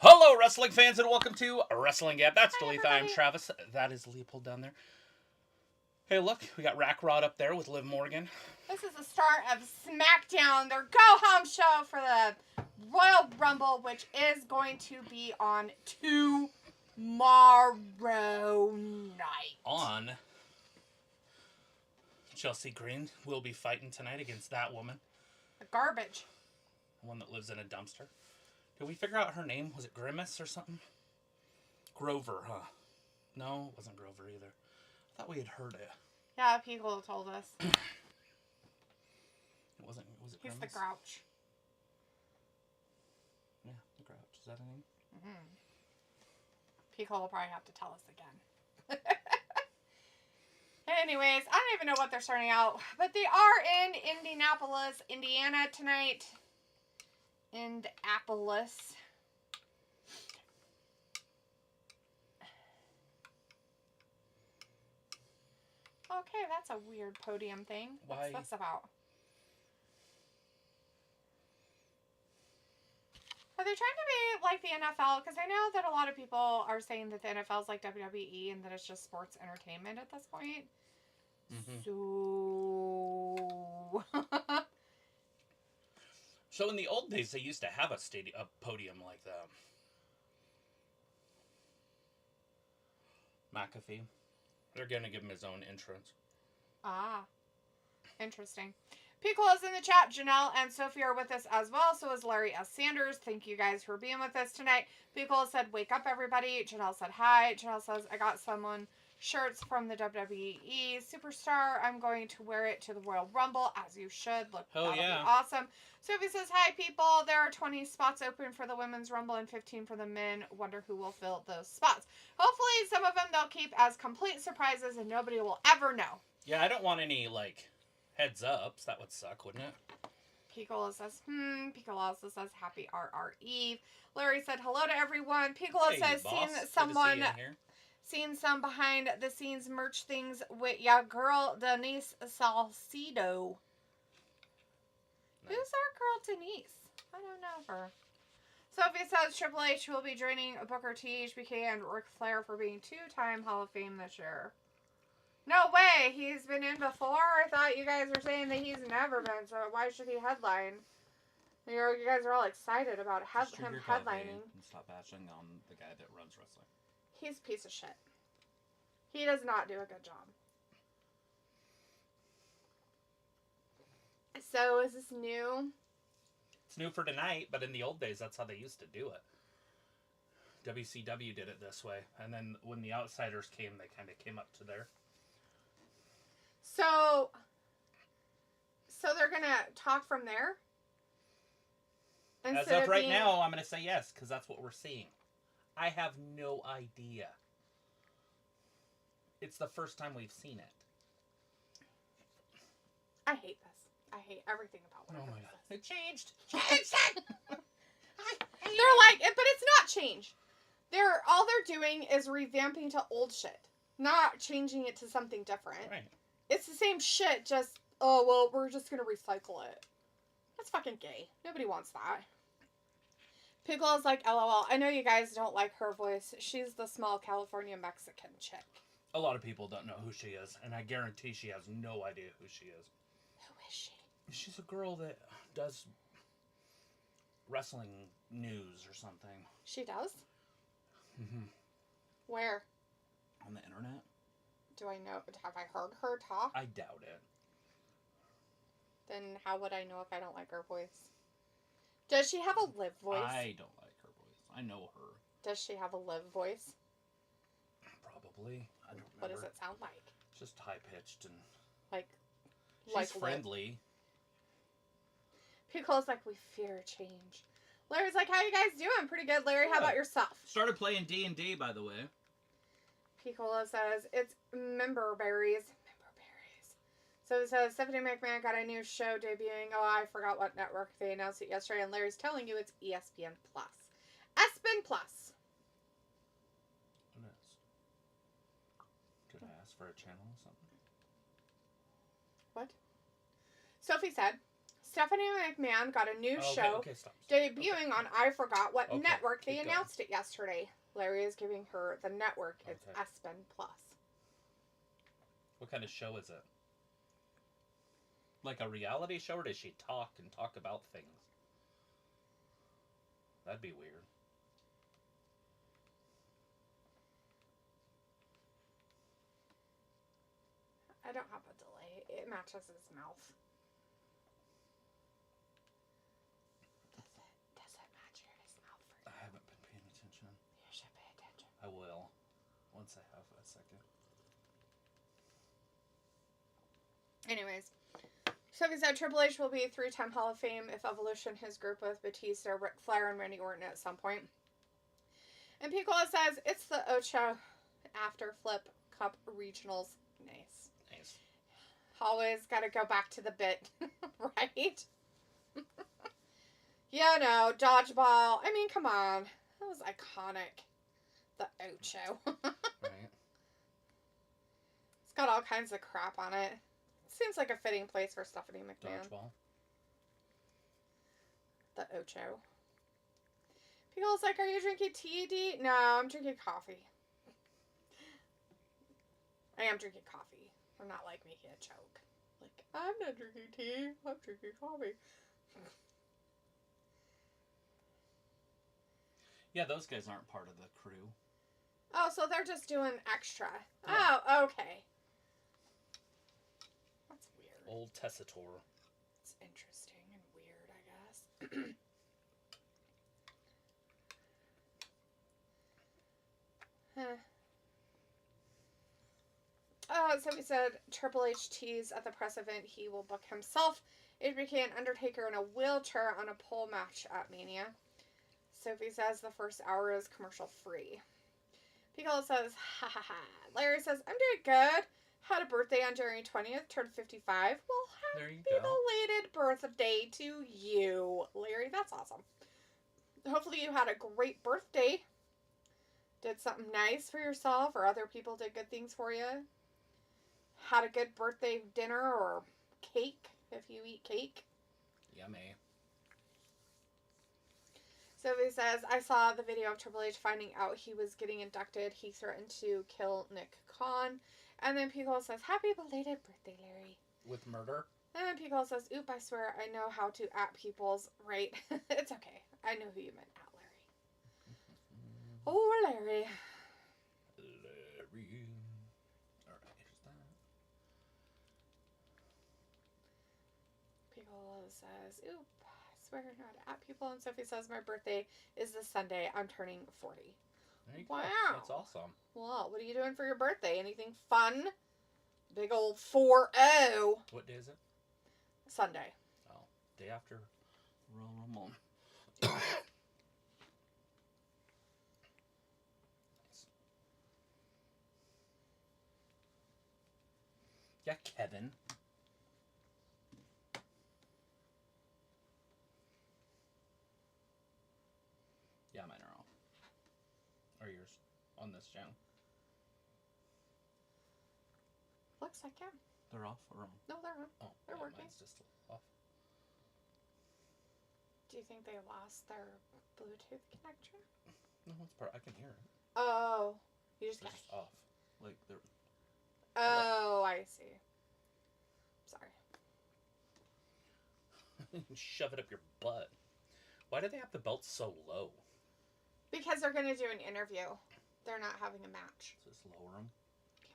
Hello, wrestling fans, and welcome to Wrestling Gap. That's Hi, Dalitha. I'm everybody. Travis. That is Leopold down there. Hey, look, we got Rack Rod up there with Liv Morgan. This is the start of Smackdown, their go-home show for the Royal Rumble, which is going to be on tomorrow night. On Chelsea Green will be fighting tonight against that woman. Garbage. The one that lives in a dumpster. Did we figure out her name? Was it Grimace or something? Grover, huh? No, it wasn't Grover either. I thought we had heard it. Yeah, people told us. It wasn't. Was it He's Grimace? the Grouch. Yeah, the Grouch. Is that a name? Mm-hmm. Pico will probably have to tell us again. Anyways, I don't even know what they're starting out, but they are in Indianapolis, Indiana tonight. Indianapolis. Okay, that's a weird podium thing. Why? What's this about? Are they trying to be like the NFL? Because I know that a lot of people are saying that the NFL is like WWE and that it's just sports entertainment at this point. Mm-hmm. So... So in the old days, they used to have a podium like that. McAfee. They're going to give him his own entrance. Ah, interesting. Piccolo's in the chat. Janelle and Sophie are with us as well. So is Larry S. Sanders. Thank you guys for being with us tonight. Piccolo said, wake up, everybody. Janelle said, hi. Janelle says, I got someone shirts from the WWE Superstar. I'm going to wear it to the Royal Rumble, as you should. Look, that'll be awesome. Sophie says, hi, people. There are 20 spots open for the Women's Rumble and 15 for the men. Wonder who will fill those spots. Hopefully, some of them they'll keep as complete surprises and nobody will ever know. Yeah, I don't want any, heads ups. That would suck, wouldn't it? Piccolo says, Piccolo also says, happy RR Eve. Larry said, hello to everyone. Piccolo says, seen some behind the scenes merch things with ya girl, Denise Salcido. Nice. Who's our girl, Denise? I don't know her. Sophie says Triple H will be joining Booker T, HBK, and Ric Flair for being 2-time Hall of Fame this year. No way! He's been in before? I thought you guys were saying that he's never been, so why should he headline? You guys are all excited about him headlining. And stop bashing on the guy that runs wrestling. He's a piece of shit. He does not do a good job. So, is this new? It's new for tonight, but in the old days, that's how they used to do it. WCW did it this way. And then when the Outsiders came, they kind of came up to there. So they're going to talk from there? As of right now, I'm going to say yes, because that's what we're seeing. I have no idea. It's the first time we've seen it. I hate this. I hate everything about what Oh my god. It changed. They're like, but it's not change. All they're doing is revamping to old shit. Not changing it to something different. Right. It's the same shit, just, oh, well, we're just going to recycle it. That's fucking gay. Nobody wants that. Piccolo's like, LOL. I know you guys don't like her voice. She's the small California Mexican chick. A lot of people don't know who she is, and I guarantee she has no idea who she is. Who is she? She's a girl that does wrestling news or something. She does? Mm-hmm. Where? On the internet. Do I know? Have I heard her talk? I doubt it. Then how would I know if I don't like her voice? Does she have a Liv voice? I don't like her voice. I know her. Does she have a Liv voice? Probably. I don't remember. What does it sound like? Just high-pitched and... She's friendly. Piccolo's like, we fear change. Larry's like, how you guys doing? Pretty good, Larry. How about yourself? Started playing D&D, by the way. Piccolo says, it's member berries. So it says, Stephanie McMahon got a new show debuting. Oh, I forgot what network. They announced it yesterday, and Larry's telling you it's ESPN+. ESPN+. What is? Did I ask for a channel or something? What? Sophie said, Stephanie McMahon got a new show stop. debuting on I forgot what network. They keep announced it yesterday. Larry is giving her the network. It's Espen Plus. What kind of show is it? Like a reality show, or does she talk about things? That'd be weird. I don't have a delay. It matches his mouth. Does it match his mouth for you? I haven't been paying attention. You should pay attention. I will. Once I have a second. Anyways. Sophie said Triple H will be 3-time Hall of Fame if Evolution his group with Batista, Ric Flair, and Randy Orton at some point. And Piccola says it's the Ocho after Flip Cup Regionals. Nice. Nice. Always got to go back to the bit, right? Yeah, no, dodgeball. I mean, come on. That was iconic. The Ocho. Right. It's got all kinds of crap on it. Seems like a fitting place for Stephanie McMahon. Dodgeball. The Ocho. People's like, are you drinking tea, D? No, I'm drinking coffee. I am drinking coffee. I'm not like making a joke. Like, I'm not drinking tea. I'm drinking coffee. Yeah, those guys aren't part of the crew. Oh, so they're just doing extra. Yeah. Oh, okay. That's weird. Old Tessitore. It's interesting and weird, I guess. Huh. So we said Triple H teased at the press event he will book himself, HBK and Undertaker in a wheelchair on a pole match at Mania. Sophie says the first hour is commercial free. Piccolo says, ha ha ha. Larry says, I'm doing good. Had a birthday on January 20th, turned 55. Well, happy belated birthday to you, Larry. That's awesome. Hopefully you had a great birthday. Did something nice for yourself, or other people did good things for you. Had a good birthday dinner or cake, if you eat cake. Yummy. Sylvie says, I saw the video of Triple H finding out he was getting inducted. He threatened to kill Nick Khan. And then Piccolo says, happy belated birthday, Larry. With murder? And then Piccolo says, oop, I swear I know how to at people's right. It's okay. I know who you meant at, Larry. Oh, Larry. Larry. Alright, here's that. Piccolo says, oop, I swear not to at people. And Sophie says, my birthday is this Sunday. I'm turning 40. There you go. Wow. That's awesome. Well, what are you doing for your birthday? Anything fun? Big old 4-0. What day is it? Sunday. Oh, day after Royal Rumble. Yeah, Kevin. Yeah, mine are off. Or yours. On this channel. Looks like yeah. They're off or on? No, they're on. Oh, They're yeah, working. Mine's just off. Do you think they lost their Bluetooth connection? No, it's part. I can hear it. Oh. You just They're can't. just off. Like, they're... Oh, I see. Sorry. Shove it up your butt. Why do they have the belts so low? Because they're going to do an interview. They're not having a match. Just lower them.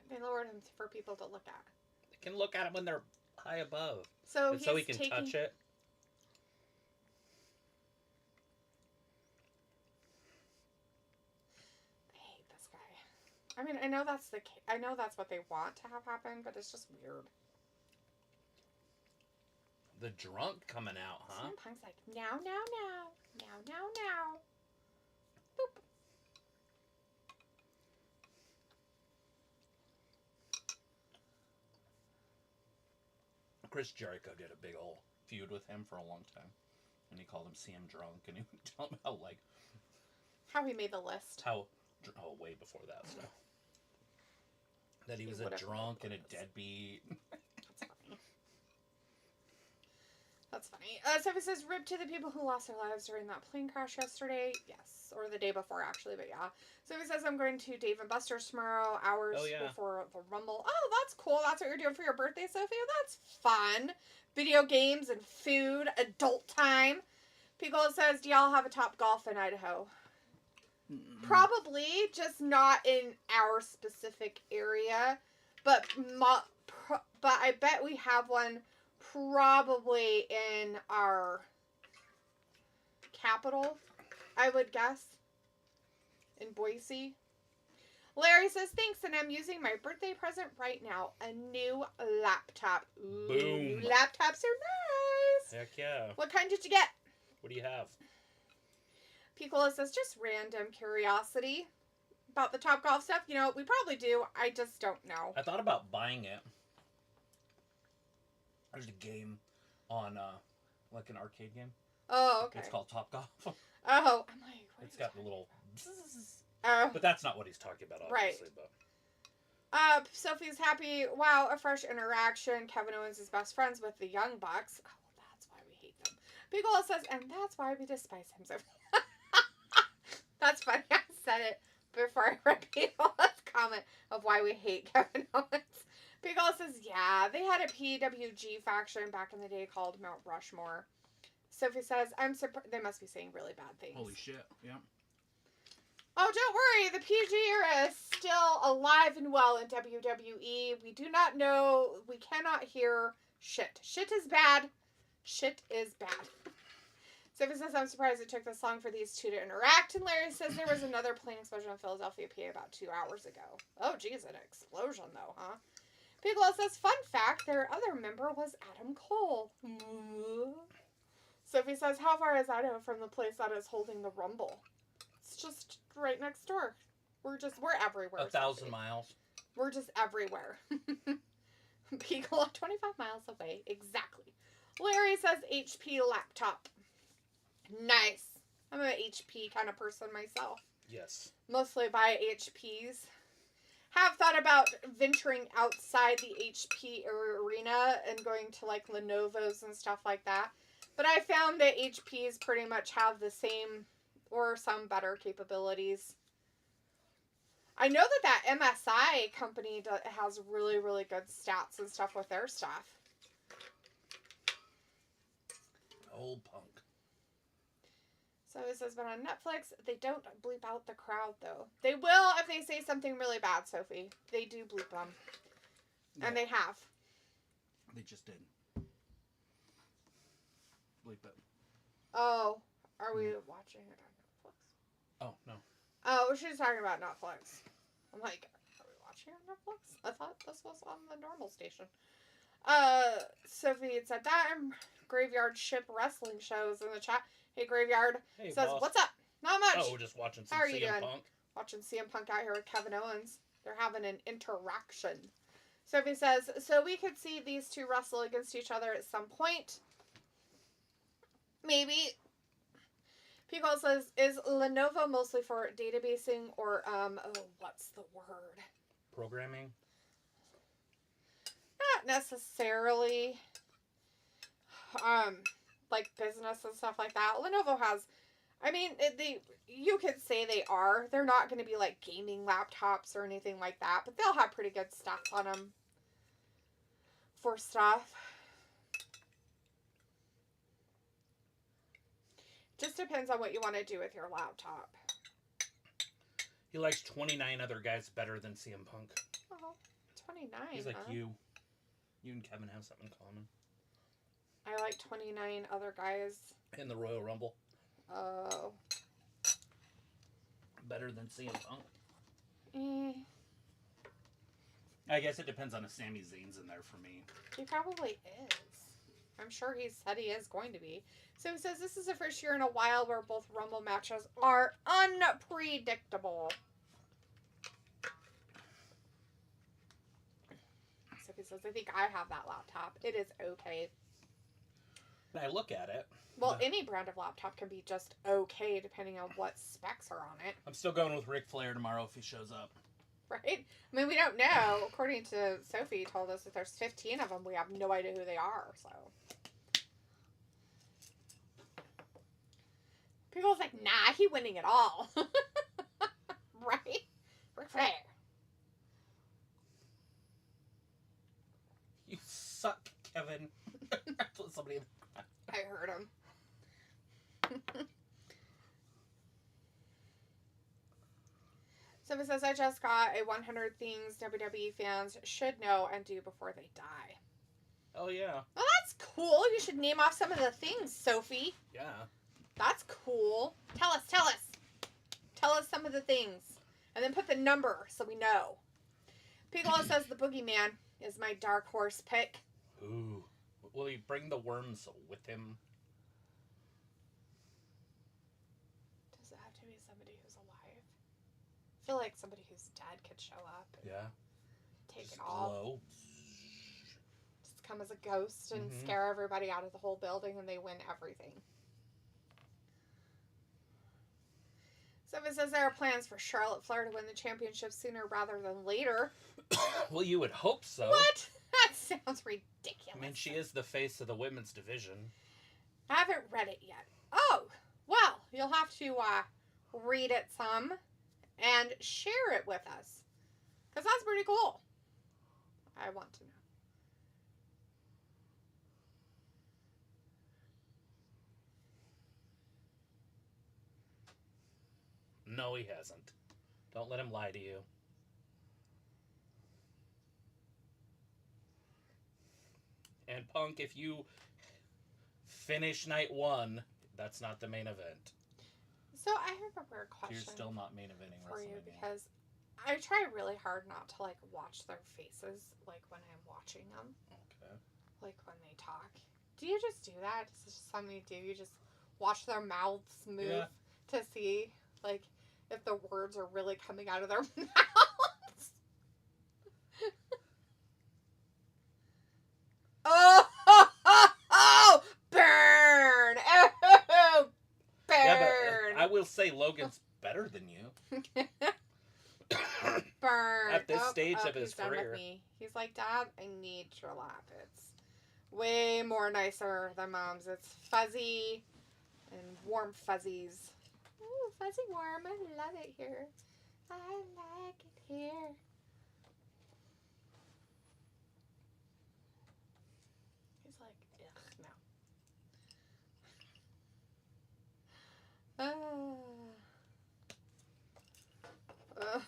They lowered them for people to look at. They can look at them when they're high above. So and so he can touch it. I hate this guy. I mean, I know that's what they want to have happen, but it's just weird. The drunk coming out, huh? CM Punk's like, now. Boop. Chris Jericho did a big old feud with him for a long time. And he called him CM Drunk. And he would tell him how, like... How he made the list. Way before that stuff. That he was a drunk and a deadbeat. That's funny. That's funny. Sophie says, rip to the people who lost their lives during that plane crash yesterday. Yes. Or the day before, actually, but yeah. Sophie says, I'm going to Dave & Buster's tomorrow, hours before the Rumble. Oh, that's cool. That's what you're doing for your birthday, Sophie? That's fun. Video games and food, adult time. Piccolo says, do y'all have a Top Golf in Idaho? Mm-mm. Probably, just not in our specific area. But I bet we have one probably in our capital, I would guess. In Boise. Larry says, thanks, and I'm using my birthday present right now. A new laptop. Ooh, boom. New laptops are nice. Heck yeah. What kind did you get? What do you have? Piccolo says, just random curiosity about the Top Golf stuff. You know, we probably do. I just don't know. I thought about buying it. There's a game on, like an arcade game. Oh, okay. It's called Top Golf. Oh, I'm like, it's got the little... Oh. But that's not what he's talking about, obviously. Right. But. Sophie's happy. Wow, a fresh interaction. Kevin Owens is best friends with the Young Bucks. Oh, well, that's why we hate them. Piccolo says, and that's why we despise him, Sophie. That's funny. I said it before I read Piccolo's comment of why we hate Kevin Owens. Piccolo says, yeah, they had a PWG faction back in the day called Mount Rushmore. Sophie says, I'm surprised. They must be saying really bad things. Holy shit, yeah. Oh, don't worry. The PG era is still alive and well in WWE. We do not know. We cannot hear shit. Shit is bad. Shit is bad. Sophie says, I'm surprised it took this long for these two to interact. And Larry says there was another plane explosion in Philadelphia, PA about 2 hours ago. Oh, geez, an explosion, though, huh? Piccolo says, fun fact, their other member was Adam Cole. Sophie says, how far is Idaho from the place that is holding the Rumble? It's just right next door. We're everywhere. 1,000 miles. We're just everywhere. Piccolo, 25 miles away. Exactly. Larry says HP laptop. Nice. I'm an HP kind of person myself. Yes. Mostly buy HPs. Have thought about venturing outside the HP arena and going to like Lenovo's and stuff like that. But I found that HPs pretty much have the same or some better capabilities. I know that MSI company has really, really good stats and stuff with their stuff. Old punk. So it says, but on Netflix, they don't bleep out the crowd, though. They will if they say something really bad, Sophie. They do bleep them. Yeah. And they have. They just did. Bleep it. Oh, are we watching it on Netflix? Oh, no. Oh, she's talking about Netflix. I'm like, are we watching on Netflix? I thought this was on the normal station. Sophie had said that. Graveyard Ship Wrestling shows in the chat. Hey, Graveyard. Hey, says, boss. What's up? Not much. Oh, we're just watching some How are you CM doing? Punk. Watching CM Punk out here with Kevin Owens. They're having an interaction. Sophie says, so we could see these two wrestle against each other at some point. Maybe. Piccolo says, is Lenovo mostly for databasing or, what's the word? Programming? Not necessarily. Like business and stuff like that. Lenovo has, I mean, you could say they are. They're not going to be like gaming laptops or anything like that, but they'll have pretty good stuff on them for stuff. Just depends on what you want to do with your laptop. He likes 29 other guys better than CM Punk. Oh, 29. He's like you. You and Kevin have something in common. I like 29 other guys. In the Royal Rumble. Oh. Better than CM Punk. Eh. I guess it depends on if Sami Zayn's in there for me. He probably is. I'm sure he said he is going to be. So he says this is the first year in a while where both Rumble matches are unpredictable. So he says, I think I have that laptop. It is okay. When I look at it. Well, any brand of laptop can be just okay depending on what specs are on it. I'm still going with Ric Flair tomorrow if he shows up. Right? I mean, we don't know. According to Sophie told us that there's 15 of them. We have no idea who they are, so. People's like, nah, he winning it all. Right? Ric Flair. You suck, Kevin. Somebody in the crowd. I heard him. So it says, I just got a 100 things WWE fans should know and do before they die. Oh, yeah. Well, that's cool. You should name off some of the things, Sophie. Yeah. That's cool. Tell us. Tell us some of the things. And then put the number so we know. Piccolo says the Boogeyman is my dark horse pick. Ooh. Will he bring the worms with him? Does it have to be somebody who's alive? I feel like somebody who's dead could show up. And take Just it all. glow. Just come as a ghost and scare everybody out of the whole building and they win everything. So it says there are plans for Charlotte Flair to win the championship sooner rather than later. Well, you would hope so. What? That sounds ridiculous. I mean, she is the face of the women's division. I haven't read it yet. Oh, well, you'll have to read it some and share it with us. Because that's pretty cool. I want to know. No, he hasn't. Don't let him lie to you. And Punk, if you finish night 1, that's not the main event. So I have a weird question. You're still not main eventing for you WrestleMania. because I try really hard not to like watch their faces like when I'm watching them. Okay. Like when they talk. Do you just do that? Is this just something you do? You just watch their mouths move to see like if the words are really coming out of their mouths? Oh, burn! Oh, burn! Yeah, but I will say Logan's better than you. Burn. At this stage of his he's done career. with me. He's like, Dad, I need your lap. It's way more nicer than Mom's. It's fuzzy and warm fuzzies. Ooh, fuzzy warm. I love it here. I like it here. He's like, ugh, no.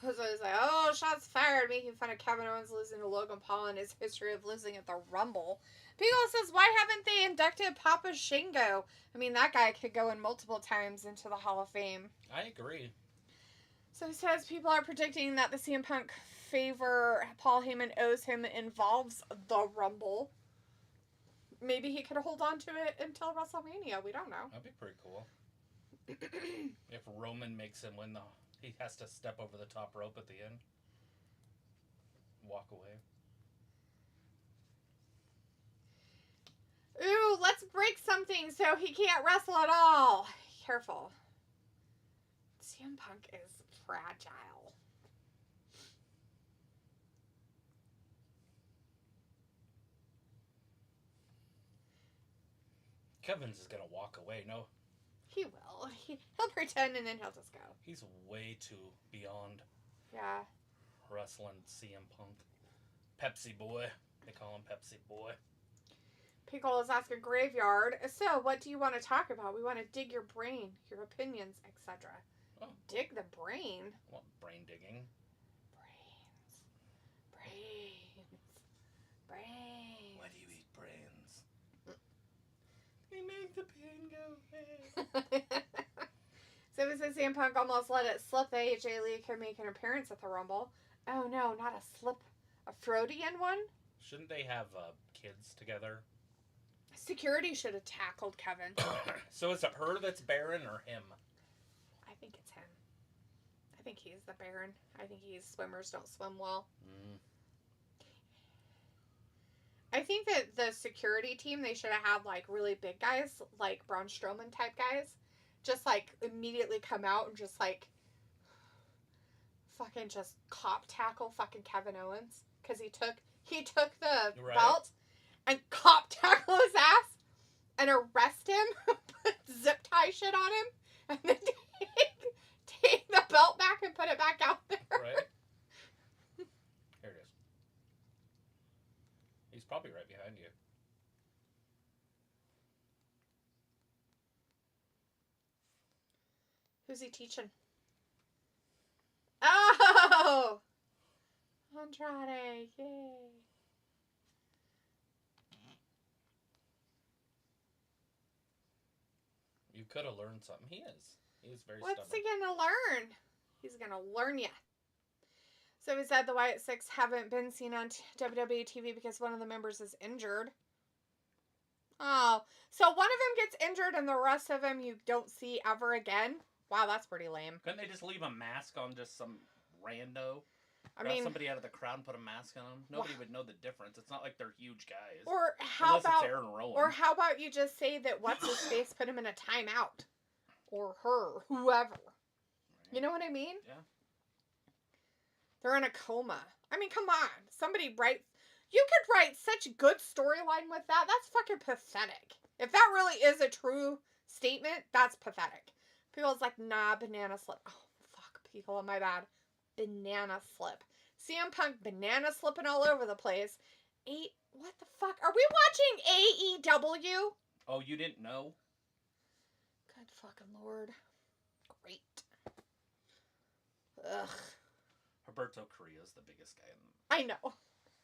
So he's like, oh, shots fired, making fun of Kevin Owens losing to Logan Paul and his history of losing at the Rumble. Piccolo says, why haven't they inducted Papa Shingo? I mean, that guy could go in multiple times into the Hall of Fame. I agree. So he says people are predicting that the CM Punk favor Paul Heyman owes him involves the Rumble. Maybe he could hold on to it until WrestleMania. We don't know. That'd be pretty cool. If Roman makes him win he has to step over the top rope at the end. Walk away. Ooh, let's break something so he can't wrestle at all. Careful. CM Punk is fragile. Kevin's is gonna walk away. No, He will. He'll pretend and then he'll just go. he's way too beyond Yeah. wrestling CM Punk. Pepsi boy. They call him Pepsi boy. Pickle is asking Graveyard. So, what do you want to talk about? We want to dig your brain, your opinions, etc. Oh. Dig the brain? I want brain digging. Brains. Why do you eat brains? They make the pain go away. So it says CM Punk almost let it slip that AJ Lee could make an appearance at the Rumble. Oh no, not a slip. A Freudian one? Shouldn't they have kids together? Security should have tackled Kevin. So is it her that's Baron or him? I think it's him. I think he's the Baron. I think swimmers don't swim well. I think that the security team, they should have had, like, really big guys, like Braun Strowman type guys, just, like, immediately come out and just, like, fucking just cop tackle fucking Kevin Owens. Because he took the belt and cop tackle his ass and arrest him, put zip tie shit on him, And then take the belt back and put it back out there. Right? Here it is. He's probably right behind you. Who's he teaching? Oh! Andrade, yay. You could have learned something. He is. He is very What's stubborn. he gonna learn? He's gonna learn ya. So we said the Wyatt Six haven't been seen on WWE TV because one of the members is injured. Oh, so one of them gets injured and the rest of them you don't see ever again? Wow, that's pretty lame. Couldn't they just leave a mask on just some rando? I Grab mean, somebody out of the crowd and put a mask on them? Nobody would know the difference. It's not like they're huge guys. or how Unless about it's Aaron Rowan. or how about you just say that what's his face put him in a timeout? Or her, whoever. You know what I mean? Yeah. They're in a coma. I mean, come on. Somebody write. You could write such good storyline with that. That's fucking pathetic. If that really is a true statement, that's pathetic. People's like, nah, banana slip. Oh, fuck, people, my bad. Banana slip. CM Punk banana slipping all over the place. What the fuck? Are we watching AEW? Oh, you didn't know? Good fucking lord. Great. Ugh. Roberto Carrillo's the biggest guy in the... I know.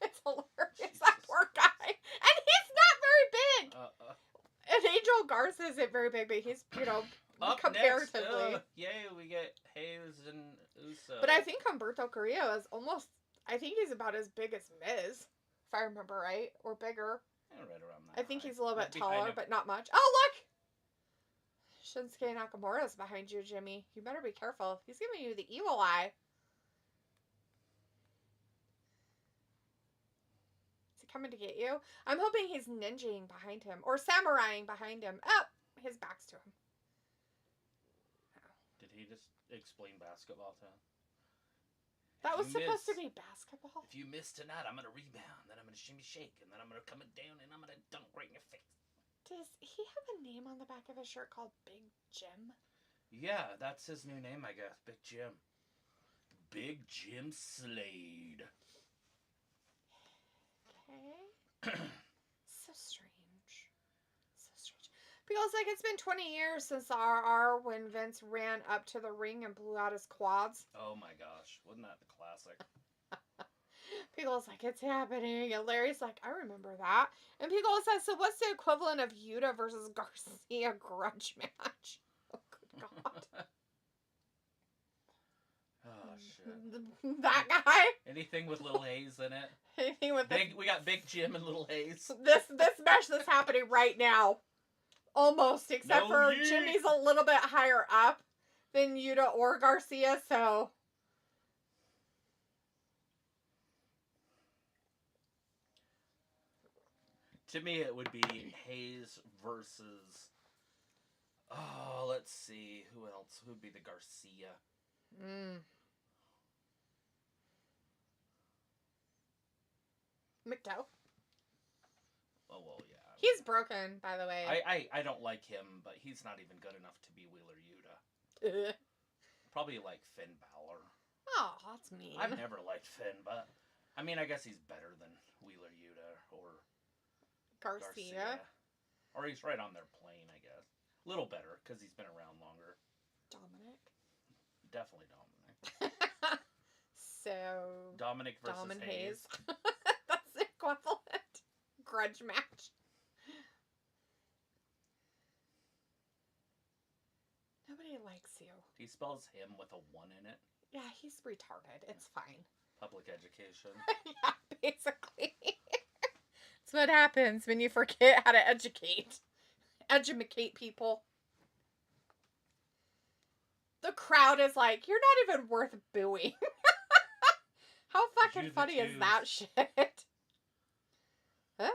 It's hilarious. Jesus. That poor guy. And he's not very big. And Angel Garza isn't very big, but he's, Up comparatively. Next, yay, we get Hayes and Uso. But I think Humberto Carrillo is almost, I think he's about as big as Miz, if I remember right, or bigger. Right around that I think high. he's a little bit Behind taller, him. but not much. Oh, look! Shinsuke Nakamura's behind you, Jimmy. You better be careful. He's giving you the evil eye. Is he coming to get you? I'm hoping he's ninjaing behind him, or samuraiing behind him. Oh, his back's to him. Did he just explain basketball to him? That was If you supposed to miss- be basketball. If you miss tonight, I'm going to rebound, then I'm going to shimmy shake, and then I'm going to come it down, and I'm going to dunk right in your face. Does he have a name on the back of his shirt called Big Jim? Yeah, that's his new name, I guess. Big Jim. Big Jim Slade. Okay. So strange. So strange. Because, like, it's been 20 years since the RR when Vince ran up to the ring and blew out his quads. Oh my gosh, wasn't that the classic? People's like, it's happening. And Larry's like, I remember that. And people says, so what's the equivalent of Yuta versus Garcia grudge match? Oh, good God. Oh, shit. That guy? Anything with Little Hayes in it? Anything with We got Big Jim and Little Hayes. this match that's happening right now. Almost, except No for yeet. Jimmy's a little bit higher up than Yuta or Garcia, so. To me, it would be Hayes versus... Oh, let's see. Who else? Who would be the Garcia? McDowell. Oh, well, yeah. He's broken, by the way. I don't like him, but he's not even good enough to be Wheeler Yuta. Ugh. Probably like Finn Balor. Oh, that's mean. I've never liked Finn, but I mean, I guess he's better than Wheeler Yuta or Garcia. Or he's right on their plane, I guess. A little better because he's been around longer. Dominic. Definitely Dominic. So. Dominic versus Dom and Hayes. Hayes. That's the equivalent. Grudge match. Nobody likes you. He spells him with a 1 in it. Yeah, he's retarded. It's fine. Public education. Yeah, basically. That's what happens when you forget how to educate. Educate people. The crowd is like, you're not even worth booing. How fucking You the funny is Jews. that shit? Ah.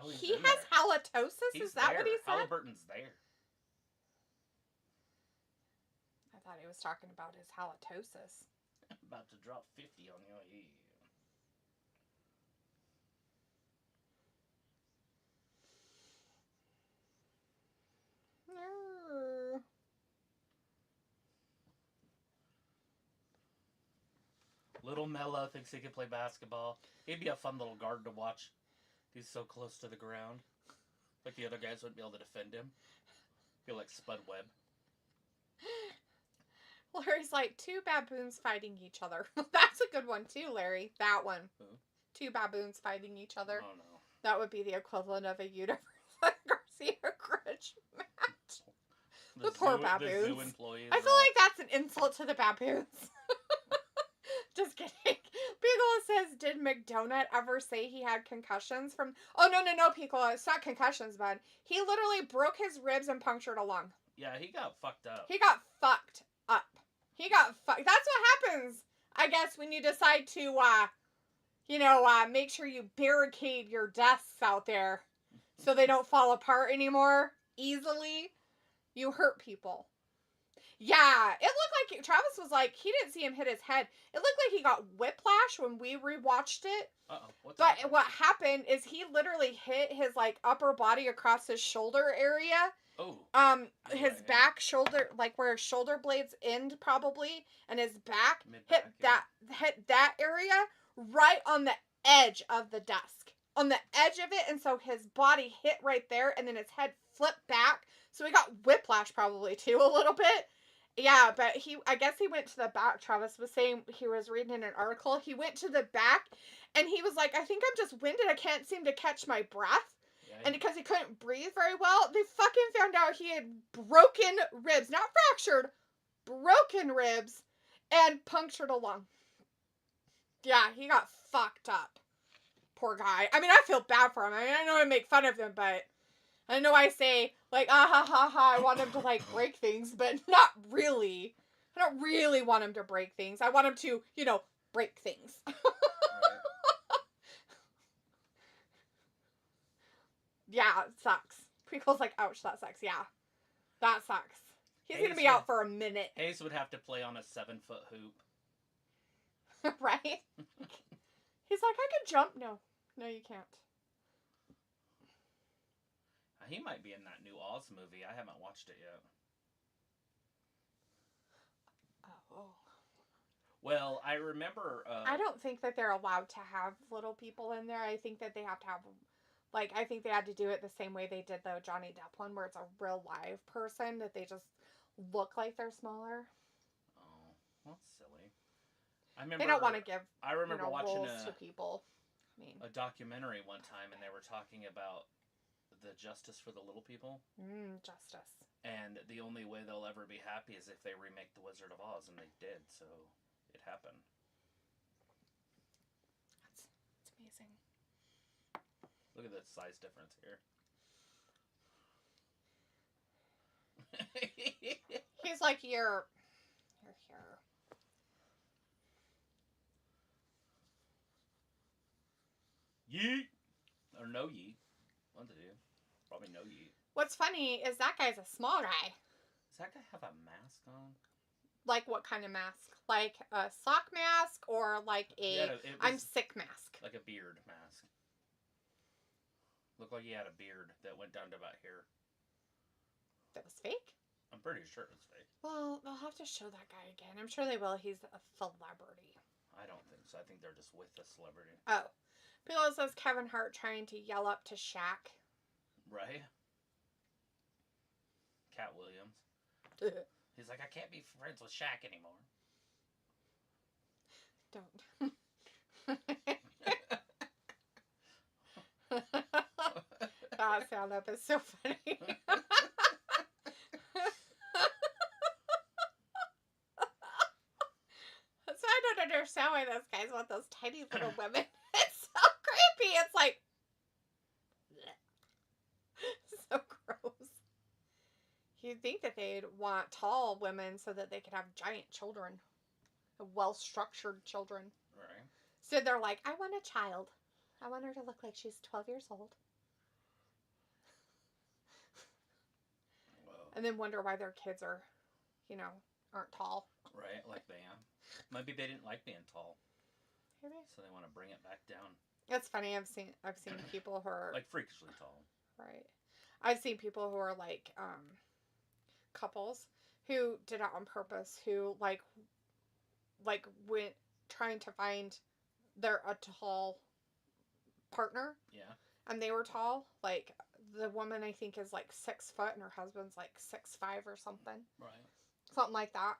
Oh, he's He in has there. halitosis? He's Is that there. what he said? Halliburton's there. I thought he was talking about his halitosis. About to drop 50 on your head. Little Mella thinks he can play basketball. He'd be a fun little guard to watch. He's so close to the ground. Like the other guys wouldn't be able to defend him. Feel like Spud Webb. Larry's like, 2 baboons fighting each other. That's a good one too, Larry. That one. Who? 2 baboons fighting each other. Oh no. That would be the equivalent of a Universe Garcia Grudge match. The poor baboons. The zoo employees I feel like that's an insult to the baboons. Just kidding. Piccolo says, did McDonut ever say he had concussions from... Oh, no, Piccolo. It's not concussions, bud. He literally broke his ribs and punctured a lung. Yeah, he got fucked up. He got fucked up. That's what happens, I guess, when you decide to, make sure you barricade your desks out there so they don't fall apart anymore easily. You hurt people. Yeah, it looked like Travis was like, he didn't see him hit his head. It looked like he got whiplash when we rewatched it. What happened is he literally hit his upper body across his shoulder area. Oh. His back shoulder, where his shoulder blades end probably, and his back hit that area right on the edge of the desk. On the edge of it, and so his body hit right there, and then his head flipped back. So he got whiplash probably too a little bit. Yeah, but I guess he went to the back. Travis was saying, he was reading in an article. He went to the back and he was like, I think I'm just winded. I can't seem to catch my breath. Yeah, and because he couldn't breathe very well, they fucking found out he had broken ribs. Not fractured, broken ribs and punctured a lung. Yeah, he got fucked up. Poor guy. I mean, I feel bad for him. I mean, I know I make fun of him, but I know I say, I want him to, break things, but not really. I don't really want him to break things. I want him to, break things. Right. Yeah, it sucks. Prequel's like, ouch, that sucks. Yeah, that sucks. He's going to be out for a minute. Hayes would have to play on a 7-foot hoop. Right? He's like, I could jump. No, you can't. He might be in that new Oz movie. I haven't watched it yet. Oh. Well, I remember... I don't think that they're allowed to have little people in there. I think that they have to have... I think they had to do it the same way they did the Johnny Depp one, where it's a real live person, that they just look like they're smaller. Oh, that's silly. I remember... They don't want to give watching roles to people. A documentary one time, and they were talking about the justice for the little people. Justice. And the only way they'll ever be happy is if they remake The Wizard of Oz, and they did, so it happened. That's amazing. Look at the size difference here. He's like, you're here. Yeet! Or no yeet. One to do. Probably no yeet. What's funny is that guy's a small guy. Does that guy have a mask on? Like what kind of mask? Like a sock mask or like I'm sick mask? Like a beard mask. Looked like he had a beard that went down to about here. That was fake? I'm pretty sure it was fake. Well, they'll have to show that guy again. I'm sure they will. He's a celebrity. I don't think so. I think they're just with the celebrity. Oh. Pillow says Kevin Hart trying to yell up to Shaq. Right? Cat Williams. He's like, I can't be friends with Shaq anymore. Don't. That sound up is so funny. So I don't understand why those guys want those tiny little women. It's so creepy. It's like... so gross. You'd think that they'd want tall women so that they could have giant children. Well-structured children. Right. So they're like, I want a child. I want her to look like she's 12 years old. Whoa. And then wonder why their kids are, aren't tall. Right, like they am. Maybe they didn't like being tall. Maybe. So they want to bring it back down. It's funny. I've seen people who are like freakishly tall. Right. I've seen people who are like couples who did it on purpose, who like went trying to find a tall partner. Yeah. And they were tall. Like, the woman, I think, is like 6 foot, and her husband's like 6'5" or something. Right. Something like that.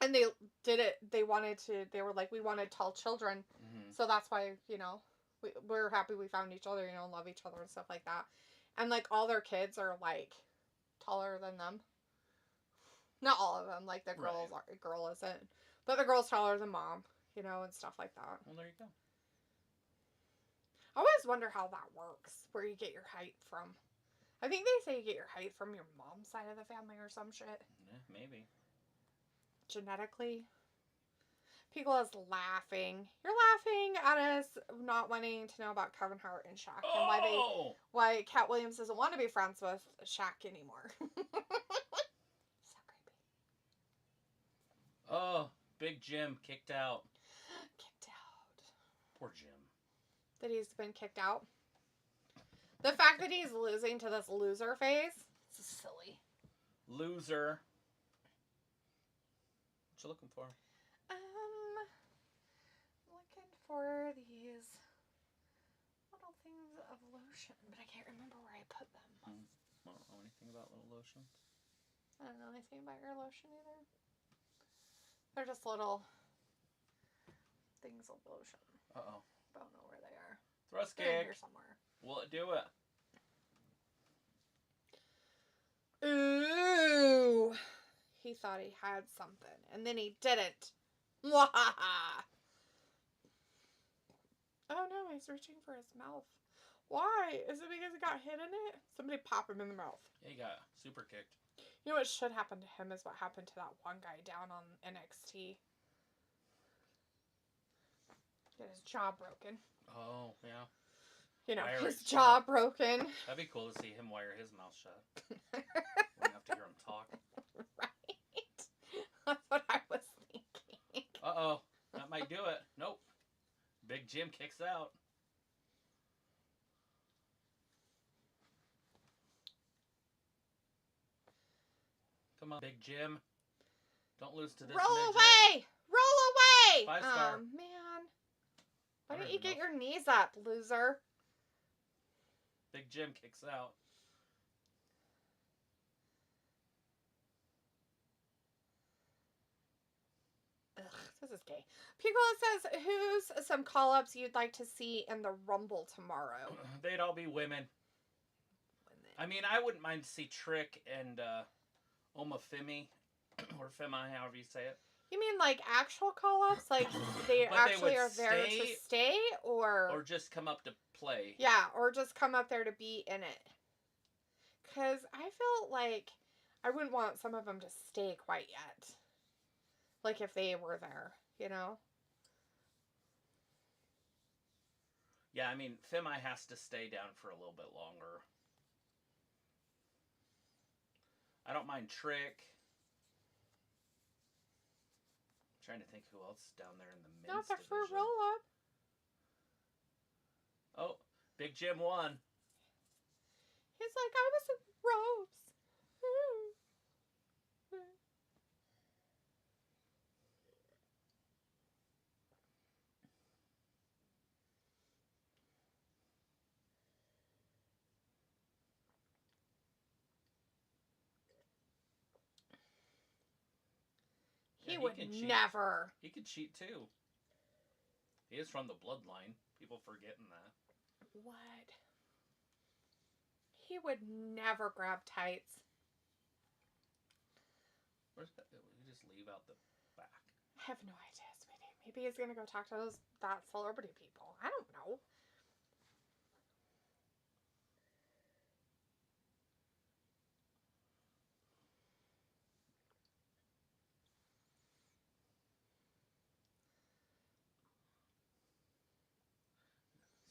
And they did it. They were like, we wanted tall children. Mm-hmm. So that's why, we're happy we found each other, and love each other and stuff like that. And, like, all their kids are, like, taller than them. Not all of them. Like, the girl isn't. But the girl's taller than mom, and stuff like that. Well, there you go. I always wonder how that works, where you get your height from. I think they say you get your height from your mom's side of the family or some shit. Yeah, maybe. Genetically. People is laughing. You're laughing at us not wanting to know about Kevin Hart and Shaq. And why Cat Williams doesn't want to be friends with Shaq anymore. So creepy. Oh, Big Jim kicked out. Kicked out. Poor Jim. That he's been kicked out. The fact that he's losing to this loser phase, it's silly. Loser. What you looking for? Looking for these little things of lotion, but I can't remember where I put them. I don't know anything about little lotions. I don't know anything about your lotion either. They're just little things of lotion. Uh-oh. I don't know where they are. Thrust They're in kick. here somewhere. Will it do it? Ooh. He thought he had something, and then he didn't. Mwahaha. Oh no, he's reaching for his mouth. Why? Is it because he got hit in it? Somebody pop him in the mouth. Yeah, he got super kicked. You know what should happen to him is what happened to that one guy down on NXT. Get his jaw broken. Oh, yeah. His jaw broken. That'd be cool to see him wire his mouth shut. Wouldn't have to hear him talk. Right? That's what I was thinking. Uh-oh. That might do it. Nope. Big Jim kicks out. Come on, Big Jim. Don't lose to this Roll midget. away! Roll away! 5-star. Oh, man. Why I don't don't you even get know. your knees up, loser? Big Jim kicks out. Ugh, this is gay. Pico says, who's some call-ups you'd like to see in the Rumble tomorrow? They'd all be women. I mean, I wouldn't mind to see Trick and Oma Femi, or Femi, however you say it. You mean like actual call-ups? Like they actually are there to stay, or just come up to play? Yeah, or just come up there to be in it. Because I felt like I wouldn't want some of them to stay quite yet. Like if they were there, Yeah, I mean, Femi has to stay down for a little bit longer. I don't mind Trick. I'm trying to think who else is down there in the men's Not there for a division. roll-up. Oh, Big Jim won. He's like, I was in ropes. He would never. He could cheat too. He is from the bloodline. People forgetting that. What? He would never grab tights. Where's that? We just leave out the back. I have no idea, sweetie. Maybe he's gonna go talk to that celebrity people. I don't know.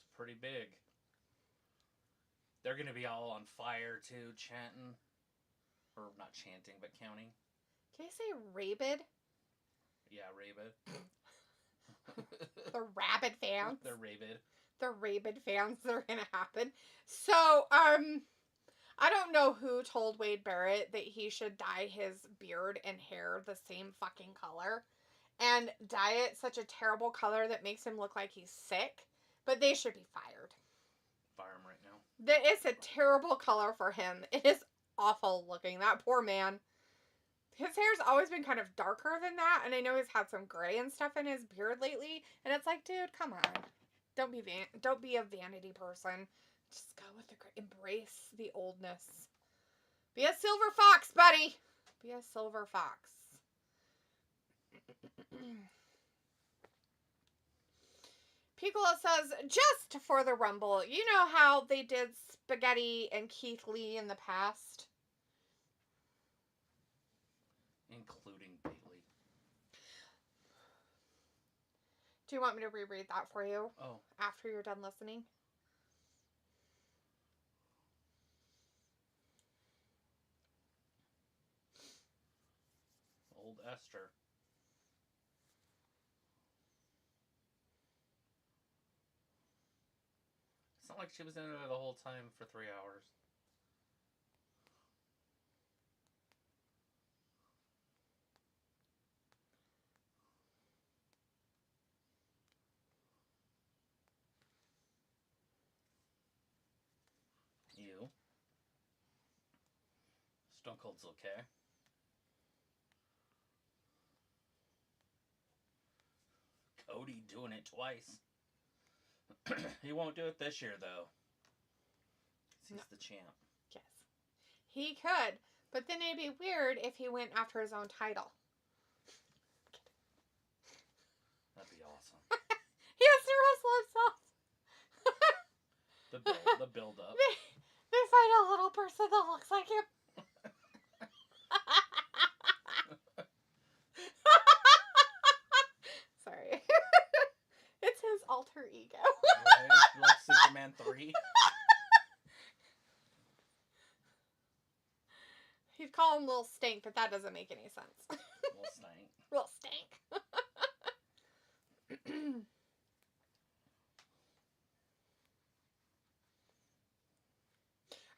It's pretty big. They're gonna be all on fire too, chanting. Or not chanting, but counting. Can you say rabid? Yeah, rabid. The rabid fans. They're rabid. The rabid fans that are gonna happen. So, I I don't know who told Wade Barrett that he should dye his beard and hair the same fucking color and dye it such a terrible color that makes him look like he's sick, but they should be fired. Fire him right now. That is a terrible color for him. It is awful looking. That poor man. His hair's always been kind of darker than that, and I know he's had some gray and stuff in his beard lately, and it's like, dude, come on. Don't be a vanity person. Just go with the gray. Embrace the oldness. Be a silver fox, buddy. Be a silver fox. Piccolo says, just for the Rumble, you know how they did Spaghetti and Keith Lee in the past? Including Bailey. Do you want me to reread that for you? Oh. After you're done listening? Old Esther. It's not like she was in there the whole time for 3 hours. You. Stone Cold's okay. Cody doing it twice. He won't do it this year, though. He's the champ. Yes. He could, but then it'd be weird if he went after his own title. That'd be awesome. He has to wrestle himself. The build up. They find a little person that looks like him. Sorry. It's his alter ego. Right? Like Superman 3. He'd call him Lil Stink, but that doesn't make any sense. Little stank. Lil Stink.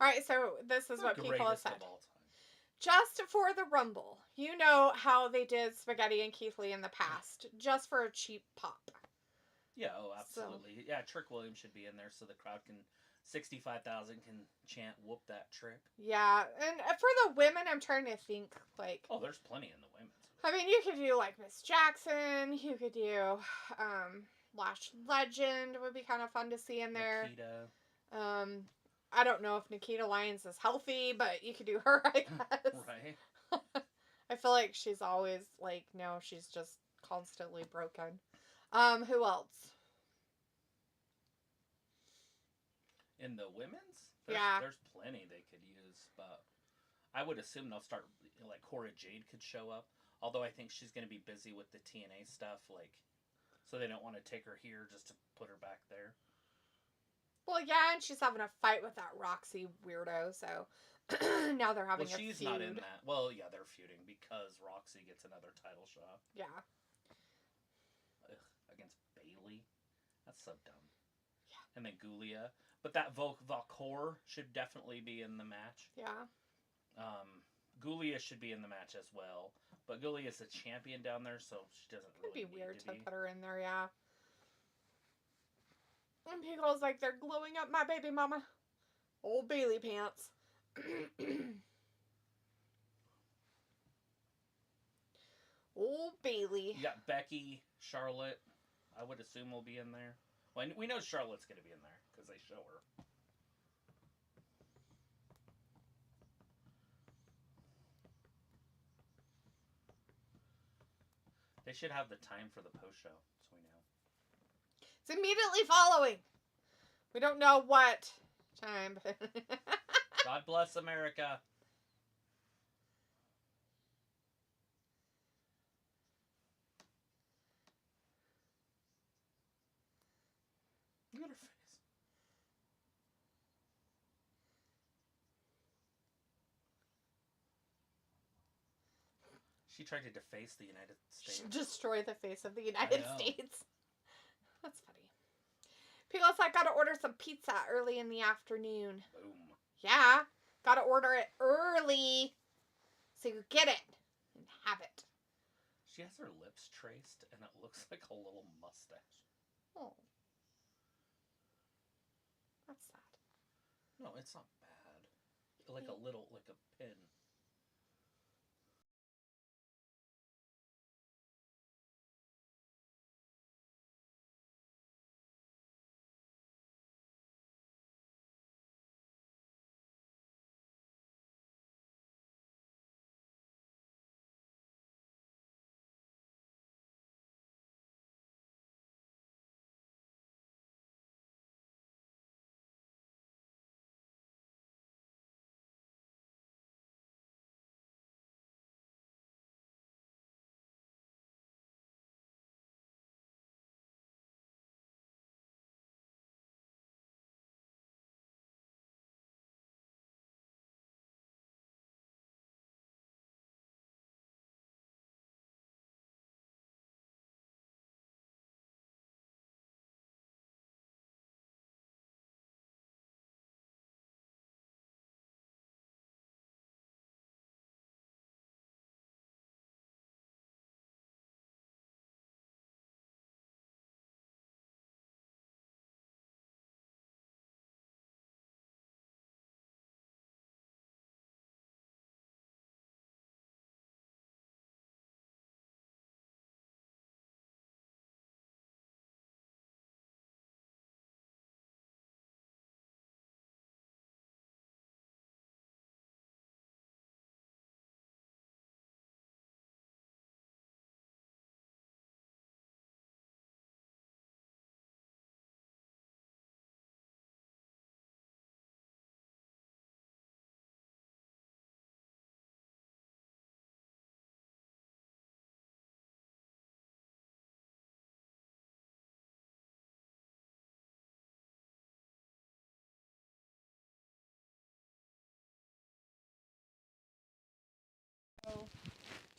Alright, so this is what people have said. Just for the Rumble, you know how they did Spaghetti and Keith Lee in the past, just for a cheap pop. Yeah, oh, absolutely. So, yeah, Trick Williams should be in there so the crowd can, 65,000 can chant, whoop that trick. Yeah, and for the women, I'm trying to think, like... Oh, there's plenty in the women's. I mean, you could do, like, Miss Jackson, you could do, Lash Legend would be kind of fun to see in there. Nikita. I don't know if Nikita Lyons is healthy, but you could do her, I guess. Right. I feel like she's always, like, no, she's just constantly broken. Who else? In the women's? There's plenty they could use, but I would assume they'll start, like, Cora Jade could show up. Although I think she's going to be busy with the TNA stuff, like, so they don't want to take her here just to put her back there. Well, yeah, and she's having a fight with that Roxy weirdo, so now they're having a feud. Well, she's not in that. Well, yeah, they're feuding because Roxy gets another title shot. Yeah. Against Bailey. That's so dumb. Yeah. And then Gulia. But that Valcor should definitely be in the match. Yeah. Gulia should be in the match as well. But Gulia's a champion down there, so she doesn't really It'd be weird to be. put her in there, yeah. And people's like, they're gluing up my baby mama. Old Bailey pants. Old Bailey. You got Becky, Charlotte. I would assume will be in there. Well, we know Charlotte's going to be in there because they show her. They should have the time for the post show, so we know. It's immediately following. We don't know what time. God bless America. Look at her face. She tried to deface the United States. Destroy the face of the United States. That's funny. People's like, gotta order some pizza early in the afternoon. Boom. Yeah. Gotta order it early so you get it and have it. She has her lips traced, and it looks like a little mustache. Oh. That's sad. No, it's not bad. Like a little, like a pin.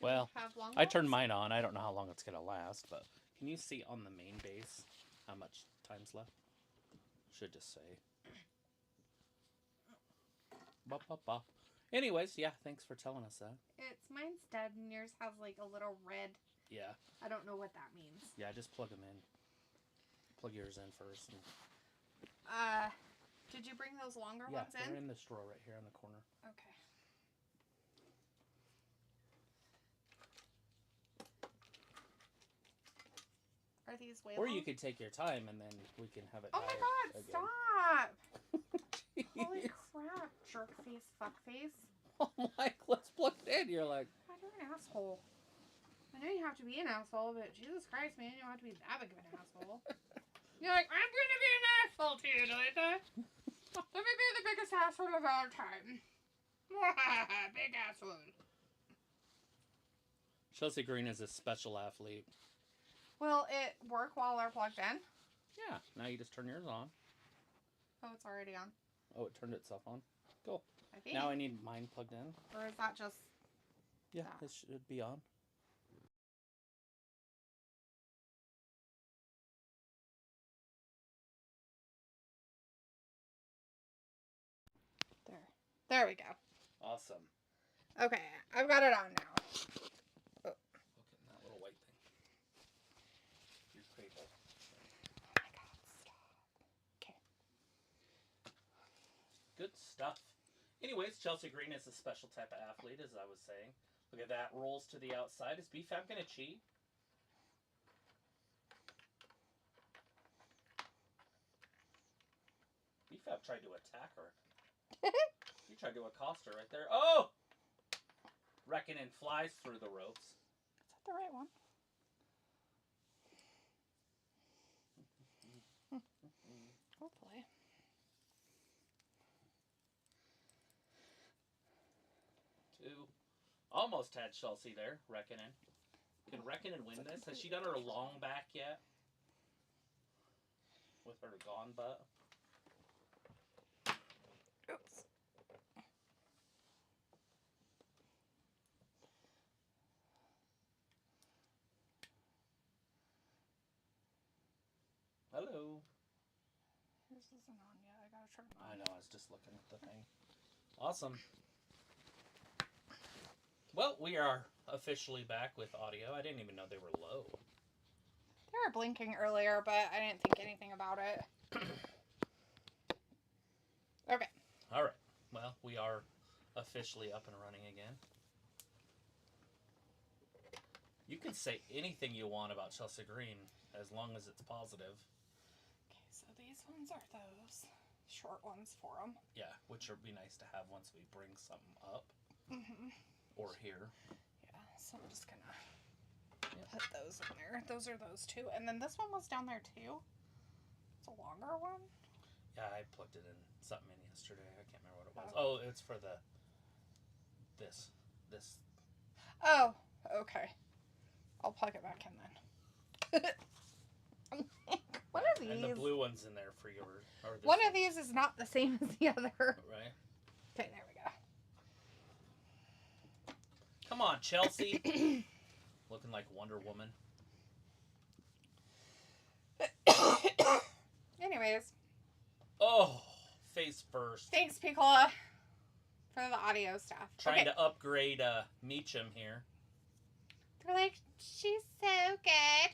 Well, I turned mine on. I don't know how long it's going to last, but can you see on the main base how much time's left? Should just say. Ba, ba, ba. Anyways, yeah, thanks for telling us that. Mine's dead and yours has like a little red. Yeah. I don't know what that means. Yeah, just plug them in. Plug yours in first. And... did you bring those longer ones in? Yeah, they're in this drawer right here in the corner. Okay. Are these way Or long? you could take your time and then we can have it. Oh my god, again. Stop! Holy crap, jerk face, fuck face. Oh my, let's plug it in. You're like... God, you're an asshole. I know you have to be an asshole, but Jesus Christ, man, you don't have to be that big of an asshole. You're like, I'm gonna be an asshole to you, Delita. Let me be the biggest asshole of all time. Big asshole. Chelsea Green is a special athlete. Will it work while they're plugged in? Yeah, now you just turn yours on. Oh, it's already on. Oh, it turned itself on. Cool. I think. Now I need mine plugged in. Or is that just... Yeah, that? it should be on. There we go. Awesome. Okay, I've got it on now. Look at that little white thing. Your cradle. Oh my god, stop. Okay. Good stuff. Anyways, Chelsea Green is a special type of athlete, as I was saying. Look at that. Rolls to the outside. Is BFAB going to cheat? BFAB tried to attack her. You tried to accost her right there. Oh! Reckoning flies through the ropes. Is that the right one? Hopefully. Two. Almost had Chelsea there, Reckoning. Can Reckoning win this? Has she done her long back yet? With her gone butt? Oops. Hello. Yours isn't on yet. I gotta turn it on. I know, I was just looking at the thing. Awesome. Well, we are officially back with audio. I didn't even know they were low. They were blinking earlier, but I didn't think anything about it. Okay. All right. Well, we are officially up and running again. You can say anything you want about Chelsea Green as long as it's positive. Okay, so these ones are those short ones for them. Yeah, which would be nice to have once we bring something up. Mm-hmm. Or here. Yeah, so I'm just gonna put those in there. Those are those two. And then this one was down there too. It's a longer one. Yeah, I plugged it in something in yesterday. I can't remember what it was. Oh, it's for this. Oh, okay. I'll plug it back in then. One of these. And the blue one's in there for yours. One of these is not the same as the other. Right. Okay, there we go. Come on, Chelsea. Looking like Wonder Woman. Anyways. Oh, face first. Thanks, Piccola, for the audio stuff. Trying to upgrade Meacham here. They're like, she's so good.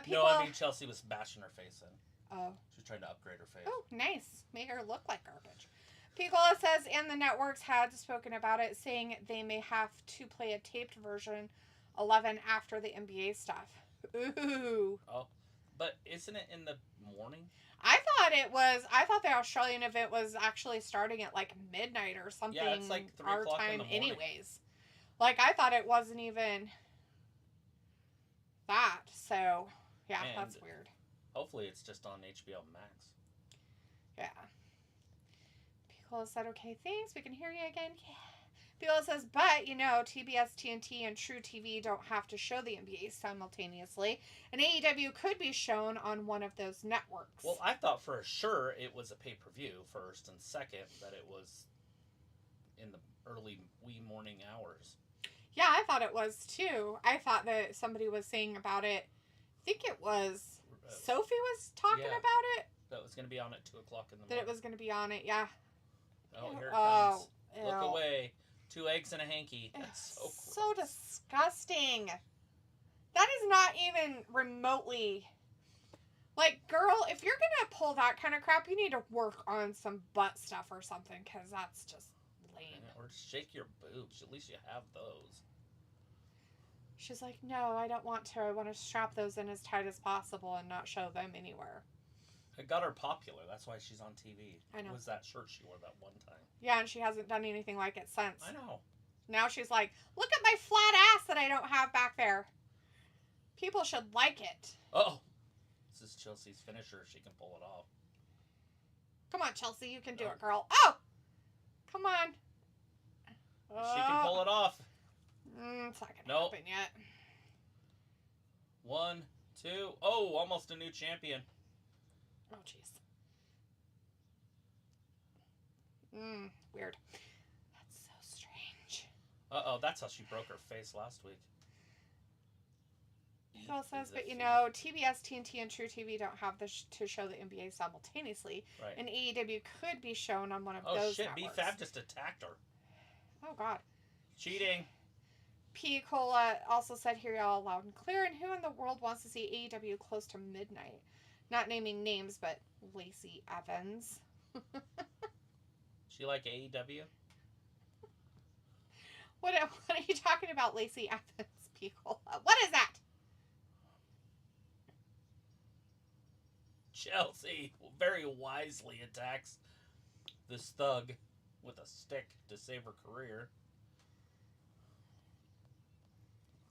No, I mean Chelsea was bashing her face in. Oh. She's trying to upgrade her face. Oh, nice. Make her look like garbage. Piccola says, and the networks had spoken about it, saying they may have to play a taped version 11 after the NBA stuff. Ooh. Oh, but isn't it in the morning? I thought the Australian event was actually starting at like midnight or something. Yeah, it's like 3 our o'clock time in the morning. anyways. Like, I thought it wasn't even that. So, yeah, And that's weird. Hopefully it's just on HBO Max. Yeah. Piccola said, okay, thanks. We can hear you again. Yeah. Piccola says, but, TBS, TNT, and True TV don't have to show the NBA simultaneously. And AEW could be shown on one of those networks. Well, I thought for sure it was a pay-per-view first, and second that it was in the early wee morning hours. Yeah, I thought it was too. I thought that somebody was saying about it. I think it was Sophie was talking about it. That was going to be on at 2 o'clock in the morning. That it was going to be on it, yeah. Oh, here it comes. Ew. Look away. 2 eggs and a hanky. That's so gross. So disgusting. That is not even remotely... Like, girl, if you're going to pull that kind of crap, you need to work on some butt stuff or something, because that's just lame. Or shake your boobs. At least you have those. She's like, no, I don't want to. I want to strap those in as tight as possible and not show them anywhere. It got her popular. That's why she's on TV. I know. It was that shirt she wore that one time. Yeah, and she hasn't done anything like it since. I know. Now she's like, look at my flat ass that I don't have back there. People should like it. Oh, this is Chelsea's finisher. She can pull it off. Come on, Chelsea. You can do it, girl. Oh! Come on. She can pull it off. It's not going to happen yet. 1, 2. Oh, almost a new champion. Oh, jeez. Weird. That's so strange. Uh-oh, that's how she broke her face last week. Phil says, but TBS, TNT, and True TV don't have to show the NBA simultaneously. Right. And AEW could be shown on one of those shit, networks. B-Fab just attacked her. Oh, God. Cheating. P. Cola also said, hear y'all loud and clear, and who in the world wants to see AEW close to midnight? Not naming names, but Lacey Evans. She like AEW? What are you talking about, Lacey Evans, P. Cola? What is that? Chelsea very wisely attacks this thug with a stick to save her career.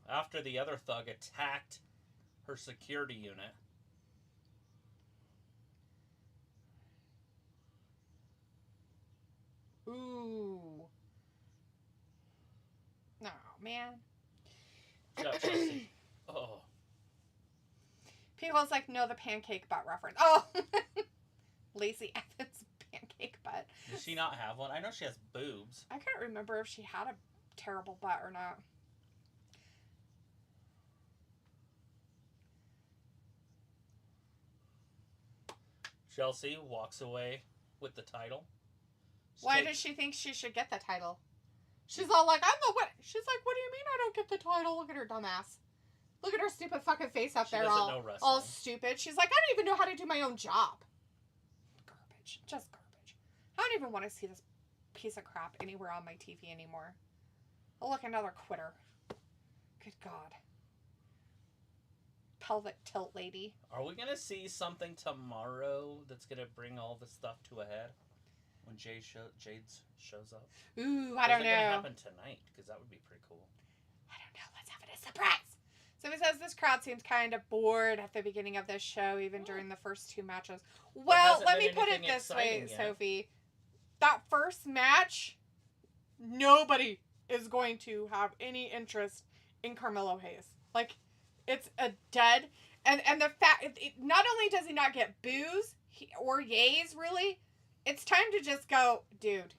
After the other thug attacked her security unit. Ooh. No, man. Chelsea. Oh. People's like, no, the pancake butt reference. Oh! Lacey Evans pancake butt. Does she not have one? I know she has boobs. I can't remember if she had a terrible butt or not. Chelsea walks away with the title. Why does she think she should get the title? She's all like, I'm the winner. She's like, what do you mean I don't get the title? Look at her dumbass. Look at her stupid fucking face up there, all stupid. She's like, I don't even know how to do my own job. Garbage. Just garbage. I don't even want to see this piece of crap anywhere on my TV anymore. Oh, look, another quitter. Good God. Pelvic tilt lady. Are we going to see something tomorrow that's going to bring all this stuff to a head? When Jade shows up? Ooh, I don't know. Is it going to happen tonight? Because that would be pretty cool. I don't know. Let's have it as a surprise. So he says this crowd seems kind of bored at the beginning of this show, even during the first 2 matches. Well, let me put it this way, Sophie. That first match, nobody is going to have any interest in Carmelo Hayes. Like, it's a dead. And the fact, not only does he not get boos or yays, really, it's time to just go, dude,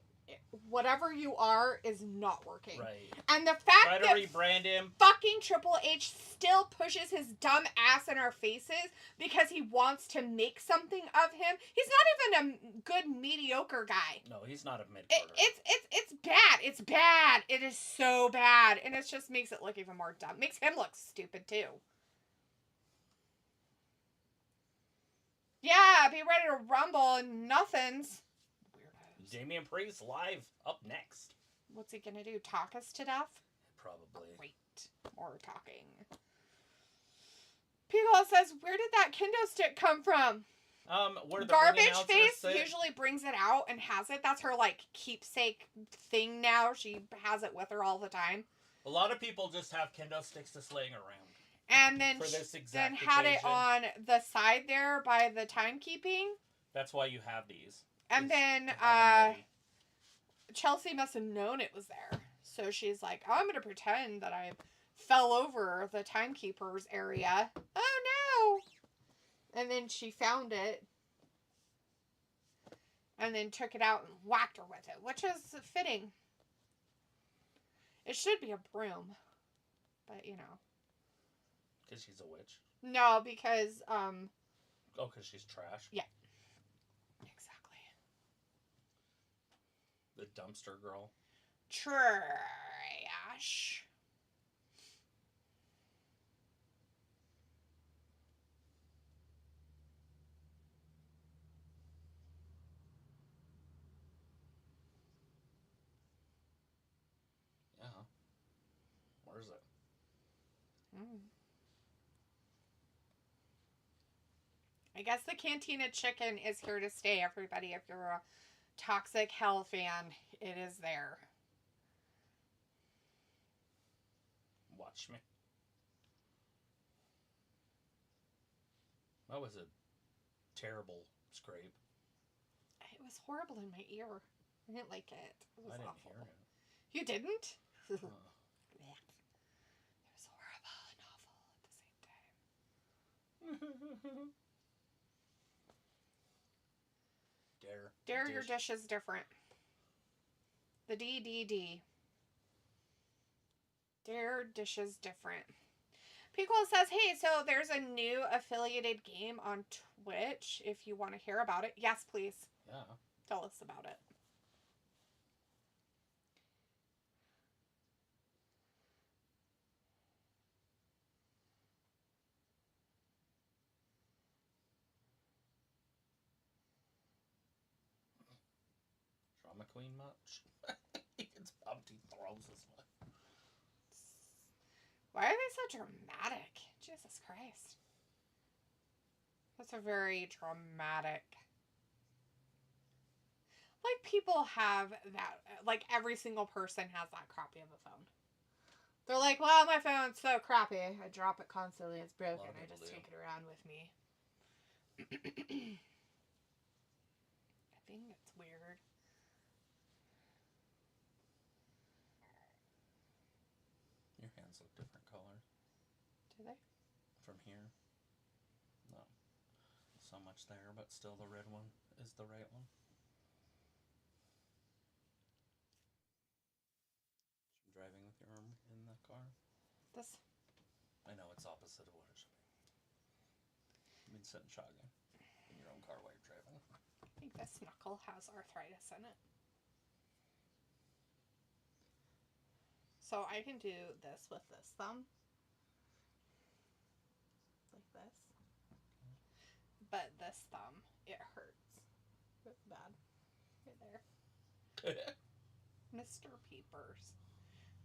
whatever you are is not working. Right. And the fact that rebrand him. Fucking Triple H still pushes his dumb ass in our faces because he wants to make something of him. He's not even a good mediocre guy. No, he's not a mid. It's bad. It's bad. It is so bad, and it just makes it look even more dumb. Makes him look stupid too. Yeah, be ready to rumble and nothings. Weirdos. Damian Priest live up next. What's he gonna do? Talk us to death? Probably. Great. More talking. People says, where did that kendo stick come from? Where the Garbage Face usually brings it out and has it. That's her, like, keepsake thing now. She has it with her all the time. A lot of people just have kendo sticks just laying around. And then had it on the side there by the timekeeping. That's why you have these. And then Chelsea must have known it was there. So she's like, oh, I'm going to pretend that I fell over the timekeeper's area. Oh, no. And then she found it. And then took it out and whacked her with it. Which is fitting. It should be a broom. But, you know. Because she's a witch? No, because, Oh, because she's trash? Yeah. Exactly. The dumpster girl? Trash. Yeah. Where is it? I guess the Cantina Chicken is here to stay, everybody. If you're a Toxic Hell fan, it is there. Watch me. That was a terrible scrape. It was horrible in my ear. I didn't like it. It was awful. Hear it. You didn't? It was horrible and awful at the same time. Dare your dish is different. The DDD. Dare dish is different. Pico says, hey, so there's a new affiliated game on Twitch if you want to hear about it. Yes, please. Yeah. Tell us about it. Drama queen much? It's Bumpty throws this one. Why are they so dramatic? Jesus Christ. That's a very dramatic. Like, people have that. Like, every single person has that crappy of a phone. They're like, well, my phone's so crappy. I drop it constantly. It's broken. I just take it around with me. I think it's weird. Your hands look different color. Do they? From here. No. So much there, but still the red one is the right one. Driving with your arm in the car? This? I know, it's opposite of what it should be. You've been sitting shotgun in your own car while you're driving. I think this knuckle has arthritis in it. So I can do this with this thumb. Like this. But this thumb, it hurts. It's bad. Right there. Mr. Peepers.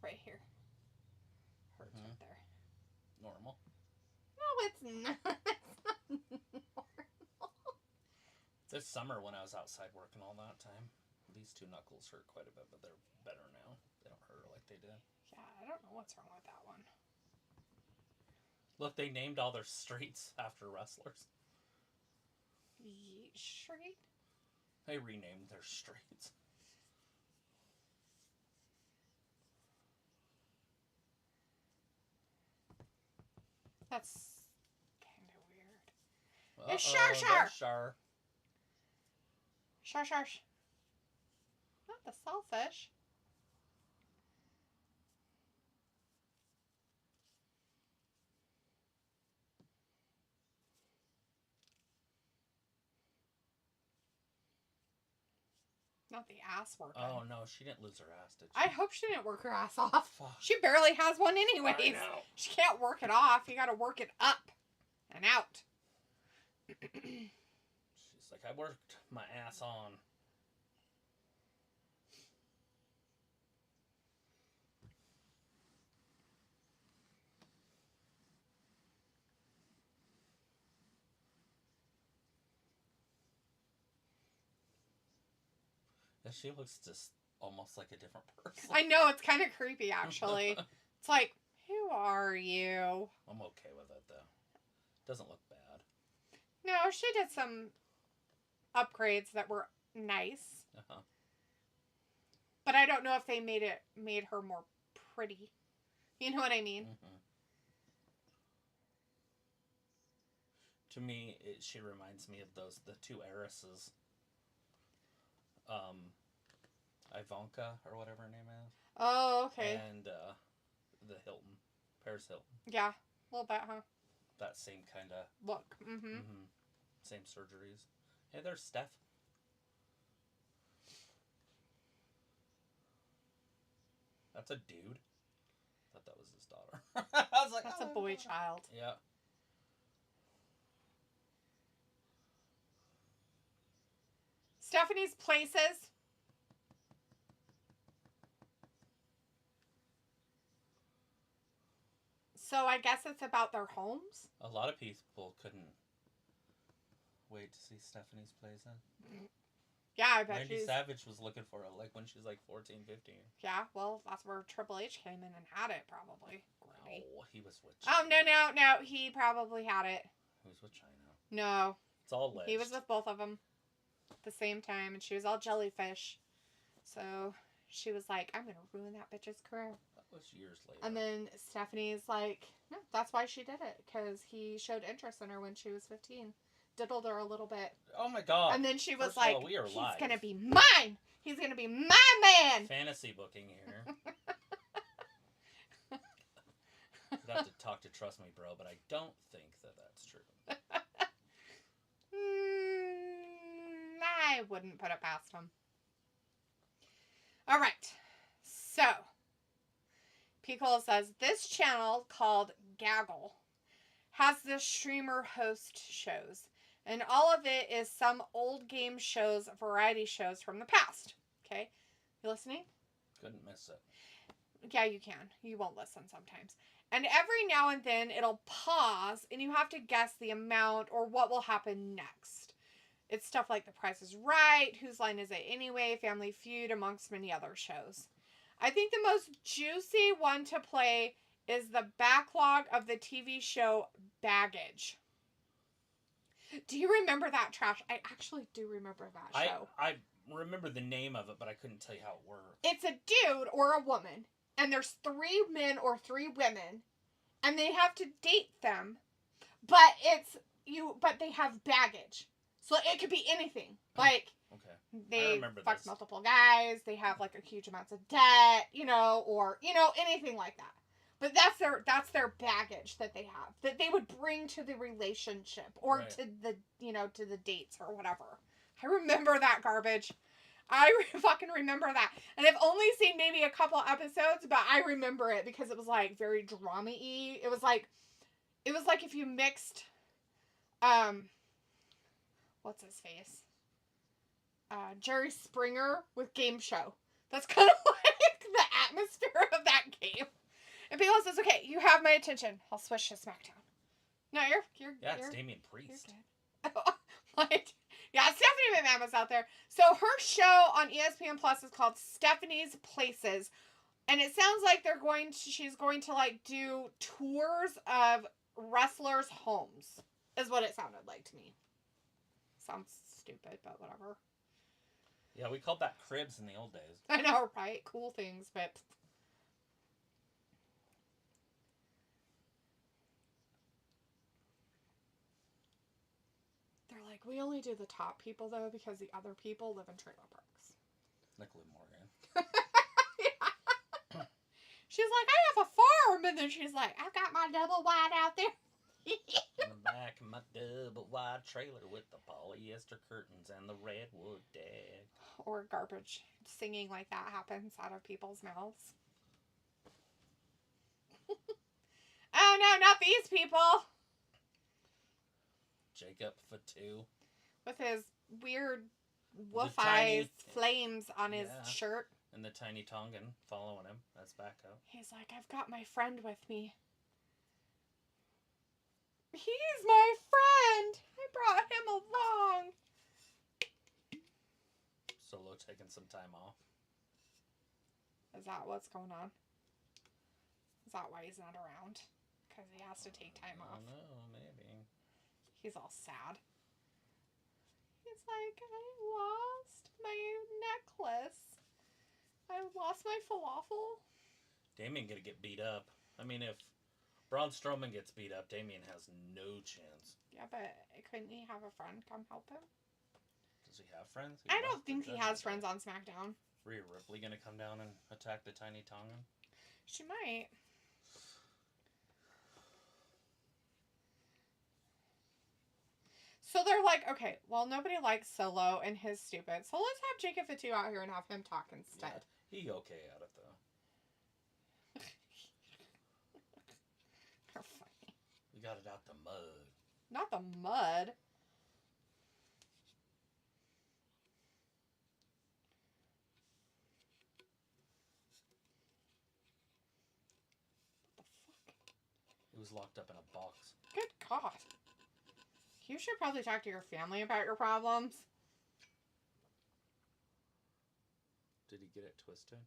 Right here. Hurts right there. Normal. No, it's not. It's not normal. This summer when I was outside working all that time, these two knuckles hurt quite a bit, but they're better now. They don't hurt like they did. Yeah, I don't know what's wrong with that one. Look, they named all their streets after wrestlers. Yeet Street? They renamed their streets. That's kind of weird. Uh-oh, It's Shar. Shar. Not the selfish. Not the ass working. Oh no, she didn't lose her ass, did she? I hope she didn't work her ass off. Fuck. She barely has one anyways. I know. She can't work it off. You gotta work it up and out. She's like, I worked my ass on. Yeah, she looks just almost like a different person. I know, it's kind of creepy actually. It's like, who are you? I'm okay with it though. Doesn't look bad. No, she did some upgrades that were nice. Uh-huh. But I don't know if they made her more pretty. You know what I mean? Mm-hmm. To me, she reminds me of the two heiresses. Ivanka, or whatever her name is. Oh, okay. And the Hilton. Paris Hilton. Yeah, a little bit, huh? That same kind of... Look. Mm-hmm. Mm-hmm. Same surgeries. Hey, there's Steph. That's a dude. I thought that was his daughter. I was like, That's a boy child. Yeah. Stephanie's places. So I guess it's about their homes. A lot of people couldn't wait to see Stephanie's plays in. Yeah, I bet Randy Savage was looking for it like when she's like 14, 15. Yeah, well, that's where Triple H came in and had it, probably. No, he was with China. Oh, no. He probably had it. He was with China. No. It's all alleged. He was with both of them at the same time, and she was all jellyfish. So she was like, I'm going to ruin that bitch's career. That was years later. And then Stephanie's like, no, that's why she did it, because he showed interest in her when she was 15. Diddled her a little bit. Oh my god. And then she was First like, of all, we are he's live. going to be mine. He's going to be my man. Fantasy booking here. I'd have to talk to Trust Me Bro, but I don't think that that's true. I wouldn't put it past him. All right. So, Pickle says, this channel called Gaggle has this streamer host shows. And all of it is some old game shows, variety shows from the past. Okay? You listening? Couldn't miss it. Yeah, you can. You won't listen sometimes. And every now and then it'll pause and you have to guess the amount or what will happen next. It's stuff like The Price is Right, Whose Line Is It Anyway, Family Feud, amongst many other shows. I think the most juicy one to play is the backlog of the TV show Baggage. Do you remember that, Trash? I actually do remember that show. I remember the name of it, but I couldn't tell you how it worked. It's a dude or a woman, and there's 3 men or 3 women, and they have to date them, but they have baggage. So it could be anything. Like, okay. they fuck multiple guys, they have like a huge amounts of debt, or anything like that. But that's their baggage that they have, that they would bring to the relationship or to the to the dates or whatever. I remember that garbage. fucking remember that. And I've only seen maybe a couple episodes, but I remember it because it was like very drama-y. It was like if you mixed, what's his face? Jerry Springer with Game Show. That's kind of like the atmosphere of that game. And people says, okay, you have my attention. I'll switch to SmackDown. No, you're it's Damian Priest. You're good. Like, yeah, Stephanie McMahon was out there. So her show on ESPN Plus is called Stephanie's Places. And it sounds like she's going to like do tours of wrestlers' homes. Is what it sounded like to me. Sounds stupid, but whatever. Yeah, we called that cribs in the old days. I know, right? Cool things, but... They're like, we only do the top people, though, because the other people live in trailer parks. Like Liv Morgan. Yeah. She's like, I have a farm, and then she's like, I got my double wide out there. In the back of my double wide trailer with the polyester curtains and the redwood deck. Or garbage singing like that happens out of people's mouths. Oh no, not these people! Jacob Fatu. With his weird wolf eyes flames on his shirt. And the tiny Tongan following him. That's back up. He's like, I've got my friend with me. He's my friend! I brought him along! Solo taking some time off. Is that what's going on? Is that why he's not around? Because he has to take time off. I don't know, maybe. He's all sad. He's like, I lost my necklace. I lost my falafel. Damian gonna get beat up. I mean, if Braun Strowman gets beat up, Damian has no chance. Yeah, but couldn't he have a friend come help him? Does he have friends? I don't think he has friends on SmackDown. Rhea Ripley gonna come down and attack the tiny Tongan? She might. So they're like, okay, well, nobody likes Solo and his stupid. So let's have Jacob Fatu out here and have him talk instead. Yeah, he okay at it, though. You're funny. We got it out the mud. Not the mud. What the fuck? It was locked up in a box. Good God. You should probably talk to your family about your problems. Did he get it twisted?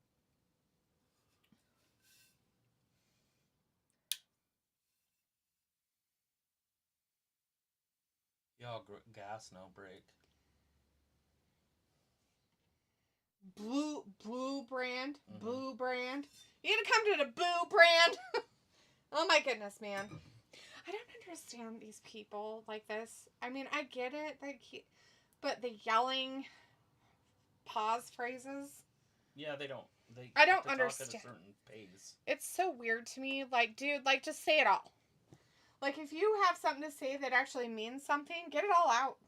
Y'all gas, no break. Boo brand. Mm-hmm. Boo brand. You gotta come to the boo brand. Oh my goodness, man. I don't understand these people like this. I mean, I get it, but the yelling pause phrases. Yeah, they don't. I don't understand. Talk at a certain pace. It's so weird to me. Like, dude, like, just say it all. Like, if you have something to say that actually means something, get it all out.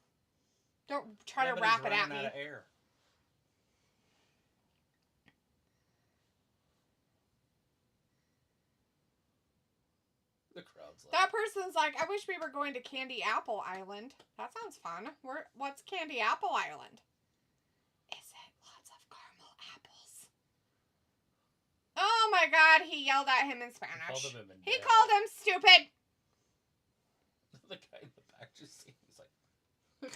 Don't try to wrap it at me. Out of air. The crowd's like... That person's like, I wish we were going to Candy Apple Island. That sounds fun. What's Candy Apple Island? Is it lots of caramel apples? Oh my God, he yelled at him in Spanish. He called him stupid. The guy in the back just seems like...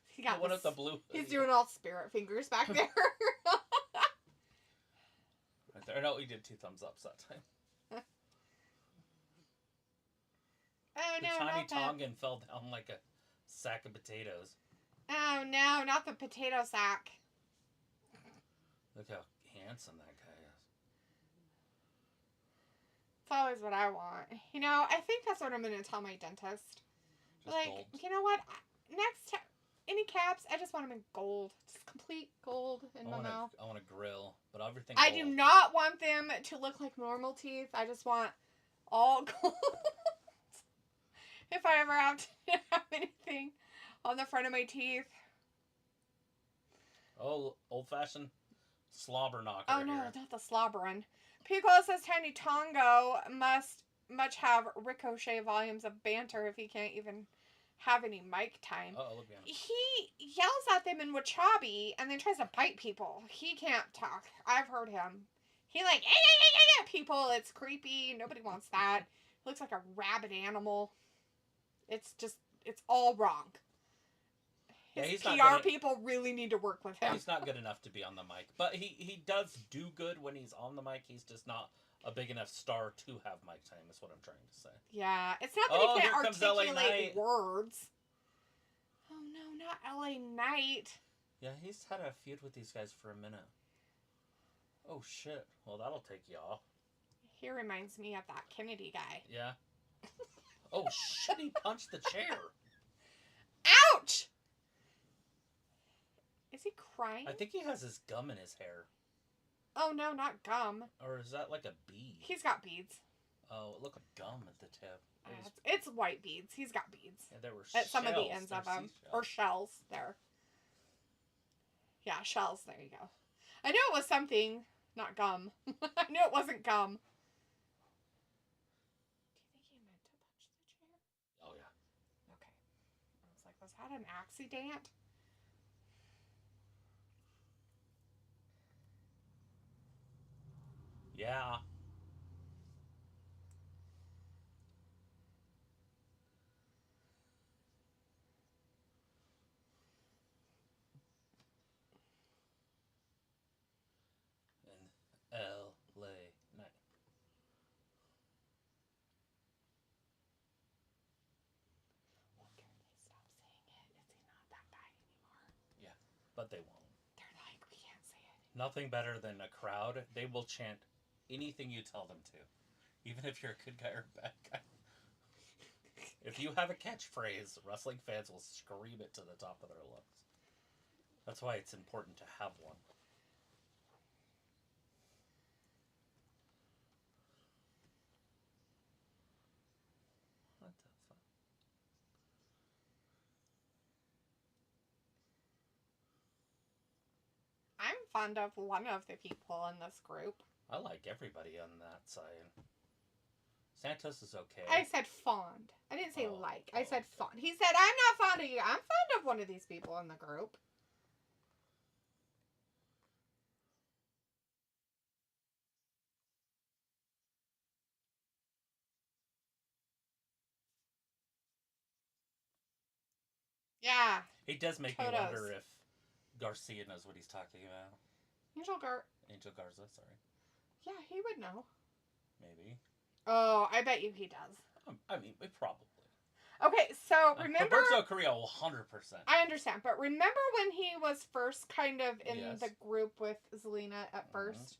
He got one of the blue. He's doing all spirit fingers back there. Right there. No, he did 2 thumbs ups that time. Oh no, the tiny not Tongan fell down like a sack of potatoes. Oh no, not the potato sack. Look how handsome that guy is. It's always what I want. You know, I think that's what I'm going to tell my dentist. Just like, gold. You know what? Next time, any caps, I just want them in gold. Just complete gold in my mouth. I want a grill, but everything I gold. do not want them to look like normal teeth. I just want all gold. If I ever have to have anything on the front of my teeth. Oh, old-fashioned slobber knocker. Oh no, here. not the slobbering. Piccolo says Tiny Tongo must much have ricochet volumes of banter if he can't even have any mic time. Look at him. He yells at them in Wachabi and then tries to bite people. He can't talk. I've heard him. He like, people. It's creepy. Nobody wants that. He looks like a rabid animal. It's all wrong. His PR people really need to work with him. He's not good enough to be on the mic. But he does do good when he's on the mic. He's just not a big enough star to have mic time, is what I'm trying to say. Yeah, it's not that he can't articulate words. Oh no, not LA Knight. Yeah, he's had a feud with these guys for a minute. Oh shit. Well, that'll take you off. He reminds me of that Kennedy guy. Yeah. Oh shit, he punched the chair. Ouch! Is he crying? I think he has his gum in his hair. Oh no, not gum. Or is that like a bead? He's got beads. Oh, it looked like gum at the tip. It's white beads. He's got beads. Yeah, there were at some of the ends of them. Or shells there. Yeah, shells. There you go. I knew it was something, not gum. I knew it wasn't gum. Do you think he meant to punch the chair? Oh, yeah. Okay. I was like, was that an accident? Yeah. And LA Knight. Well, can they stop saying it? Is he not that guy anymore? Yeah, but they won't. They're like, we can't say it. Nothing better than a crowd. They will chant anything you tell them to, even if you're a good guy or a bad guy. If you have a catchphrase, wrestling fans will scream it to the top of their lungs. That's why it's important to have one. What the fuck? I'm fond of one of the people in this group. I like everybody on that side. Santos is okay. I said fond. I didn't say like. I said fond. He said, I'm not fond of you. I'm fond of one of these people in the group. Yeah. It does make me wonder if Garcia knows what he's talking about. Angel Garza, sorry. Yeah, he would know. Maybe. Oh, I bet you he does. I mean, probably. Okay, so remember... Roberto Carrillo, 100%. I understand, but remember when he was first kind of in the group with Zelina at first?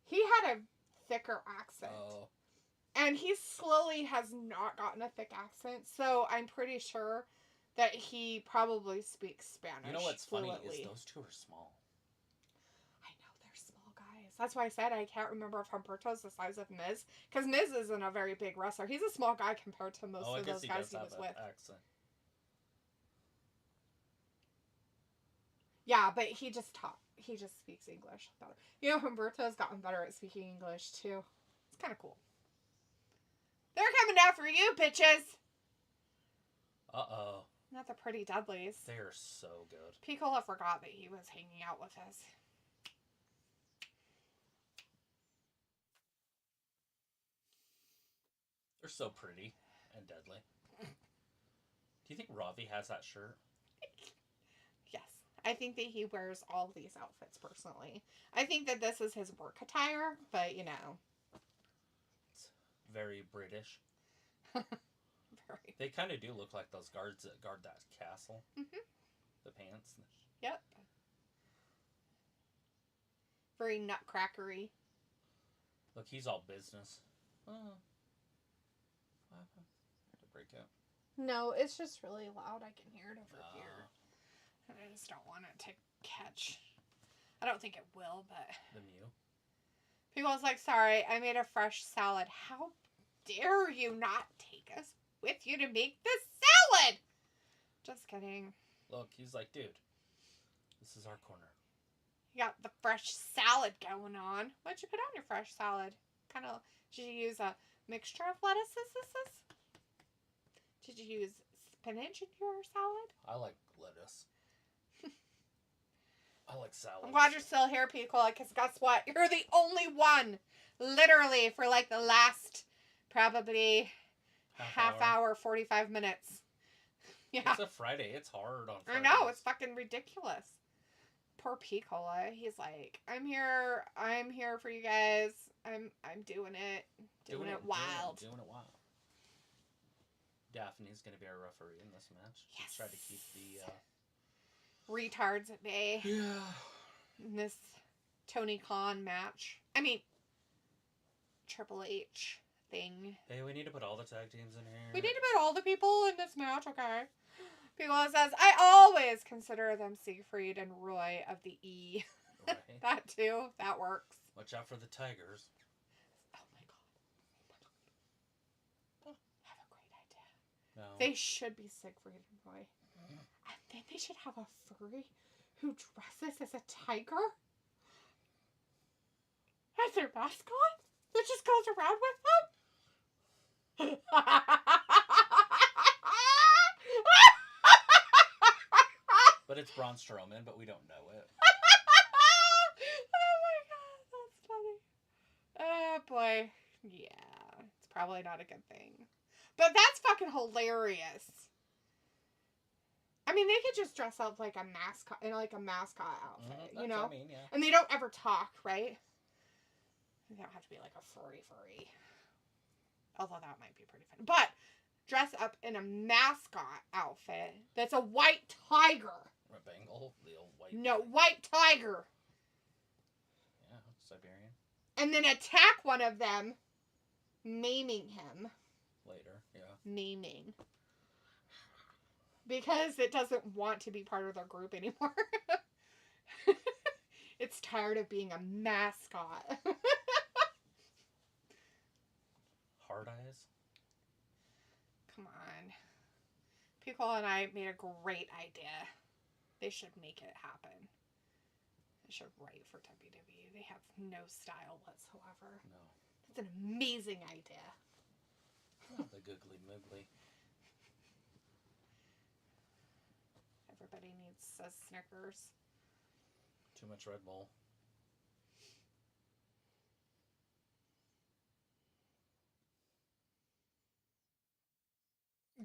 He had a thicker accent. Oh. And he slowly has not gotten a thick accent, so I'm pretty sure that he probably speaks Spanish. You know what's fluently. Funny is those two are small. I know, they're small guys. That's why I said I can't remember if Humberto's the size of Miz, because Miz isn't a very big wrestler. He's a small guy compared to most of those guys he was with. Accent. Yeah, but he just speaks English better. You know, Humberto's gotten better at speaking English too. It's kind of cool. They're coming after you, bitches! Uh-oh. Not the Pretty Dudleys. They're so good. Piccola forgot that he was hanging out with us. They're so pretty and deadly. Do you think Ravi has that shirt? Yes. I think that he wears all these outfits personally. I think that this is his work attire, but you know. It's very British. Very. They kind of do look like those guards that guard that castle. Mm-hmm. The pants. Yep. Very nutcrackery. Look, he's all business. Oh. What happened? To break out. No, it's just really loud. I can hear it over here. And I just don't want it to catch. I don't think it will, but... The Mew? People's like, sorry, I made a fresh salad. How dare you not take us with you to make the salad? Just kidding. Look, he's like, dude, This is our corner. You got the fresh salad going on. What'd you put on your fresh salad? Kind of, did you use a mixture of lettuces? Did you use spinach in your salad? I like lettuce. I like salad. I'm glad you're still here, people, because guess what? You're the only one, literally, for like the last probably half hour 45 minutes. Yeah. It's a Friday. It's hard on Fridays. I know. It's fucking ridiculous. Poor Piccola. He's like, I'm here for you guys. I'm doing it. Doing it wild. Doing it wild. Daphne's going to be our referee in this match. Yes. She's trying to keep the retards at bay. Yeah. In this Tony Khan match. I mean, Triple H thing. Hey, we need to put all the tag teams in here. We need to put all the people in this match, okay? Piccola says, I always consider them Siegfried and Roy of the E. Right. That too. That works. Watch out for the Tigers. Oh my god. I have a great idea. No. They should be Siegfried and Roy. And then they should have a furry who dresses as a tiger. As their mascot? That just goes around with them? But it's Braun Strowman, but we don't know it. Oh my god, that's funny. Oh boy. Yeah, it's probably not a good thing. But that's fucking hilarious. I mean, they could just dress up like a mascot, in like a mascot outfit, you know? What I mean, yeah. And they don't ever talk, right? They don't have to be like a furry. Although that might be pretty fun. But dress up in a mascot outfit that's a white tiger. A Bengal, the old white. No, white tiger. Yeah, Siberian. And then attack one of them, maiming him. Later, yeah. Maiming. Because it doesn't want to be part of their group anymore. It's tired of being a mascot. Hard eyes. Come on. Pickle and I made a great idea. They should make it happen. They should write for WWE. They have no style whatsoever. No. That's an amazing idea. The googly moogly. Everybody needs a Snickers. Too much Red Bull.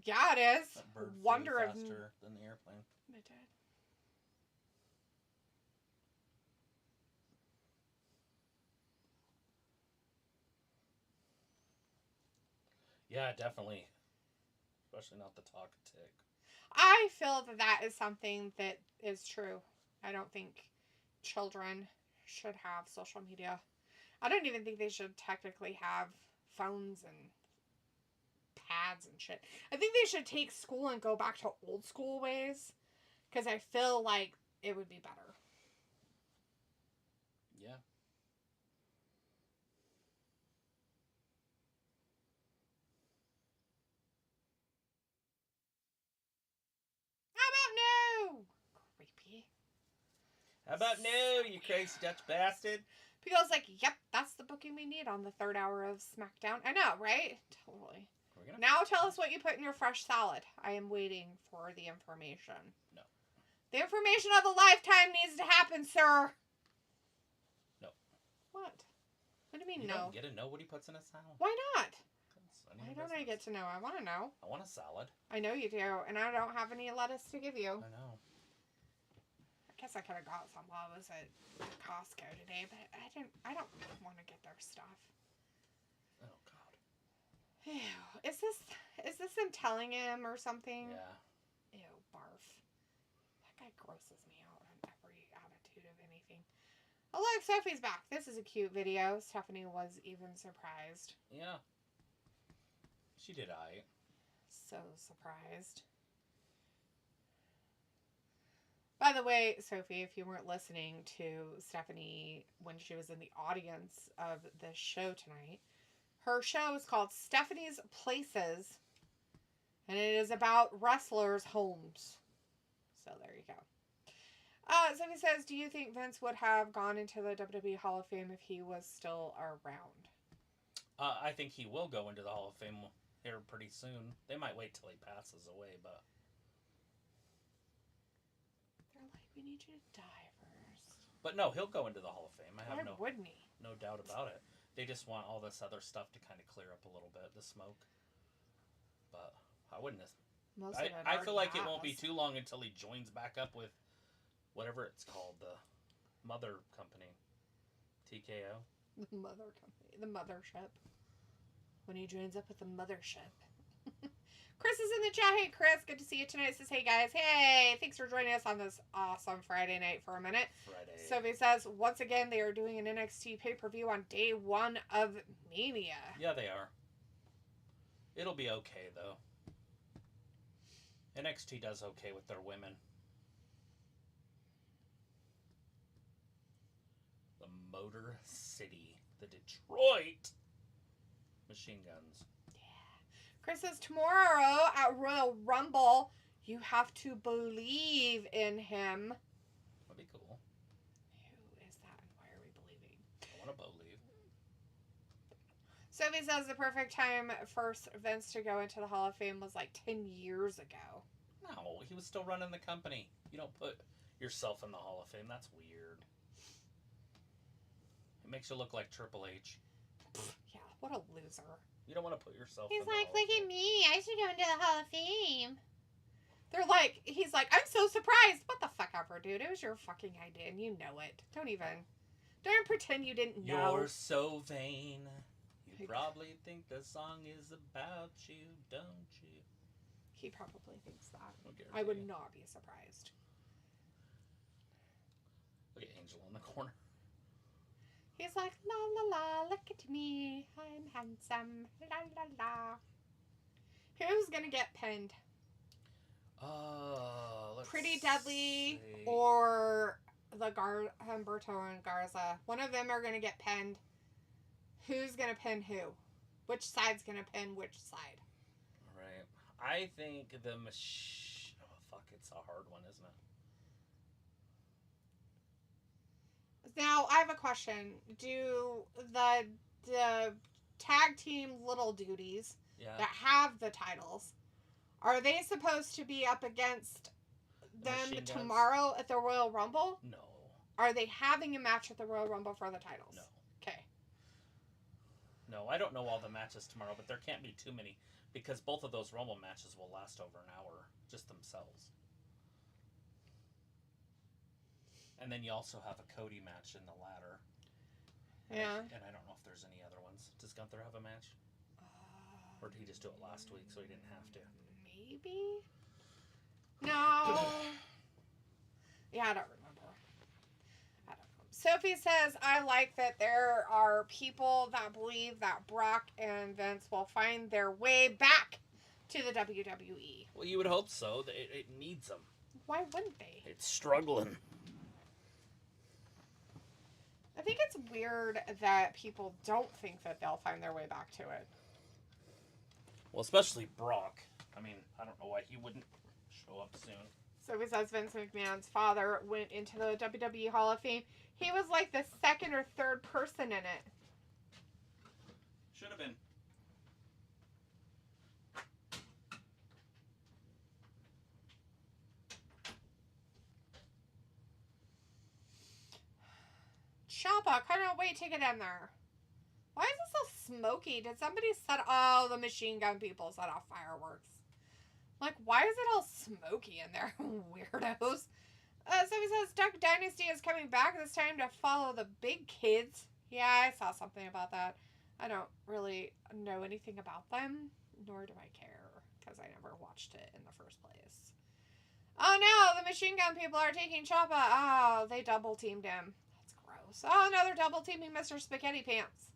Yeah, it is. That bird Wonder flew if faster than the airplane. They did. Yeah, definitely. Especially not the talk tick. I feel that that is something that is true. I don't think children should have social media. I don't even think they should technically have phones and pads and shit. I think they should take school and go back to old school ways. Because I feel like it would be better. Yeah. How about no? Creepy. How about no, you crazy Dutch bastard? People's like, yep, that's the booking we need on the third hour of SmackDown. I know, right? Totally. Now tell us what you put in your fresh salad. I am waiting for the information. No. The information of a lifetime needs to happen, sir. No. What? What do you mean, You no? don't get to know what he puts in his salad. Why not? Why Why don't I get to know? I want to know. I want a salad. I know you do, and I don't have any lettuce to give you. I know. I guess I could have got some while I was at Costco today, but I don't want to get their stuff. Oh God. Ew. Is this him telling him or something? Yeah. Ew, barf. That guy grosses me out on every attitude of anything. Oh look, Sophie's back. This is a cute video. Stephanie was even surprised. Yeah. She did aight. So surprised. By the way, Sophie, if you weren't listening to Stephanie when she was in the audience of the show tonight, her show is called Stephanie's Places, and it is about wrestlers' homes. So there you go. Somebody says, do you think Vince would have gone into the WWE Hall of Fame if he was still around? I think he will go into the Hall of Fame here pretty soon. They might wait till he passes away, but... They're like, we need you to die first. But no, he'll go into the Hall of Fame. I have wouldn't he? No doubt about it. They just want all this other stuff to kind of clear up a little bit, the smoke. But I wouldn't... I feel like it won't be too long until he joins back up with whatever it's called, the mother company. TKO. The mother company. The mothership. When he joins up with the mothership. Chris is in the chat. Hey, Chris. Good to see you tonight. Says, hey, guys. Hey, thanks for joining us on this awesome Friday night for a minute. Sophie says, once again, they are doing an NXT pay-per-view on day 1 of Mania. Yeah, they are. It'll be okay, though. NXT does okay with their women. The Motor City. The Detroit Machine Guns. Yeah. Chris says, tomorrow at Royal Rumble, you have to believe in him. That'd be cool. Who is that and why are we believing? I want to believe. Sophie says the perfect time for Vince to go into the Hall of Fame was like 10 years ago. No, he was still running the company. You don't put yourself in the Hall of Fame. That's weird. It makes you look like Triple H. Yeah, what a loser. You don't want to put yourself in the like, Hall of Fame. Look at me. I should go into the Hall of Fame. They're like, he's like, I'm so surprised. What the fuck ever, dude? It was your fucking idea and you know it. Don't pretend you didn't know. You're so vain. You probably think the song is about you, don't you? He probably thinks that. I would not be surprised. Look at Angel in the corner. He's like, la la la, look at me. I'm handsome. La la la. Who's gonna get pinned? Pretty Deadly see. or the Humberto and Garza. One of them are gonna get pinned. Who's gonna pin who? Which side's gonna pin which side? Right. I think the it's a hard one, isn't it? Now, I have a question. Do the tag team little duties that have the titles, are they supposed to be up against them tomorrow at the Royal Rumble? No. Are they having a match at the Royal Rumble for the titles? No. Okay. No, I don't know all the matches tomorrow, but there can't be too many because both of those Rumble matches will last over an hour just themselves. And then you also have a Cody match in the ladder. Yeah. And I don't know if there's any other ones. Does Gunther have a match? Or did he just do it last week so he didn't have to? Maybe? No. Yeah, I don't remember. I don't know. Sophie says, I like that there are people that believe that Brock and Vince will find their way back to the WWE. Well, you would hope so. It needs them. Why wouldn't they? It's struggling. I think it's weird that people don't think that they'll find their way back to it. Well, especially Brock. I mean, I don't know why he wouldn't show up soon. So he says Vince McMahon's father went into the WWE Hall of Fame. He was like the second or third person in it. Should have been. Ciampa, cannot wait to get in there. Why is it so smoky? Did somebody set... Oh, the machine gun people set off fireworks. Like, why is it all smoky in there? Weirdos. So he says Duck Dynasty is coming back this time to follow the big kids. Yeah, I saw something about that. I don't really know anything about them, nor do I care, because I never watched it in the first place. Oh no, the machine gun people are taking Ciampa. Oh, they double teamed him. That's gross. Oh no, they're double teaming Mr. Spaghetti Pants.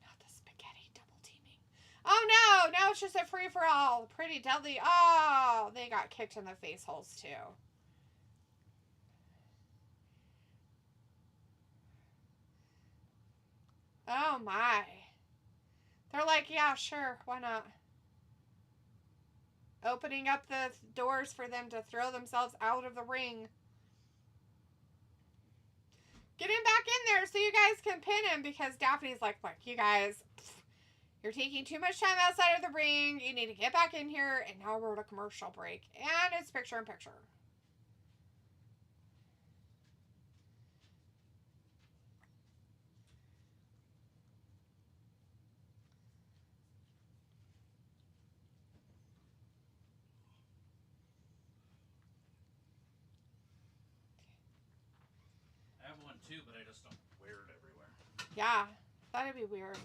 Not the spaghetti double teaming. Oh no, now it's just a free for all. Pretty Deadly. Oh, they got kicked in the face holes too. Oh my. They're like, yeah, sure, why not? Opening up the doors for them to throw themselves out of the ring. Get him back in there so you guys can pin him, because Daphne's like, look, you guys, you're taking too much time outside of the ring. You need to get back in here. And now we're at a commercial break. And it's picture-in-picture. I have one too, but I just don't wear it everywhere. Yeah, that'd be weird.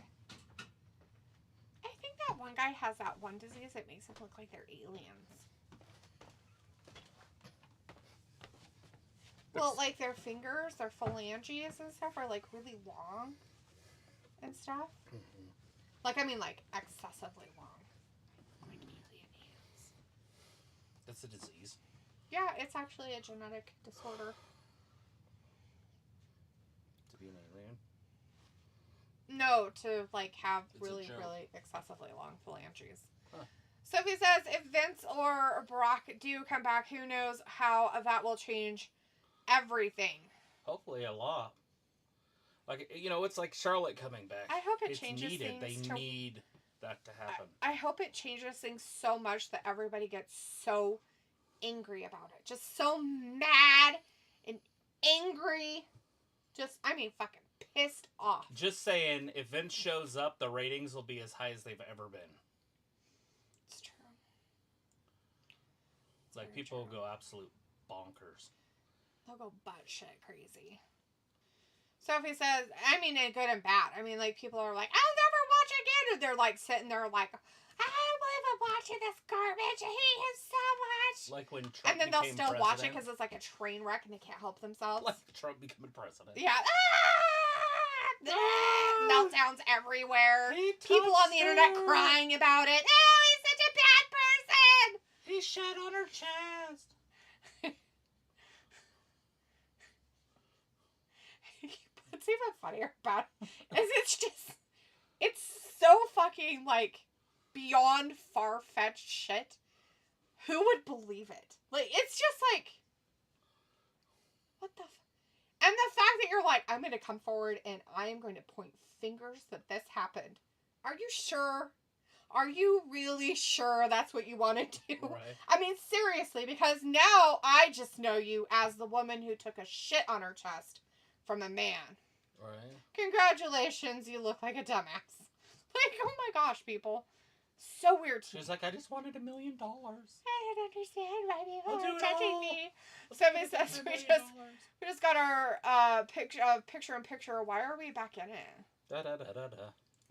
I think that one guy has that one disease that makes them look like they're aliens. Well, like their fingers, their phalanges and stuff are like really long and stuff. Mm-hmm. Like, I mean, like excessively long. Like alien hands. That's a disease. Yeah, it's actually a genetic disorder. To be an alien? No, to like have It's a really, joke. really excessively long phalanges. Huh. Sophie says, if Vince or Brock do come back, who knows how that will change everything. Hopefully a lot. Like, you know, it's like Charlotte coming back. I hope it it's changes needed. things. They need that to happen. I hope it changes things so much that everybody gets so angry about it. Just so mad and angry. Just, I mean, fucking pissed off. Just saying, if Vince shows up, the ratings will be as high as they've ever been. It's true. It's Like, very people will true. go absolute bonkers. They'll go batshit crazy. Sophie says, I mean, in good and bad. I mean, like, people are like, I'll never watch again. And they're, like, sitting there like, I can't believe I'm watching this garbage. I hate him so much. Like when Trump And then they'll became still watch it president. because it's like a train wreck and they can't help themselves. Like Trump becoming president. Yeah. Meltdowns everywhere. He People on the internet touched her. crying about it. Oh, he's such a bad person. He shat on her chest. What's even funnier about it is it's so fucking, like, beyond far-fetched shit. Who would believe it? Like, it's just like, what the and the fact that you're like, I'm going to come forward and I am going to point fingers that this happened. Are you sure? Are you really sure that's what you want to do? Right. I mean, seriously, because now I just know you as the woman who took a shit on her chest from a man. Right. Congratulations, you look like a dumbass. Like, oh my gosh, people. So weird to She me. was like, I just wanted $1 million. I don't understand why people I'll do are it touching all. me. Somebody says we just got our picture-in-picture. Why are we back in it? Da da da da da.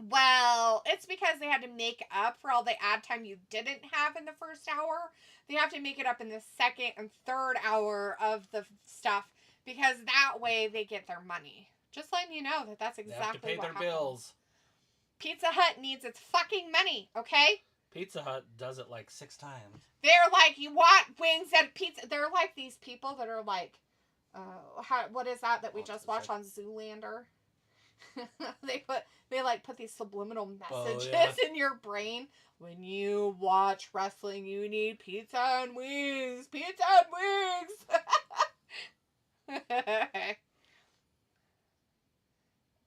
Well, it's because they had to make up for all the ad time you didn't have in the first hour. They have to make it up in the second and third hour of the stuff because that way they get their money. Just letting you know that that's They exactly have to pay what their happens. bills. Pizza Hut needs its fucking money, okay? Pizza Hut does it like 6 times. They're like, you want wings and pizza. They're like these people that are like, what is that we just watched on Zoolander? they put these subliminal messages in your brain. When you watch wrestling, you need pizza and wings. Pizza and wings.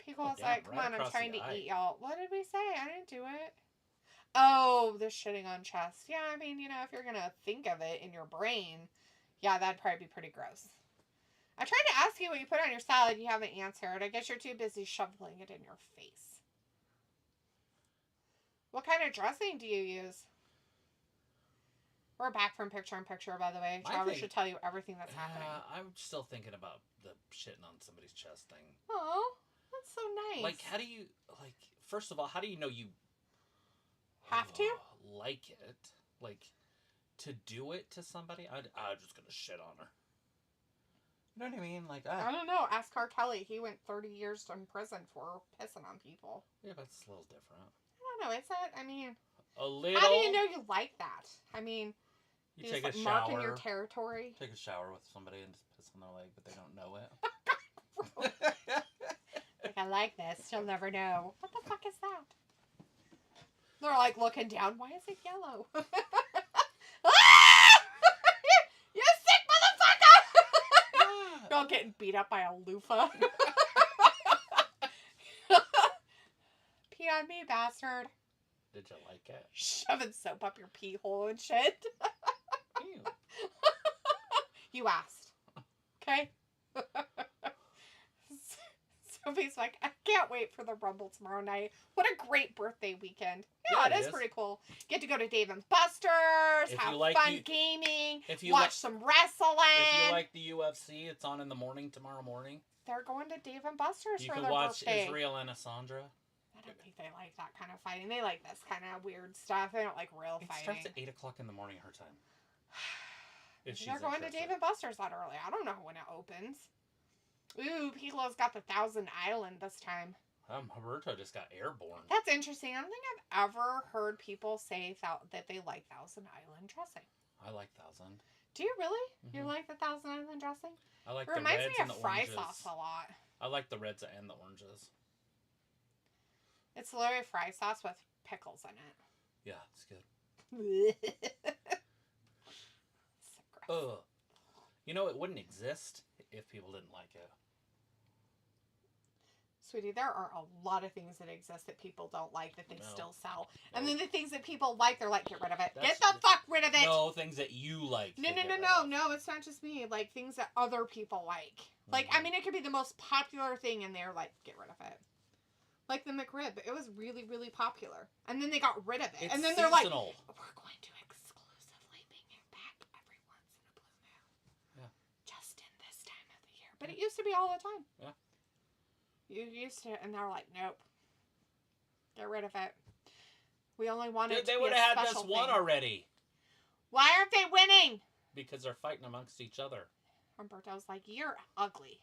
Pico's like, come right on, I'm across trying the to eye. eat, y'all. What did we say? I didn't do it. Oh, the shitting on chest. Yeah, I mean, you know, if you're going to think of it in your brain, yeah, that'd probably be pretty gross. I tried to ask you what you put on your salad. You haven't answered. I guess you're too busy shoveling it in your face. What kind of dressing do you use? We're back from picture-in-picture, by the way. Travis should tell you everything that's happening. I'm still thinking about the shitting on somebody's chest thing. Oh, that's so nice. Like, how do you, like, first of all, how do you know you have to? Like it? Like, to do it to somebody? I'm just going to shit on her. You know what I mean? Like, I don't know. Ask R. Kelly. He went 30 years in prison for pissing on people. Yeah, but it's a little different. I don't know. It's a, I mean, A little. how do you know you like that? I mean, You just take a like shower. marking your territory. Take a shower with somebody and just piss on their leg, but they don't know it. Like, I like this. She'll never know. What the fuck is that? They're like looking down. Why is it yellow? Ah! You sick motherfucker! Girl getting beat up by a loofah. Pee on me, bastard. Did you like it? Shoving soap up your pee hole and shit. Ew. You asked. Okay? Sophie's like, I can't wait for the Rumble tomorrow night. What a great birthday weekend. Yeah, it is pretty cool. Get to go to Dave & Buster's, have fun gaming, watch some wrestling. If you like the UFC, it's on in the morning tomorrow morning. They're going to Dave & Buster's for their birthday. You can watch Israel and Asandra. I don't think they like that kind of fighting. They like this kind of weird stuff. They don't like real fighting. It starts at 8 o'clock in the morning her time. They're going to Dave & Buster's that early. I don't know when it opens. Ooh, Piccolo's got the Thousand Island this time. Humberto just got airborne. That's interesting. I don't think I've ever heard people say that they like Thousand Island dressing. I like Thousand. Do you really? Mm-hmm. You like the Thousand Island dressing? I like the reds and the oranges. Reminds me of fry sauce a lot. I like the reds and the oranges. It's literally fry sauce with pickles in it. Yeah, it's good. So gross. Ugh. You know, it wouldn't exist if people didn't like it. Sweetie, there are a lot of things that exist that people don't like that they still sell. No. And then the things that people like, they're like, get rid of it. Get the fuck rid of it! No, things that you like. No, it's not just me. Like, things that other people like. Like, I mean, it could be the most popular thing and they're like, get rid of it. Like the McRib. It was really, really popular. And then they got rid of it. It's and then seasonal. They're like, we're going to exclusively bring it back every once in a blue moon. Yeah. Just in this time of the year. But it used to be all the time. Yeah. You used to, and they're like, nope. Get rid of it. We only wanted They would have had this one already. Why aren't they winning? Because they're fighting amongst each other. Humberto's like, you're ugly.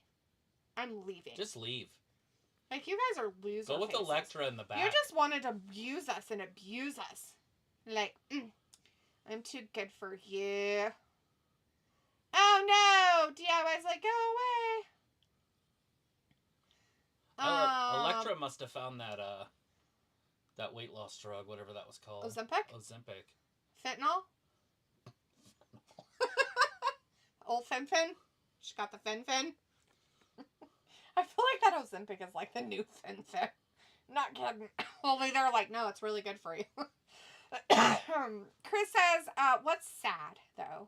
I'm leaving. Just leave. Like, you guys are losers. Go with Electra in the back. You just wanted to use us and abuse us. Like, I'm too good for you. Oh, no! DIY's like, go away. Electra must have found that weight loss drug, whatever that was called. Ozempic. Fentanyl? Old Fen-Fin? She got the Fen-Fin? I feel like that Ozempic is like the new Fen-Fin. Not kidding. Only they're like, no, it's really good for you. Chris says, what's sad, though,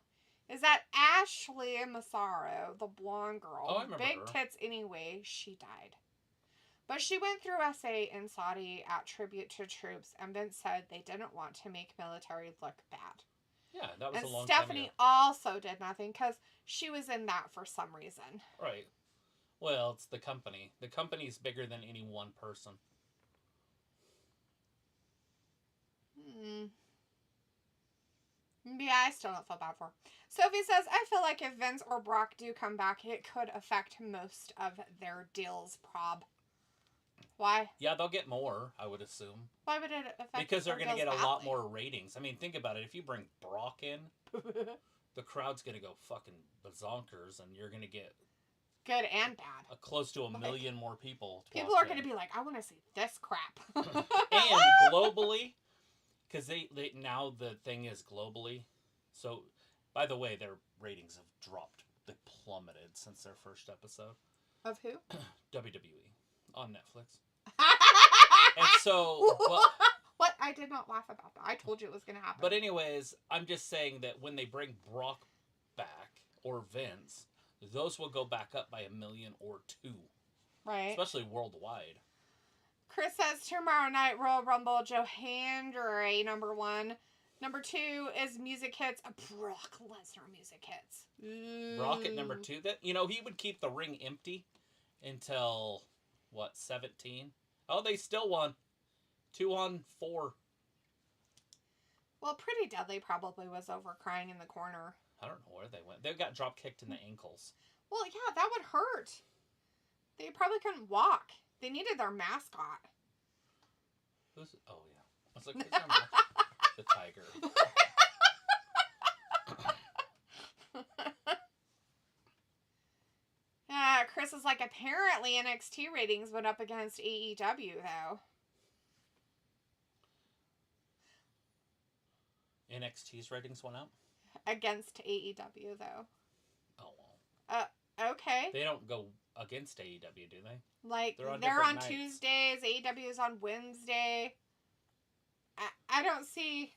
is that Ashley Massaro, the blonde girl, big tits anyway, she died. But she went through SA in Saudi at Tribute to Troops, and Vince said they didn't want to make military look bad. Yeah, that was a long time ago. And Stephanie also did nothing, because she was in that for some reason. Right. Well, it's the company. The company's bigger than any one person. Yeah, I still don't feel bad for her. Sophie says, I feel like if Vince or Brock do come back, it could affect most of their deals, prob. Why? Yeah, they'll get more, I would assume. Why would it affect Because they're going to get a lot more ratings. I mean, think about it. If you bring Brock in, the crowd's going to go fucking bazonkers, and you're going to get... Good and bad. Close to a million more people. People are going to be like, I want to see this crap. And globally, because they now the thing is globally. So, by the way, their ratings have dropped. They plummeted since their first episode. Of who? WWE on Netflix. And so, what? I did not laugh about that. I told you it was going to happen. But anyways, I'm just saying that when they bring Brock back or Vince, those will go back up by 1 million or 2. Right. Especially worldwide. Chris says tomorrow night Royal Rumble, Johandre, number 1. Number 2 is music hits. Brock Lesnar music hits. Brock at number 2. That, you know, he would keep the ring empty until, 17? Oh, they still won. 2-on-4. Well, Pretty Deadly probably was over crying in the corner. I don't know where they went. They got drop kicked in the ankles. Well, yeah, that would hurt. They probably couldn't walk. They needed their mascot. Oh, yeah. I was like, who's their mascot? The tiger. Chris is like, apparently NXT ratings went up against AEW, though. NXT's ratings went up? Against AEW, though. Oh, well. Okay. They don't go against AEW, do they? Like, They're on they're different on nights. Tuesdays, AEW is on Wednesday. I don't see...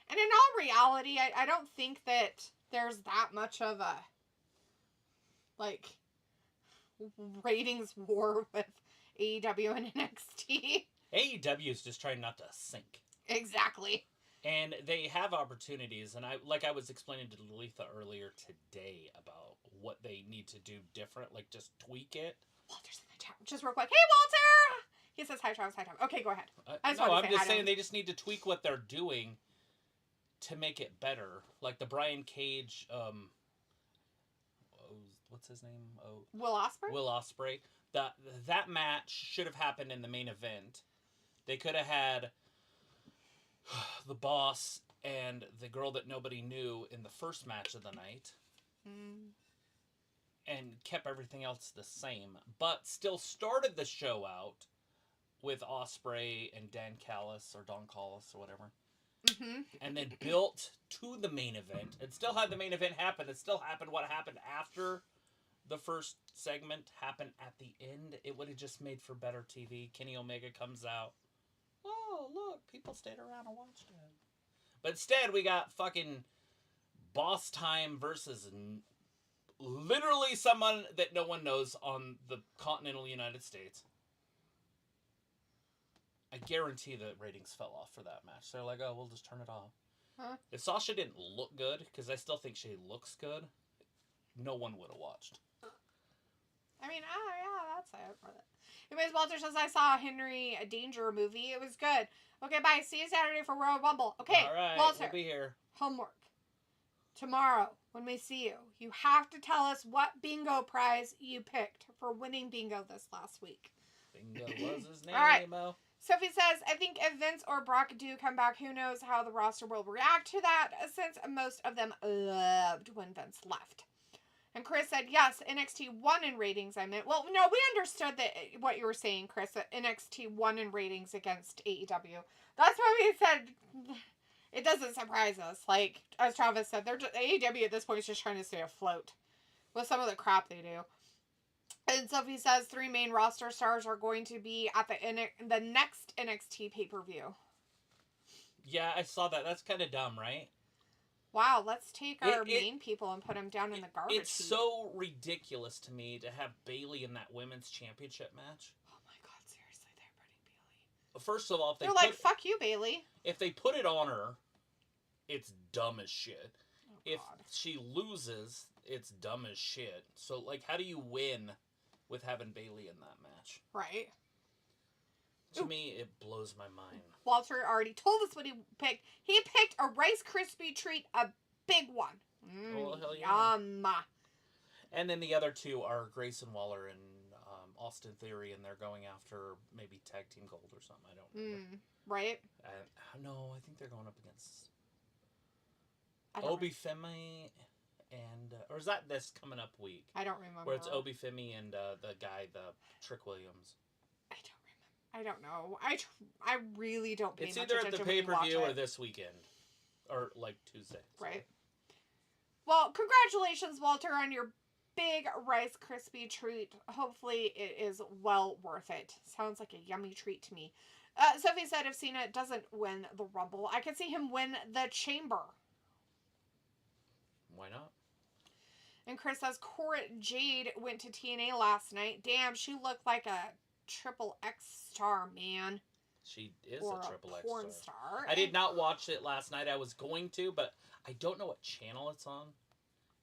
And in all reality, I don't think that there's that much of a, like, ratings war with AEW and NXT. AEW is just trying not to sink. Exactly. And they have opportunities, and I was explaining to Letha earlier today about what they need to do different, like just tweak it. Walter's in the chat. Just real quick. Hey, Walter! He says hi, Travis, hi, Tom. Okay, go ahead. I'm just saying they just need to tweak what they're doing to make it better. Like the Brian Cage, what's his name? Will Ospreay? Will Ospreay. That match should have happened in the main event. They could have had the Boss and the girl that nobody knew in the first match of the night. And kept everything else the same. But still started the show out with Ospreay and Dan Callis, or Don Callis, or whatever. Mm-hmm. And then built to the main event. It still had the main event happen. It still happened what happened after the first segment happened at the end. It would have just made for better TV. Kenny Omega comes out. Oh, look, people stayed around and watched it. But instead, we got fucking Boss Time versus literally someone that no one knows on the continental United States. I guarantee the ratings fell off for that match. They're like, oh, we'll just turn it off. Huh? If Sasha didn't look good, because I still think she looks good, no one would have watched. I mean, yeah, that's it for that. Anyways, Walter says, I saw a Henry Danger movie. It was good. Okay, bye. See you Saturday for Royal Rumble. Okay, all right, Walter. we'll be here. Homework. Tomorrow, when we see you, you have to tell us what bingo prize you picked for winning bingo this last week. Bingo was his name, All right. Mo. Sophie says, I think if Vince or Brock do come back, who knows how the roster will react to that, since most of them loved when Vince left. And Chris said, yes, NXT won in ratings, I meant. Well, no, we understood that what you were saying, Chris, that NXT won in ratings against AEW. That's why we said it doesn't surprise us. Like, as Travis said, they're just, AEW at this point is just trying to stay afloat with some of the crap they do. And Sophie says 3 main roster stars are going to be at the next NXT pay-per-view. Yeah, I saw that. That's kind of dumb, right? Wow, let's take our main people and put them down in the garbage It's heap. so ridiculous to me to have Bayley in that women's championship match. Oh my god, seriously, they're putting Bayley. First of all, if they're like, fuck you, Bayley. If they put it on her, it's dumb as shit. Oh, if God. she loses, it's dumb as shit. So, like, how do you win with having Bayley in that match? Right. To me, it blows my mind. Walter already told us what he picked. He picked a Rice Krispie treat, a big one. Oh, hell yeah. Yum. And then the other two are Grayson Waller and Austin Theory, and they're going after maybe Tag Team Gold or something. I don't remember. Right? No, I think they're going up against Obi Femi and... or is that this coming up week? I don't remember. Where it's Obi Femi and the guy, the Trick Williams. I don't know. I really don't pay It's much either at attention the when you watch pay-per-view or it. this weekend. Or, like, Tuesday. So. Right. Well, congratulations, Walter, on your big Rice Krispie treat. Hopefully it is well worth it. Sounds like a yummy treat to me. Sophie said if Cena doesn't win the Rumble, I could see him win the Chamber. Why not? And Chris says Cora Jade went to TNA last night. Damn, she looked like a triple X star, man. She is Or a triple X porn star. star. I did not watch it last night. I was going to, but I don't know what channel it's on.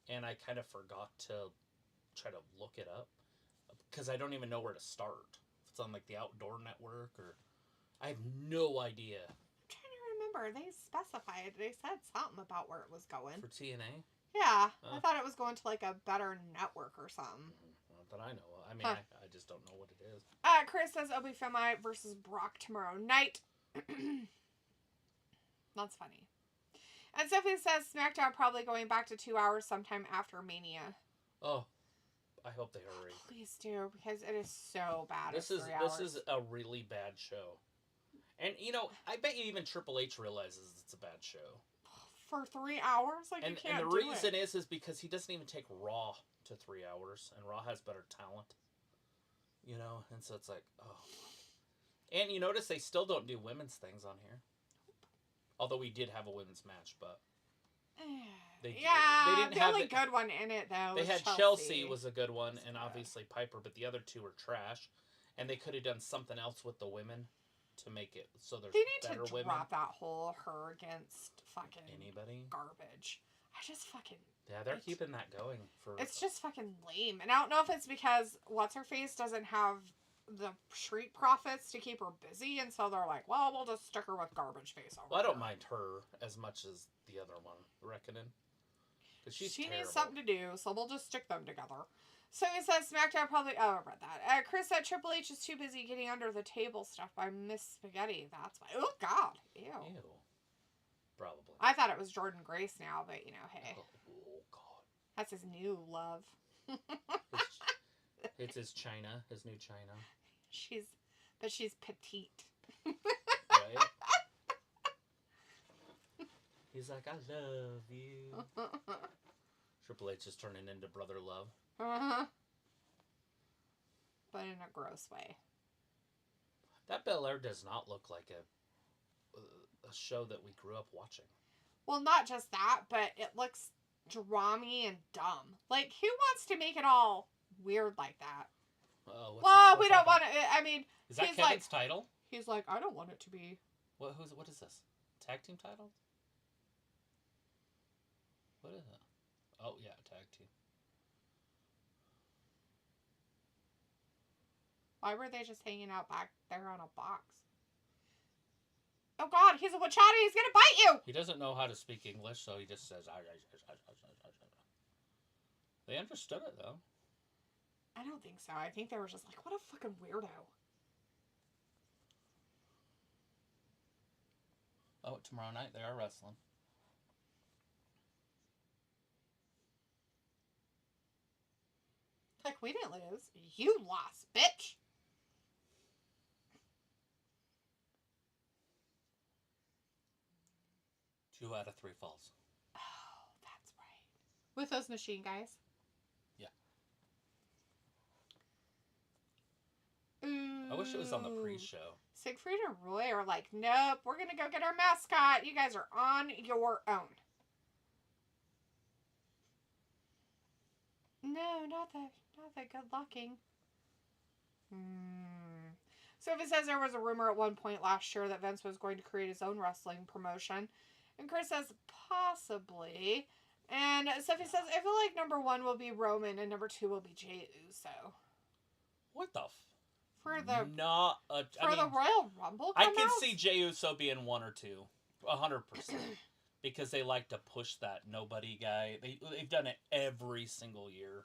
And I kind of forgot to try to look it up. Because I don't even know where to start. If it's on, like, the Outdoor Network or... I have no idea. I'm trying to remember. They specified. They said something about where it was going. For TNA? Yeah. I thought it was going to, like, a better network or something. Not that I know of. I mean, I just don't know what it is. Chris says Obi Femi versus Brock tomorrow night. That's funny. And Sophie says SmackDown probably going back to 2 hours sometime after Mania. Oh, I hope they hurry. Please do, because it is so bad. This is a really bad show. And, you know, I bet you even Triple H realizes it's a bad show. Oh, For 3 hours? Like, you can't and the do reason it. is because he doesn't even take Raw to 3 hours, and Raw has better talent. You know, and so it's like, oh. And you notice they still don't do women's things on here. Although we did have a women's match, but... they didn't the have only good one in it, though, They was had Chelsea was a good one, and obviously Piper, but the other two were trash. And they could have done something else with the women to make it so there's better women. They need to drop that whole her against fucking anybody garbage. I just fucking... Yeah, they're keeping that going for... It's just fucking lame. And I don't know if it's because What's-Her-Face doesn't have the street profits to keep her busy, and so they're like, well, we'll just stick her with Garbage Face over I don't mind her as much as the other one, reckoning. She needs something to do, so we'll just stick them together. So he says SmackDown probably... Oh, I read that. Chris said Triple H is too busy getting under the table stuff by Miss Spaghetti. That's why. Oh, God. Ew. Probably. I thought it was Jordan Grace now, but, you know, hey. Oh, God. That's his new love. It's his China, his new China. She's petite. Right? He's like, I love you. Triple H is turning into Brother Love. Uh-huh. But in a gross way. That Bel-Air does not look like a show that we grew up watching. Well, not just that, but it looks drammy and dumb. Like, who wants to make it all weird like that? Well, we don't want to... I mean... Is that Kevin's title? He's like, I don't want it to be... What is this? Tag team title? What is it? Oh, yeah, tag team. Why were they just hanging out back there on a box? Oh, God, he's a Wachata. He's going to bite you. He doesn't know how to speak English, so he just says... They understood it, though. I don't think so. I think they were just like, what a fucking weirdo. Oh, tomorrow night they are wrestling. Like, we didn't lose. You lost, bitch. Two out of 3 falls. Oh, that's right. With those machine guys? Yeah. Ooh. I wish it was on the pre-show. Siegfried and Roy are like, nope, we're going to go get our mascot. You guys are on your own. No, not that good looking. Sophie says there was a rumor at one point last year that Vince was going to create his own wrestling promotion. And Chris says, possibly. And Sophie says, I feel like number 1 will be Roman and number 2 will be Jey Uso. What the For the the Royal Rumble I can see Jey Uso being 1 or 2. 100%. Because they like to push that nobody guy. They've done it every single year.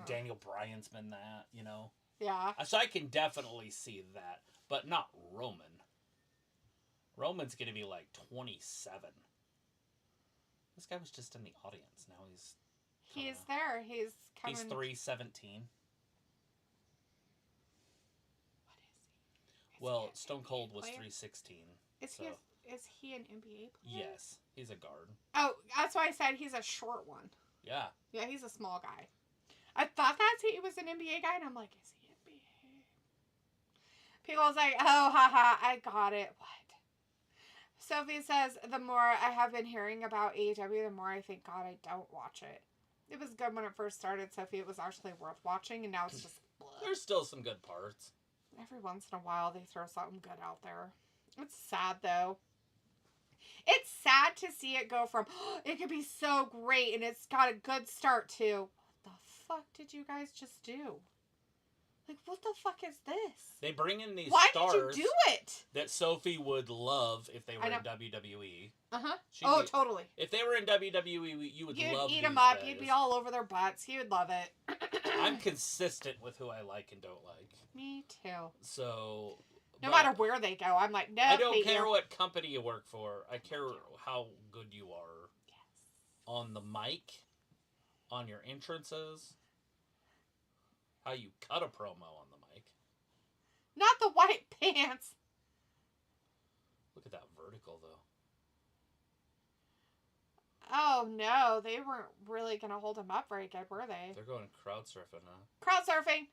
Daniel Bryan's been that, you know. Yeah. So I can definitely see that. But not Roman. Roman's going to be like 27. This guy was just in the audience. Now he's there. He's coming. He's 317. Well, Stone Cold was 316. Is he an NBA player? Yes, he's a guard. Oh, that's why I said he's a short one. Yeah. Yeah, he's a small guy. I thought he was an NBA guy, and I'm like, is he NBA? People was like, oh, haha, I got it. What? Sophie says, the more I have been hearing about AEW, the more I think, God, I don't watch it. It was good when it first started, Sophie. It was actually worth watching, and now it's just... There's still some good parts. Every once in a while, they throw something good out there. It's sad, though. It's sad to see it go from, oh, it could be so great, and it's got a good start, to, what the fuck did you guys just do? Like, what the fuck is this? They bring in these stars. Why did you do it? That Sophie would love if they were in WWE. Uh-huh. Totally. If they were in WWE, you would love You'd eat them up. Guys. You'd be all over their butts. He would love it. I'm consistent with who I like and don't like. Me too. So... No matter where they go, I'm like, no. I don't care what company you work for. I care how good you are. Yes. On the mic, on your entrances, how you cut a promo on the mic. Not the white pants. Look at that vertical, though. Oh, no. They weren't really going to hold him up very good, were they? They're going crowd surfing now. Crowd surfing.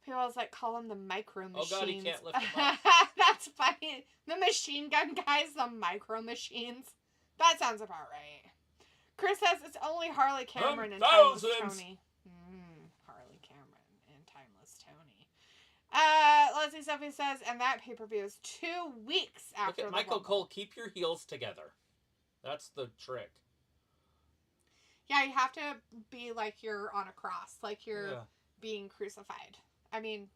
People always call them the micro machines. Oh, God, he can't lift him up. That's funny. The machine gun guys, the micro machines. That sounds about right. Chris says it's only Harley Cameron and Timeless Tony. Harley Cameron and Timeless Tony. Leslie Sophie says, and that pay-per-view is 2 weeks after Look at Michael Cole. Keep your heels together. That's the trick. Yeah, you have to be like you're on a cross, like you're being crucified. I mean,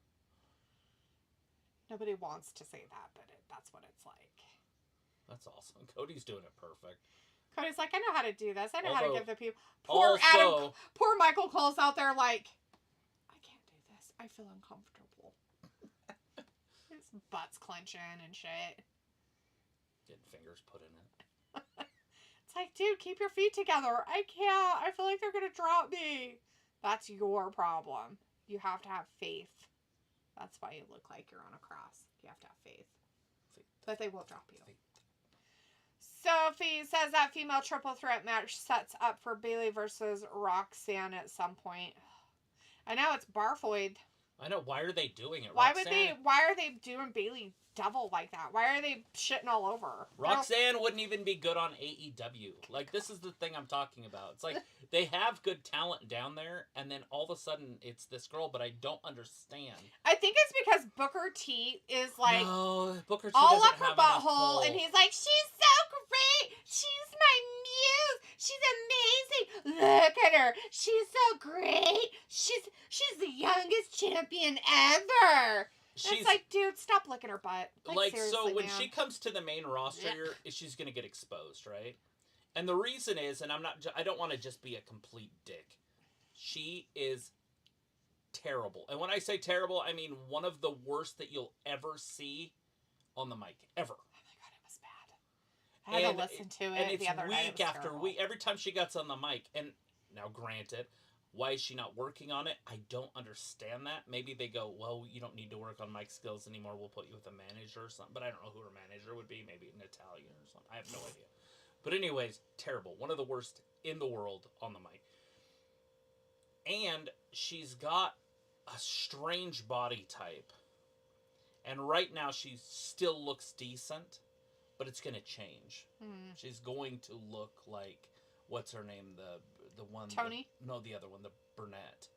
nobody wants to say that, but that's what it's like. That's awesome. Cody's doing it perfect. Cody's like, I know how to do this. I know how to give the people. Poor Michael Cole's out there like, I can't do this. I feel uncomfortable. His butt's clenching and shit. Getting fingers put in it. It's like, dude, keep your feet together. I can't. I feel like they're going to drop me. That's your problem. You have to have faith. That's why you look like you're on a cross. You have to have faith. But they won't drop you. Sophie says that female triple threat match sets up for Bayley versus Roxanne at some point. I know, it's Barfoid. I know. Why are they doing it? Why are they doing Bayley devil like that? Why are they shitting all over? Roxanne wouldn't even be good on AEW. Like, this is the thing I'm talking about. It's like, they have good talent down there, and then all of a sudden, it's this girl, but I don't understand. I think it's because Booker T is like... No, Booker T all doesn't up her have butthole, and he's like, she's so great! She's my muse! She's amazing! Look at her! She's so great! She's the youngest champion ever! It's like, dude, stop licking her butt. Like so when man. she comes to the main roster, she's going to get exposed, right? And the reason is, and I don't want to just be a complete dick. She is terrible. And when I say terrible, I mean one of the worst that you'll ever see on the mic. Ever. Oh my God, it was bad. I had to listen to it the other night. Week after week. Every time she gets on the mic. And now, granted, why is she not working on it? I don't understand that. Maybe they go, well, you don't need to work on mic skills anymore. We'll put you with a manager or something. But I don't know who her manager would be. Maybe an Italian or something. I have no idea. But anyways, terrible. One of the worst in the world on the mic. And she's got a strange body type. And right now she still looks decent. But it's going to change. She's going to look like, what's her name? The one... Tony? No, the other one. The brunette.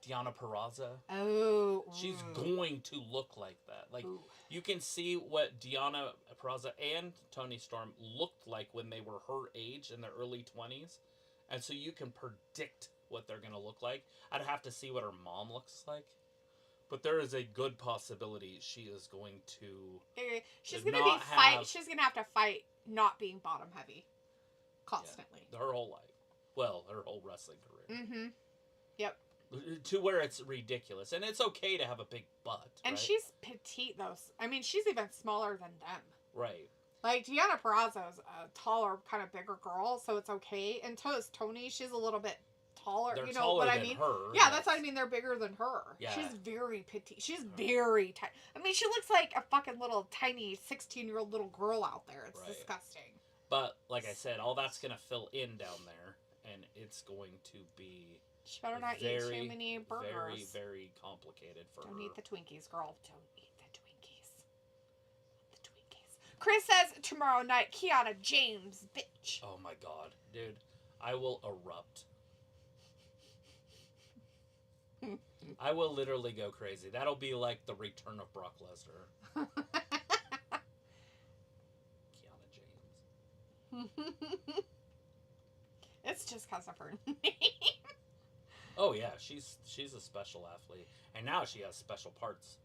Deonna Purrazzo. Oh. She's going to look like that. Like, you can see what Deonna Purrazzo and Toni Storm looked like when they were her age in their early 20s. And so you can predict what they're going to look like. I'd have to see what her mom looks like. But there is a good possibility she is going to... She's going to She's going to have to fight not being bottom heavy. Constantly. Yeah, her whole life. Well, her whole wrestling career. Mm-hmm. Yep. To where it's ridiculous. And it's okay to have a big butt, and right? she's petite, though. I mean, she's even smaller than them. Right. Like, Deonna Purrazzo's a taller, kind of bigger girl, so it's okay. And so is Tony. She's a little bit taller. They're you know taller what I than mean? her. Yeah, that's what I mean. They're bigger than her. Yeah. She's very petite. She's very tiny. I mean, she looks like a fucking little tiny 16-year-old little girl out there. It's disgusting. But, like I said, all that's going to fill in down there, and it's going to be... She better not eat too many burgers. Very, very complicated for her. Don't eat the Twinkies, girl. Don't eat the Twinkies. The Twinkies. Chris says tomorrow night, Kiana James, bitch. Oh my God. Dude, I will erupt. I will literally go crazy. That'll be like the return of Brock Lesnar. Kiana James. It's just because of her name. Oh yeah, she's a special athlete, and now she has special parts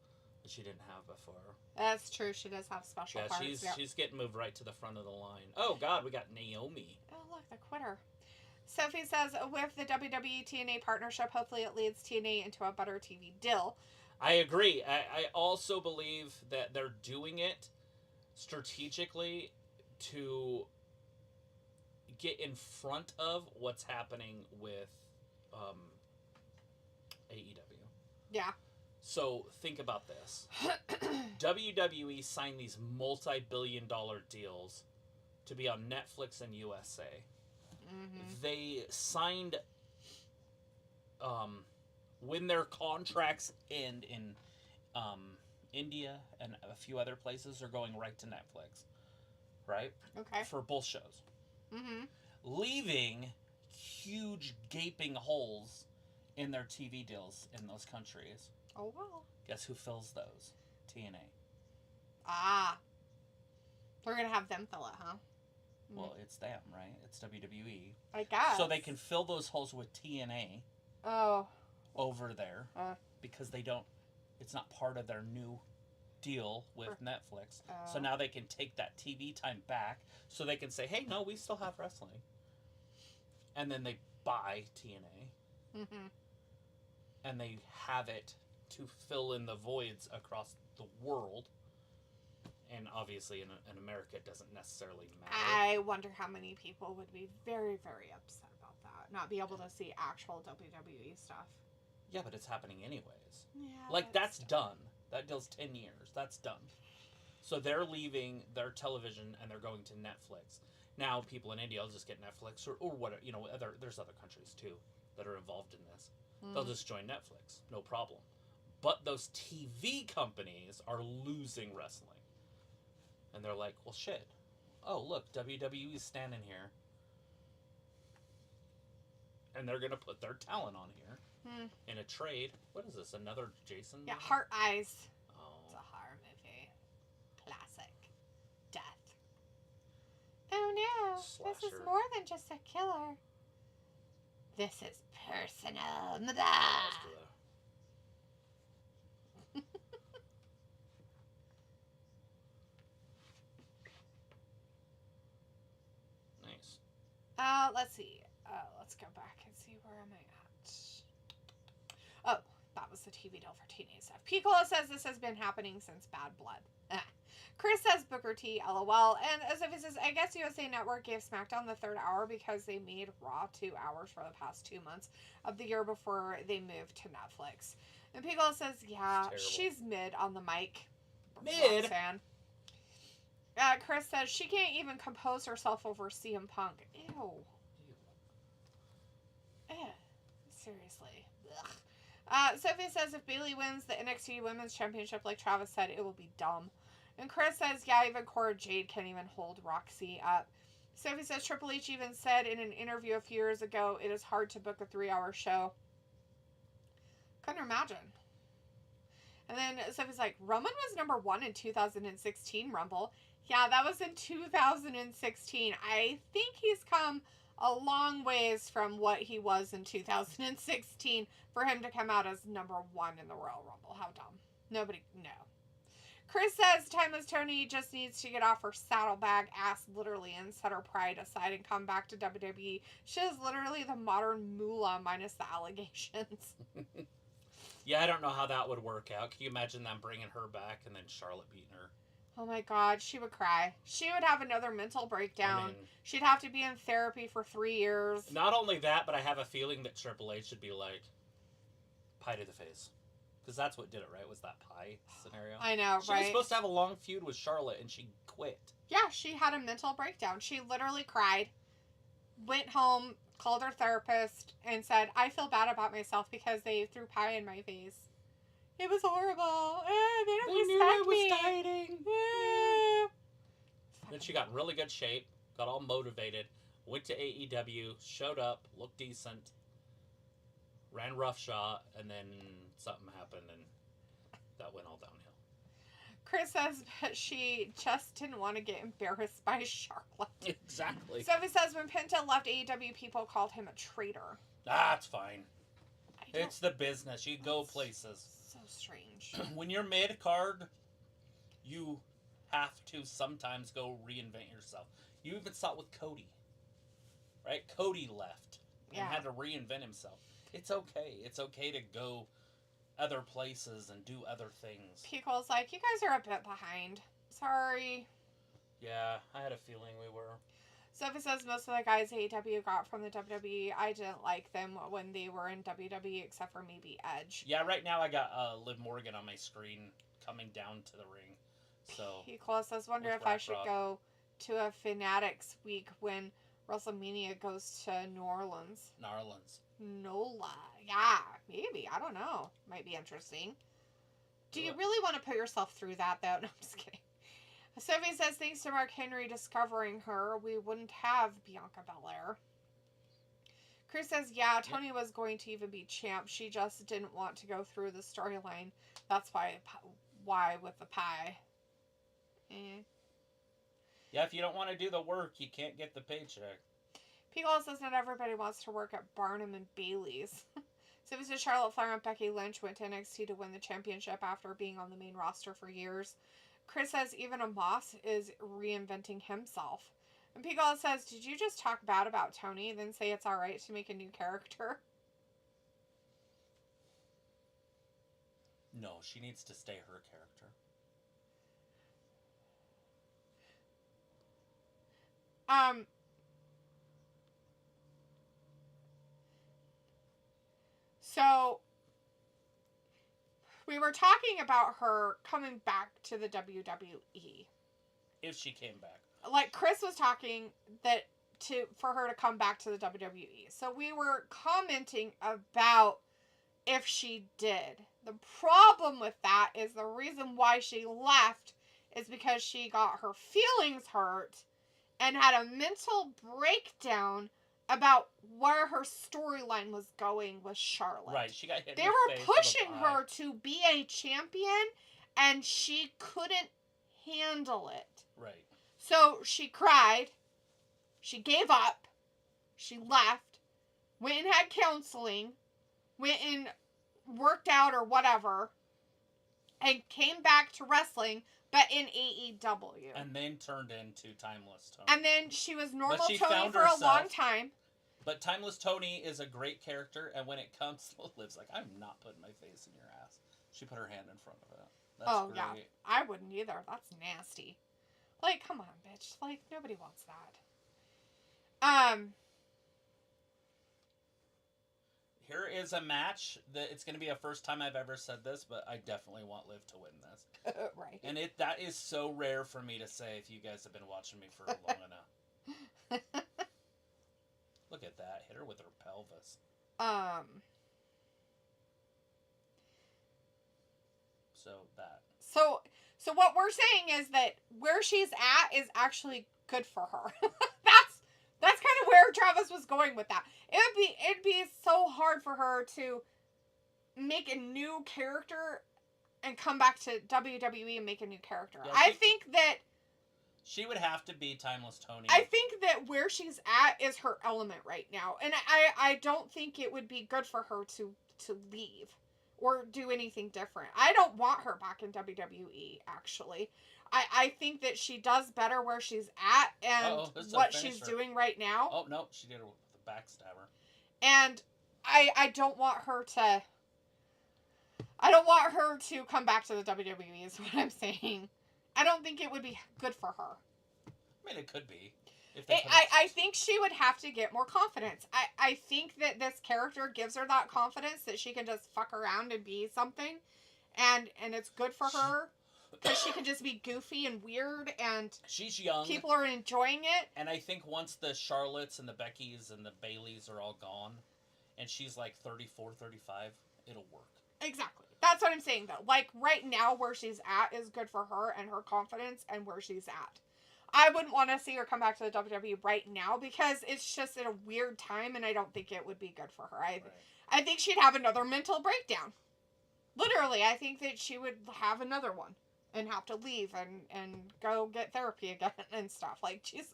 that she didn't have before. That's true. She does have special parts. She's getting moved right to the front of the line. Oh God, we got Naomi. Oh look, the quitter. Sophie says, with the WWE TNA partnership, hopefully it leads TNA into a better TV deal. I agree. I also believe that they're doing it strategically to get in front of what's happening with AEW. Yeah. So think about this. WWE signed these multi-billion-dollar deals to be on Netflix and USA. Mm-hmm. They signed, when their contracts end in India and a few other places, are going right to Netflix, right? Okay. For both shows. Mm-hmm. Leaving huge gaping holes in their TV deals in those countries. Oh, well. Guess who fills those? TNA. Ah. We're going to have them fill it, huh? Well, it's them, right? It's WWE. I guess. So they can fill those holes with TNA. Oh. Over there. Because they don't... It's not part of their new deal with Netflix. So now they can take that TV time back. So they can say, hey, no, we still have wrestling. And then they buy TNA. Mm-hmm. And they have it to fill in the voids across the world. And obviously in America it doesn't necessarily matter. I wonder how many people would be very, very upset about that. Not be able to see actual WWE stuff. Yeah, but it's happening anyways. Yeah. Like, that's done. That deal's 10 years. That's done. So they're leaving their television and they're going to Netflix. Now people in India will just get Netflix or whatever. You know, there's other countries too that are involved in this. They'll just join Netflix. No problem. But those TV companies are losing wrestling. And they're like, well, shit. Oh, look, WWE's standing here. And they're going to put their talent on here in a trade. What is this, another Jason? Yeah, Heart Eyes. Oh. It's a horror movie. Classic. Death. Oh no, Slasher. this is more than just a killer. This is personal. Let's do that. Nice. Let's see. Let's go back and see where am I at. Oh, that was the TV deal for TNA stuff. Piccolo says this has been happening since Bad Blood. Chris says Booker T, LOL. And as if he says, I guess USA Network gave SmackDown the third hour because they made Raw 2 hours for the past 2 months of the year before they moved to Netflix. And Piccolo says, yeah, she's mid on the mic. Mid? Fan. Chris says she can't even compose herself over CM Punk. Ew. Seriously. Sophie says if Bayley wins the NXT Women's Championship like Travis said, it will be dumb. And Chris says, yeah, even Cora Jade can't even hold Roxy up. Sophie says Triple H even said in an interview a few years ago, it is hard to book a 3-hour show. Couldn't imagine. And then Sophie's like, Roman was number 1 in 2016 Rumble. Yeah, that was in 2016. I think he's come a long ways from what he was in 2016 for him to come out as number 1 in the Royal Rumble. How dumb. Nobody, no. Chris says Timeless Tony just needs to get off her saddlebag ass literally and set her pride aside and come back to WWE. She is literally the modern Moolah minus the allegations. Yeah, I don't know how that would work out. Can you imagine them bringing her back and then Charlotte beating her? Oh my God, she would cry. She would have another mental breakdown. I mean, she'd have to be in therapy for 3 years. Not only that, but I have a feeling that Triple H should be like, pie to the face. Because that's what did it, right? Was that pie scenario? I know, she right? She was supposed to have a long feud with Charlotte, and she quit. Yeah, she had a mental breakdown. She literally cried, went home, called her therapist, and said, I feel bad about myself because they threw pie in my face. It was horrible. They don't respect me. Dieting. Then she got in really good shape, got all motivated, went to AEW, showed up, looked decent, ran roughshod, and then something happened, and that went all downhill. Chris says that she just didn't want to get embarrassed by Charlotte. Exactly. Sophie says when Penta left AEW, people called him a traitor. That's fine. It's the business. You go places. So strange. When you're mid-card, you have to sometimes go reinvent yourself. You even saw it with Cody. Right? Cody left and had to reinvent himself. It's okay. It's okay to go other places and do other things. People's like, you guys are a bit behind. Sorry. Yeah, I had a feeling we were. Sophie says most of the guys AEW got from the WWE, I didn't like them when they were in WWE except for maybe Edge. Yeah, right now I got Liv Morgan on my screen coming down to the ring. So Piccolo says, wonder if I should go to a Fanatics week when WrestleMania goes to New Orleans. NOLA. Yeah, maybe. I don't know. Might be interesting. Do you really want to put yourself through that, though? No, I'm just kidding. Sophie says, thanks to Mark Henry discovering her, we wouldn't have Bianca Belair. Chris says, yeah, Tony was going to even be champ. She just didn't want to go through the storyline. That's why with the pie. Yeah, if you don't want to do the work, you can't get the paycheck. Pico says not everybody wants to work at Barnum and Bailey's. So this is Charlotte Flair and Becky Lynch went to NXT to win the championship after being on the main roster for years. Chris says even Omos is reinventing himself. And Pico says, did you just talk bad about Tony, then say it's alright to make a new character? No, she needs to stay her character. So, we were talking about her coming back to the WWE. If she came back. Like, Chris was talking for her to come back to the WWE. So, we were commenting about if she did. The problem with that is the reason why she left is because she got her feelings hurt and had a mental breakdown about where her storyline was going with Charlotte. Right, she got hit. They were pushing her to be a champion, and she couldn't handle it. Right. So she cried. She gave up. She left. Went and had counseling. Went and worked out or whatever. And came back to wrestling, but in AEW. And then turned into Timeless Tony. And then she was normal she Tony for herself, a long time. But Timeless Tony is a great character, and when it comes to Liv's like, I'm not putting my face in your ass. She put her hand in front of it. That's great. Yeah. I wouldn't either. That's nasty. Like, come on, bitch. Like, nobody wants that. Here is a match that it's going to be a first time I've ever said this, but I definitely want Liv to win this. Right. And that is so rare for me to say if you guys have been watching me for long enough. Look at that. Hit her with her pelvis. So that. So what we're saying is that where she's at is actually good for her. That's kind of where Travis was going with that. It'd be so hard for her to make a new character and come back to WWE and make a new character. Yeah, I think that she would have to be Timeless Tony. I think that where she's at is her element right now. And I don't think it would be good for her to leave or do anything different. I don't want her back in WWE, actually. I think that she does better where she's at and what she's doing right now. Oh, no, she did it with the backstabber. And I don't want her to... I don't want her to come back to the WWE is what I'm saying. I don't think it would be good for her. I mean, it could be. I think she would have to get more confidence. I think that this character gives her that confidence that she can just fuck around and be something. And it's good for her. Because she can just be goofy and weird and... She's young. People are enjoying it. And I think once the Charlottes and the Beckys and the Baileys are all gone, and she's like 34, 35, it'll work. Exactly. That's what I'm saying, though. Like, right now, where she's at is good for her and her confidence and where she's at. I wouldn't want to see her come back to the WWE right now because it's just at a weird time, and I don't think it would be good for her. I think she'd have another mental breakdown. Literally, I think that she would have another one and have to leave and go get therapy again and stuff. Like, jeez.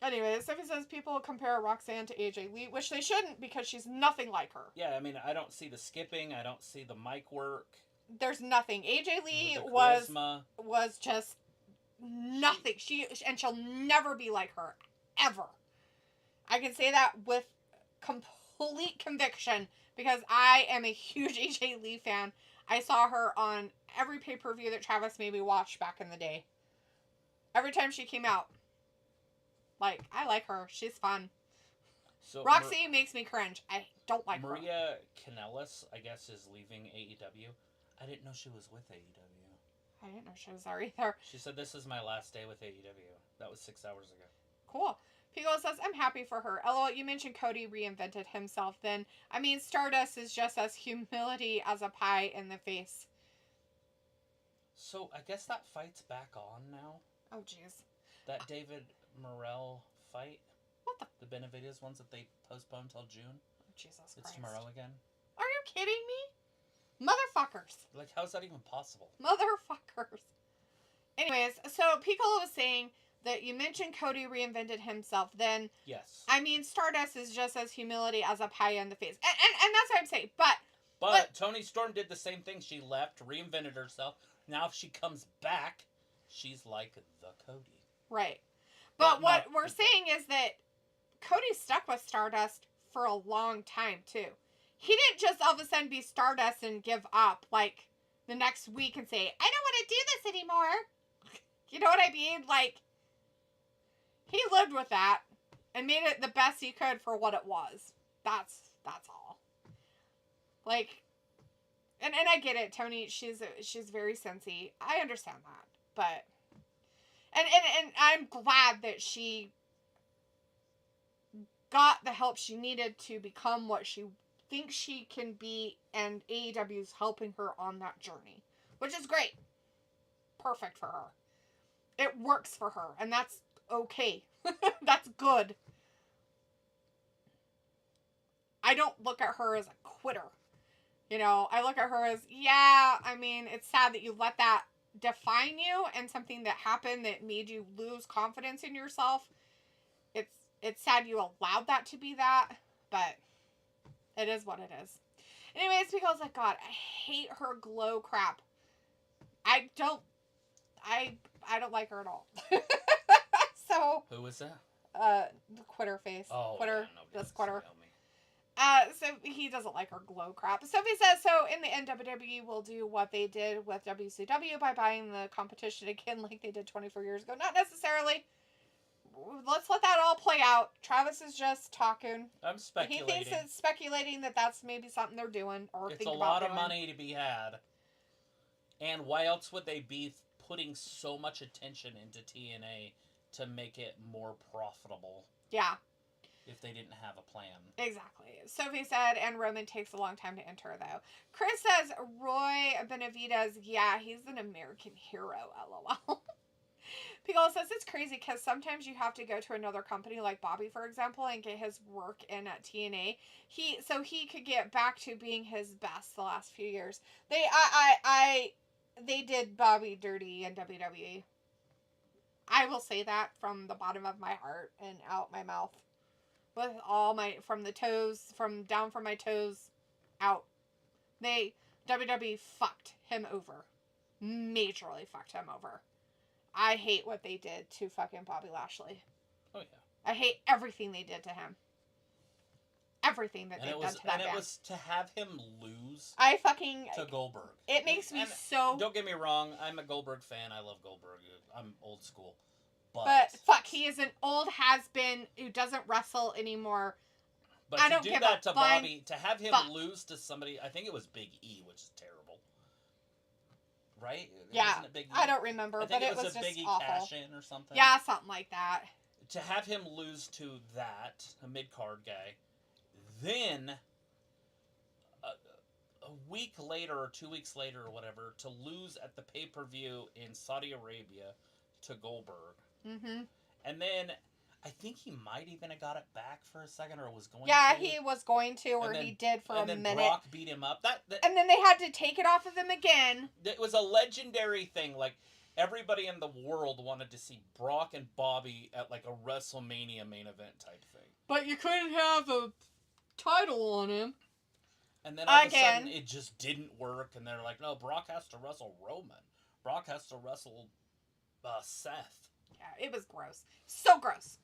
Anyway, Sophie says people compare Roxanne to AJ Lee, which they shouldn't because she's nothing like her. Yeah, I mean, I don't see the skipping. I don't see the mic work. There's nothing. AJ Lee was just nothing. She'll never be like her. Ever. I can say that with complete conviction because I am a huge AJ Lee fan. I saw her on every pay-per-view that Travis made me watch back in the day. Every time she came out. Like, I like her. She's fun. So Roxy makes me cringe. I don't like her. Maria Kanellis, I guess, is leaving AEW. I didn't know she was with AEW. I didn't know she was there either. She said, "This is my last day with AEW." That was 6 hours ago. Cool. Pico says, I'm happy for her. LOL, you mentioned Cody reinvented himself then. I mean, Stardust is just as humility as a pie in the face. So, I guess that fight's back on now? Oh, jeez. That David Morrell fight? What the? The Benavides ones that they postponed till June? Oh, Jesus Christ. It's tomorrow again? Are you kidding me? Motherfuckers. Like, how's that even possible? Motherfuckers. Anyways, so Piccolo was saying that you mentioned Cody reinvented himself then. Yes. I mean, Stardust is just as humility as a pie in the face. And that's what I'm saying. But Toni Storm did the same thing. She left, reinvented herself. Now if she comes back, she's like the Cody. Right. But what we're saying is that Cody stuck with Stardust for a long time, too. He didn't just all of a sudden be Stardust and give up, like, the next week and say, I don't want to do this anymore. You know what I mean? Like, he lived with that and made it the best he could for what it was. That's all. Like, and I get it, Toni, she's very sensy. I understand that. But and I'm glad that she got the help she needed to become what she thinks she can be, and AEW's helping her on that journey, which is great. Perfect for her. It works for her, and that's okay. That's good. I don't look at her as a quitter. You know, I look at her as, yeah, I mean, it's sad that you let that define you and something that happened that made you lose confidence in yourself. It's sad you allowed that to be that, but it is what it is. Anyways, because like, God, I hate her glow crap. I don't like her at all. So who is that? The quitter face. Oh, quitter. yeah, This quitter. me. So he doesn't like her glow crap. Sophie says, so in the end, WWE will do what they did with WCW by buying the competition again like they did 24 years ago. Not necessarily. Let's let that all play out. Travis is just talking. I'm speculating. He thinks it's speculating that that's maybe something they're doing or it's think a about lot of doing. money to be had. And why else would they be putting so much attention into TNA to make it more profitable? Yeah. If they didn't have a plan. Exactly. Sophie said, and Roman takes a long time to enter, though. Chris says, Roy Benavidez, yeah, he's an American hero, LOL. Piccolo says, it's crazy because sometimes you have to go to another company, like Bobby, for example, and get his work in at TNA. So he could get back to being his best the last few years. They did Bobby dirty in WWE. I will say that from the bottom of my heart and out my mouth. With all my, from the toes, down from my toes, out. WWE fucked him over. Majorly fucked him over. I hate what they did to fucking Bobby Lashley. Oh, yeah. I hate everything they did to him. Everything that they've done to that man. And it was to have him lose to Goldberg. It makes me so... Don't get me wrong, I'm a Goldberg fan. I love Goldberg. I'm old school. But fuck, he is an old has-been who doesn't wrestle anymore. But I to don't do give that a to Bobby, to have him fuck. lose to somebody, I think it was Big E, which is terrible. Right? Yeah, Wasn't it Big E? I don't remember, I think but it was a just Big E awful. cash-in or something. Yeah, something like that. To have him lose to that, a mid-card guy, then a week later or 2 weeks later or whatever, to lose at the pay-per-view in Saudi Arabia to Goldberg. Mm-hmm. And then I think he might even have got it back for a second, or was going to. Yeah, he was going to, or he did for a minute. And then Brock beat him up. And then they had to take it off of him again. It was a legendary thing. Like, everybody in the world wanted to see Brock and Bobby at, like, a WrestleMania main event type thing. But you couldn't have a title on him. And then all of a sudden, it just didn't work, and they're like, no, Brock has to wrestle Roman. Brock has to wrestle Seth. Yeah, it was gross. So gross.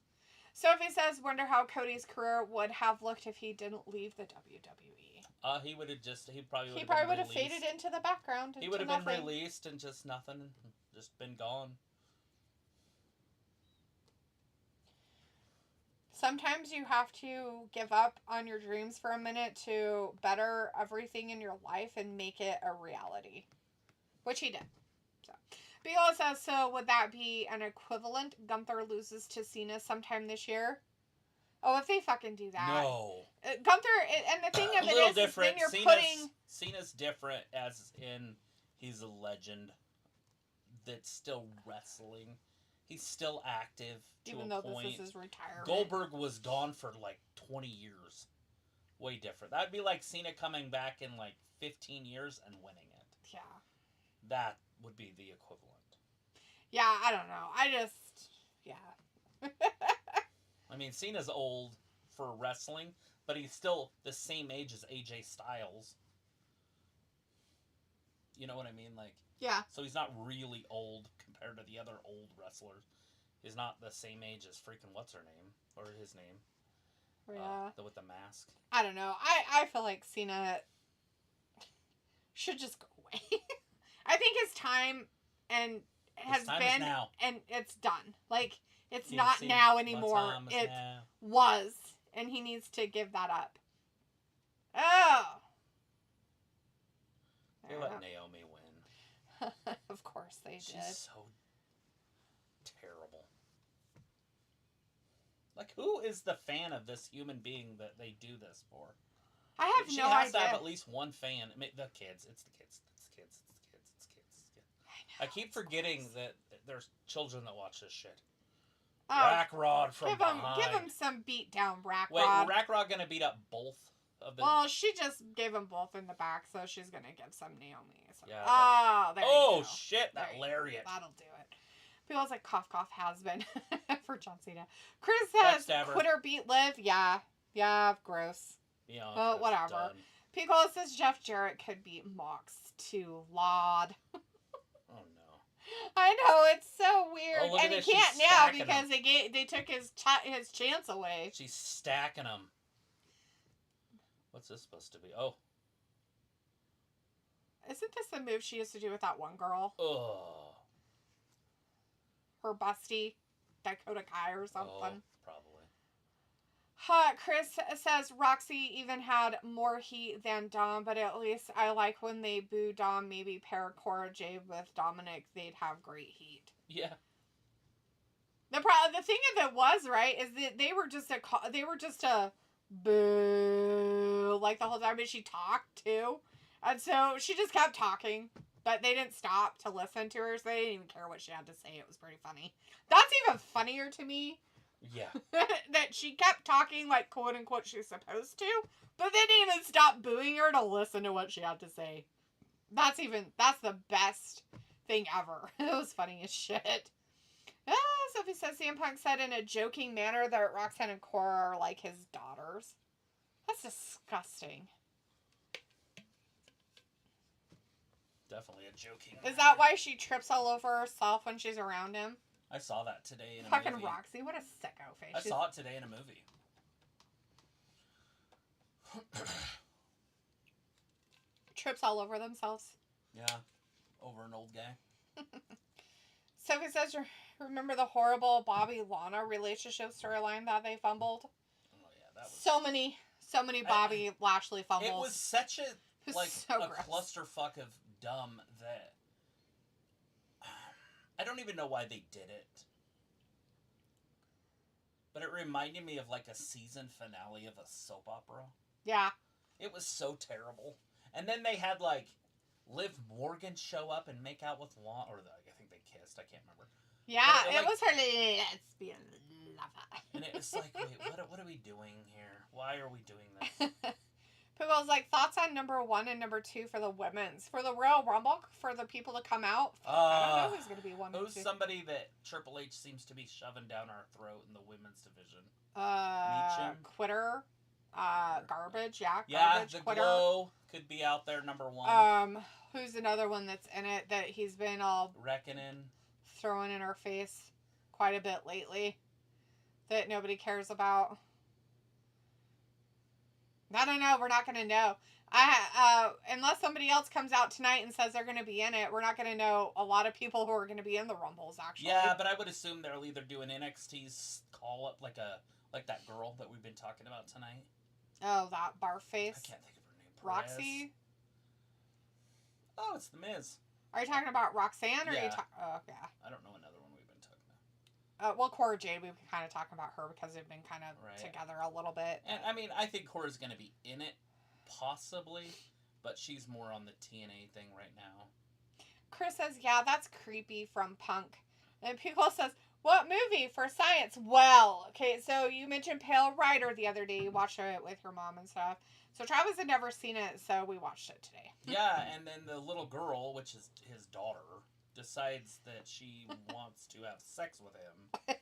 Sophie says, wonder how Cody's career would have looked if he didn't leave the WWE. He would have he probably would have faded into the background. He would have been released and just nothing, just been gone. Sometimes you have to give up on your dreams for a minute to better everything in your life and make it a reality. Which he did. So. Bigelow says, so would that be an equivalent? Gunther loses to Cena sometime this year? Oh, if they fucking do that. No. Gunther, and the thing of A it little is different. then you're Cena's different, as in he's a legend that's still wrestling. He's still active to even a though point. this is his retirement. Goldberg was gone for like 20 years. Way different. That'd be like Cena coming back in like 15 years and winning it. Yeah. That would be the equivalent. Yeah, I don't know. Yeah. I mean, Cena's old for wrestling, but he's still the same age as AJ Styles. You know what I mean? Like, yeah. so he's not really old compared to the other old wrestlers. He's not the same age as freaking what's her name or his name. Yeah. With the mask. I don't know. I feel like Cena should just go away. I think his time has been now. And it's done. Like, it's TNC, not now anymore. It now. was, and he needs to give that up. Oh. They let Naomi win. Of course they did. She's so terrible. Like, who is the fan of this human being that they do this for? I have no idea. She has to have at least one fan. I mean, the kids. It's the kids. It's the kids. It's the kids. It's the kids. It's the kids. I keep forgetting that there's children that watch this shit. Rack Rod from behind. Give him some beat down, Rack Wait, Rod. Wait, Rack Rod gonna beat up both of them? Well, she just gave them both in the back, so she's gonna give some Naomi. So. Yeah. Oh, there you go. Shit, that lariat. That'll do it. Feels like cough has been for John Cena. Chris says, quit or beat Liv. Yeah, gross. Yeah. But whatever. Piccolo says Jeff Jarrett could beat Mox to Laud. Oh no. I know, it's so weird, and he can't now because they took his chance away. She's stacking them. What's this supposed to be? Oh. Isn't this the move she used to do with that one girl? Oh. Her busty, Dakota Kai or something. Oh, probably. Chris says Roxy even had more heat than Dom, but at least I like when they boo Dom. Maybe pair Cora Jade with Dominik, they'd have great heat. Yeah. The thing of it was, right, is that they were just a boo like the whole time, but she talked too, and so she just kept talking. But they didn't stop to listen to her, so they didn't even care what she had to say. It was pretty funny. That's even funnier to me. Yeah. That she kept talking like quote unquote she's supposed to, but they didn't even stop booing her to listen to what she had to say. That's the best thing ever. It was funny as shit. Sophie says CM Punk said in a joking manner that Roxanne and Cora are like his daughters. That's disgusting. Definitely a joking. Is that why she trips all over herself when she's around him? I saw that today in a Fucking movie. Roxy, what a sicko face. I saw it today in a movie. Trips all over themselves. Yeah, over an old guy. Sophie says, remember the horrible Bobby-Lana relationship storyline that they fumbled? Oh yeah, that was... So many Bobby Lashley fumbles. It was such a gross. clusterfuck of dumb that I don't even know why they did it. But it reminded me of like a season finale of a soap opera. Yeah. It was so terrible. And then they had like Liv Morgan show up and make out with Lana, or I think they kissed. I can't remember. Yeah, it was her lesbian lover. And it was like, wait, what are we doing here? Why are we doing this? People's like, thoughts on number 1 and number 2 for the women's. For the Royal Rumble, for the people to come out. I don't know who's going to be 1 and 2. Who's somebody that Triple H seems to be shoving down our throat in the women's division? Quitter. Garbage, yeah. Garbage, the Quitter. Glow could be out there, number 1. Who's another one that's in it that he's been all... Reckoning. Throwing in our face quite a bit lately. That nobody cares about. I don't know. We're not going to know. Unless somebody else comes out tonight and says they're going to be in it, we're not going to know a lot of people who are going to be in the Rumbles, actually. Yeah, but I would assume they'll either do an NXT's call-up like that girl that we've been talking about tonight. Oh, that barf face? I can't think of her name. Perez. Roxy? Oh, it's The Miz. Are you talking about Roxanne? Or are you Yeah. Oh, yeah. I don't know another one we've been talking about. Well, Cora Jade, we've been kind of talking about her because they've been kind of Right. together a little bit. And I mean, I think Cora's going to be in it, possibly, but she's more on the TNA thing right now. Chris says, yeah, that's creepy from Punk. And Pickle says, what movie for science? Well, okay, so you mentioned Pale Rider the other day. You watched it with your mom and stuff. So Travis had never seen it, so we watched it today. Yeah, and then the little girl, which is his daughter, decides that she wants to have sex with him.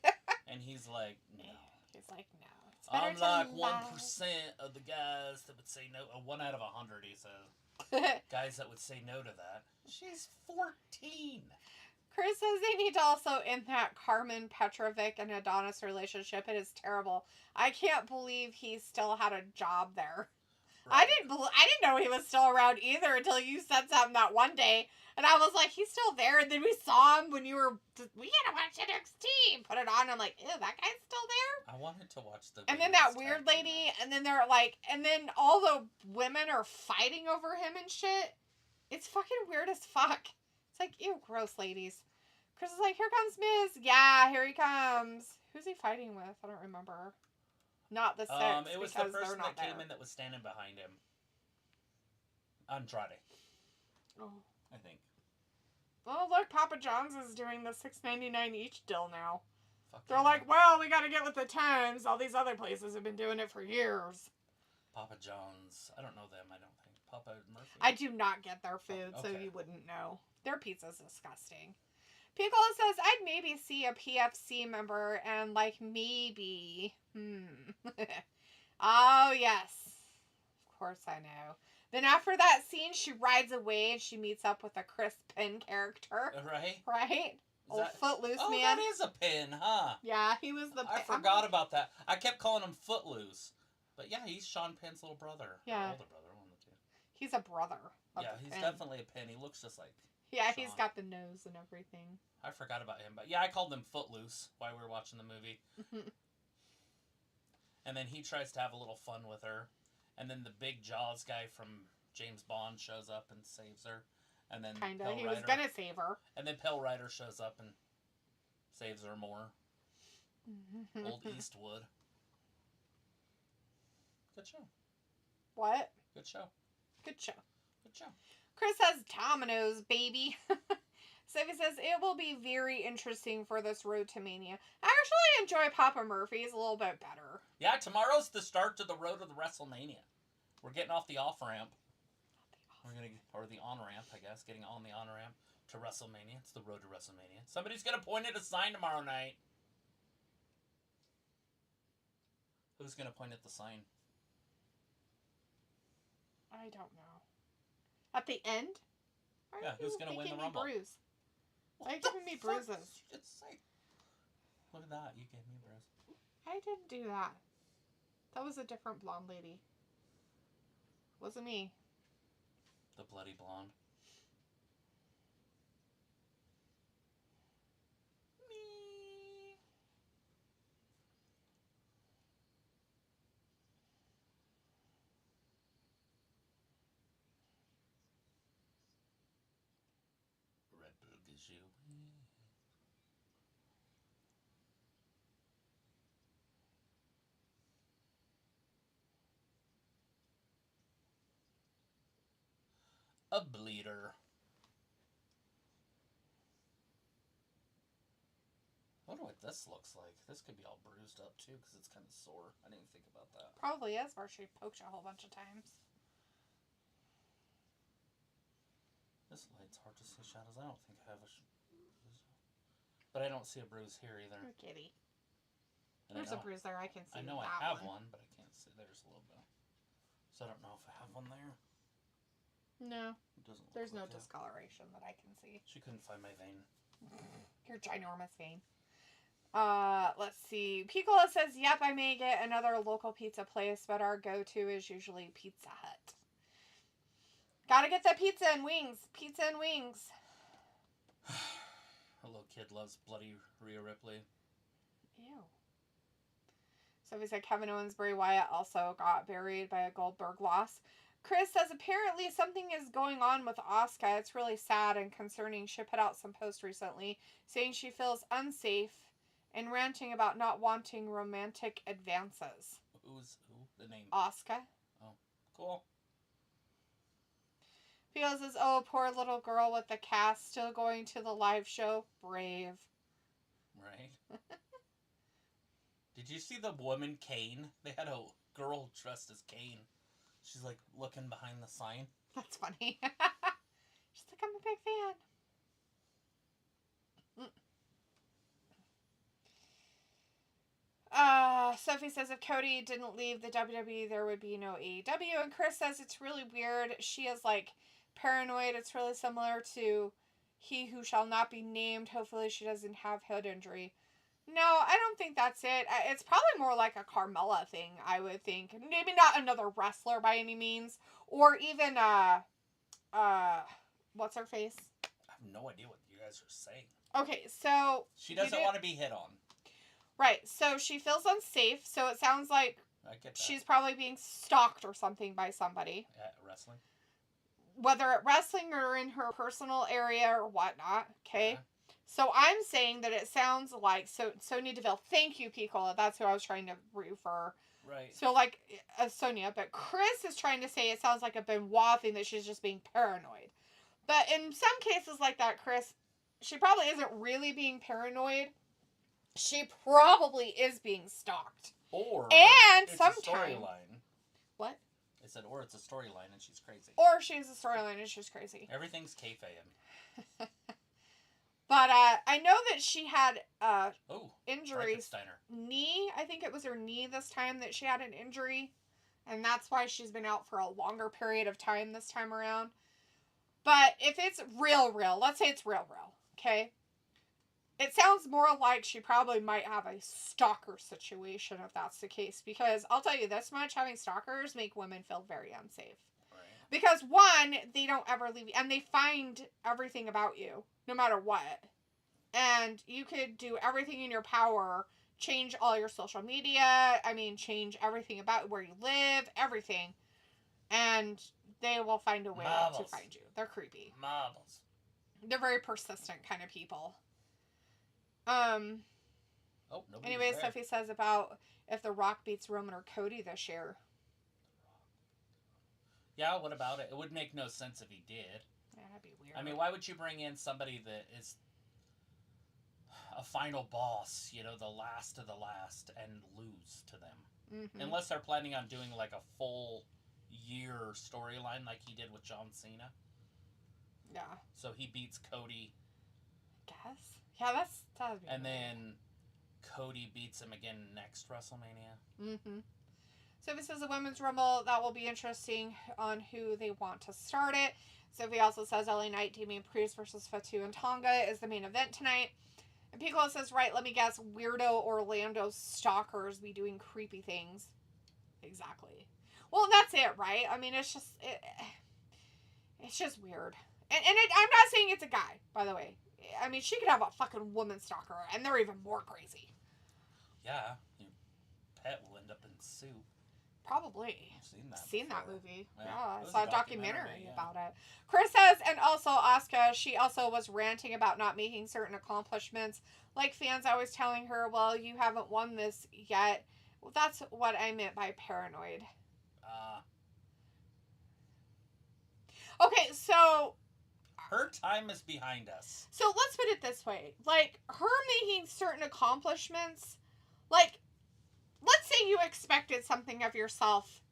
And he's like, no. He's like, no. It's better I'm to like lie. 1% of the guys that would say no. 1 out of 100, he says. Guys that would say no to that. She's 14. Chris says they need to also end that Carmen Petrovic and Adonis relationship. It is terrible. I can't believe he still had a job there. Right. I didn't know he was still around either until you said something that one day, and I was like, he's still there. And then we saw him when we gotta watch NXT. Put it on. I'm like, ew, that guy's still there. I wanted to watch the. And then that weird lady, and then they're like, and then all the women are fighting over him and shit. It's fucking weird as fuck. It's like, ew, gross ladies. Chris is like, here comes Miz. Yeah, here he comes. Who's he fighting with? I don't remember. Not the six. It was the person that came in that was standing behind him. Andrade. Oh. I think. Oh, look, Papa John's is doing the $6.99 each deal now. Fuck They're yeah. like, well, we got to get with the times. All these other places have been doing it for years. Papa John's. I don't know them, I don't think. Papa Murphy. I do not get their food, so okay. you wouldn't know. Their pizza's disgusting. Piccolo says, I'd maybe see a PFC member and, like, maybe. Oh, yes. Of course I know. Then after that scene, she rides away and she meets up with a Chris Penn character. Right? Right? Old Footloose oh, man. that is a pin, huh? Yeah, he was the I forgot about that. I kept calling him Footloose. But yeah, he's Sean Penn's little brother. Yeah. Or older brother, one of the two. He's a brother. Yeah, he's definitely a Penn. He looks just like Yeah, Sean. he's got the nose and everything. I forgot about him. But yeah, I called him Footloose while we were watching the movie. And then he tries to have a little fun with her. And then the big Jaws guy from James Bond shows up and saves her. And then Kinda. Pale He Rider, was gonna save her. And then Pale Rider shows up and saves her more. Old Eastwood. Good show. What? Good show. Good show. Good show. Chris says dominoes, baby. Sophie says it will be very interesting for this road to Mania. I actually enjoy Papa Murphy's a little bit better. Yeah, tomorrow's the start to the road to the WrestleMania. We're getting off the off ramp. Or the on ramp, I guess. Getting on the on ramp to WrestleMania. It's the road to WrestleMania. Somebody's gonna point at a sign tomorrow night. Who's gonna point at the sign? I don't know. At the end? Why Yeah, are who's you gonna win making the me Rumble? bruise? Why are you What giving the me fuck bruises? did you just say? Look at that. You gave me a bruise. I didn't do that. That was a different blonde lady. Wasn't me. The bloody blonde. Me. Red Bull gives you away. A bleeder. I wonder what this looks like. This could be all bruised up too because it's kind of sore. I didn't even think about that. Probably is where she poked you a whole bunch of times. This light's hard to see shadows. I don't think I have a but I don't see a bruise here either. You're kitty. And There's a bruise there. I can see I know I that have one, but I can't see. There's a little bit. So I don't know if I have one there. No. It doesn't. There's no look like it. discoloration that I can see. She couldn't find my vein. Your ginormous vein. Let's see. Piccola says, yep, I may get another local pizza place, but our go-to is usually Pizza Hut. Gotta get the pizza and wings. Pizza and wings. A little kid loves bloody Rhea Ripley. Ew. So we said Kevin Owens, Bray Wyatt also got buried by a Goldberg loss. Chris says apparently something is going on with Asuka. It's really sad and concerning. She put out some post recently saying she feels unsafe and ranting about not wanting romantic advances. Who's who? The name? Asuka. Oh, cool. People says, oh, poor little girl with the cast still going to the live show. Brave. Right. Did you see the woman Kane? They had a girl dressed as Kane. She's like looking behind the sign. That's funny. She's like, I'm a big fan. Sophie says if Cody didn't leave the WWE, there would be no AEW. And Chris says it's really weird. She is like paranoid. It's really similar to He Who Shall Not Be Named. Hopefully she doesn't have head injury. No, I don't think that's it. It's probably more like a Carmella thing, I would think. Maybe not another wrestler by any means. Or even, what's her face? I have no idea what you guys are saying. Okay, so... She doesn't want to be hit on. Right, so she feels unsafe, so it sounds like I get that. she's probably being stalked or something by somebody. At wrestling? Whether at wrestling or in her personal area or whatnot, okay? Yeah. So I'm saying that it sounds like Sonya Deville. Thank you, Piccola. That's who I was trying to refer. Right. So like Sonya, but Chris is trying to say it sounds like a Benoit thing that she's just being paranoid. But in some cases like that, Chris, she probably isn't really being paranoid. She probably is being stalked. Or and it's sometimes a storyline. What? I said, or it's a storyline and she's crazy. Or she's a storyline and she's crazy. Everything's kayfabe. But I know that she had injury. Frankensteiner. Knee, I think it was her knee this time that she had an injury. And that's why she's been out for a longer period of time this time around. But if it's real, let's say it's real, okay? It sounds more like she probably might have a stalker situation if that's the case. Because I'll tell you this much, having stalkers make women feel very unsafe. Right. Because one, they don't ever leave you. And they find everything about you, no matter what. And you could do everything in your power, change all your social media, change everything about where you live, everything. And they will find a way to find you. They're creepy. Marbles. They're very persistent kind of people. Anyway, Sophie says about if The Rock beats Roman or Cody this year. Yeah, what about it? It would make no sense if he did. Yeah, that'd be weird. Why would you bring in somebody that is a final boss, the last of the last, and lose to them? Mm-hmm. Unless they're planning on doing like a full year storyline like he did with John Cena. Yeah. So he beats Cody. I guess. Yeah, that'd be and weird. Then Cody beats him again next WrestleMania. Mm-hmm. Sophie says the Women's Rumble, that will be interesting on who they want to start it. Sophie also says LA Knight, Damian Priest versus Fatu and Tonga is the main event tonight. And Piccolo says, right, let me guess, weirdo Orlando stalkers be doing creepy things. Exactly. Well, that's it, right? It's just weird. And I'm not saying it's a guy, by the way. She could have a fucking woman stalker, and they're even more crazy. Yeah, your pet will end up in soup. Probably. I've seen that movie. Yeah, I saw saw a documentary about it. Chris says, and also Asuka, she also was ranting about not making certain accomplishments. Like fans always telling her, well, you haven't won this yet. Well, that's what I meant by paranoid. Okay, so... Her time is behind us. So let's put it this way. Like, her making certain accomplishments, like, let's say you expected something of yourself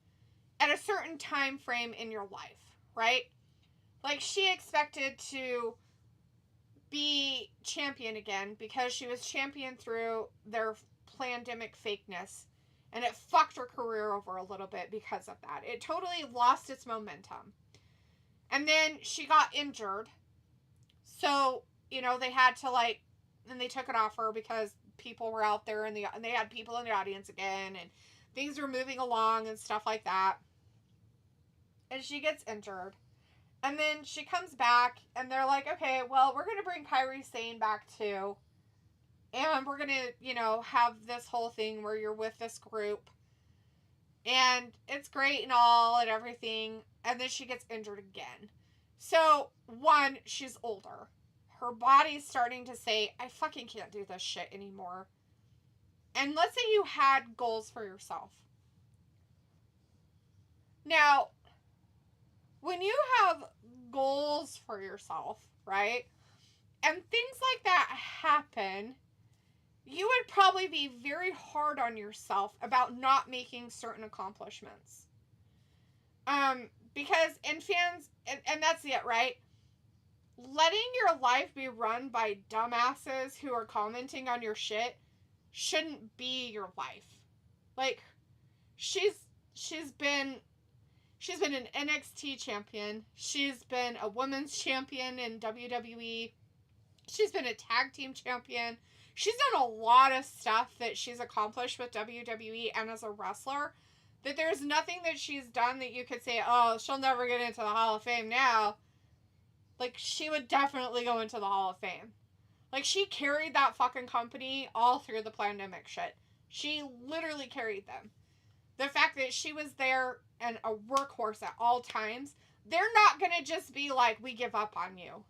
at a certain time frame in your life, right? Like, she expected to be champion again because she was champion through their pandemic fakeness. And it fucked her career over a little bit because of that. It totally lost its momentum. And then she got injured. So, they had to, and they took it off her because people were out there and they had people in the audience again and things were moving along and stuff like that. And she gets injured. And then she comes back and they're like, okay, well, we're going to bring Kairi Sane back too. And we're going to, have this whole thing where you're with this group. And it's great and all and everything. And then she gets injured again. So, one, she's older. Her body's starting to say, I fucking can't do this shit anymore. And let's say you had goals for yourself. Now, when you have goals for yourself, right? And things like that happen, you would probably be very hard on yourself about not making certain accomplishments. Because, and fans, and that's it, right? Letting your life be run by dumbasses who are commenting on your shit shouldn't be your life. Like, she's been an NXT champion. She's been a women's champion in WWE. She's been a tag team champion. She's done a lot of stuff that she's accomplished with WWE and as a wrestler. That there's nothing that she's done that you could say, oh, she'll never get into the Hall of Fame now. Like, she would definitely go into the Hall of Fame. Like, she carried that fucking company all through the pandemic shit. She literally carried them. The fact that she was there and a workhorse at all times, they're not going to just be like, we give up on you.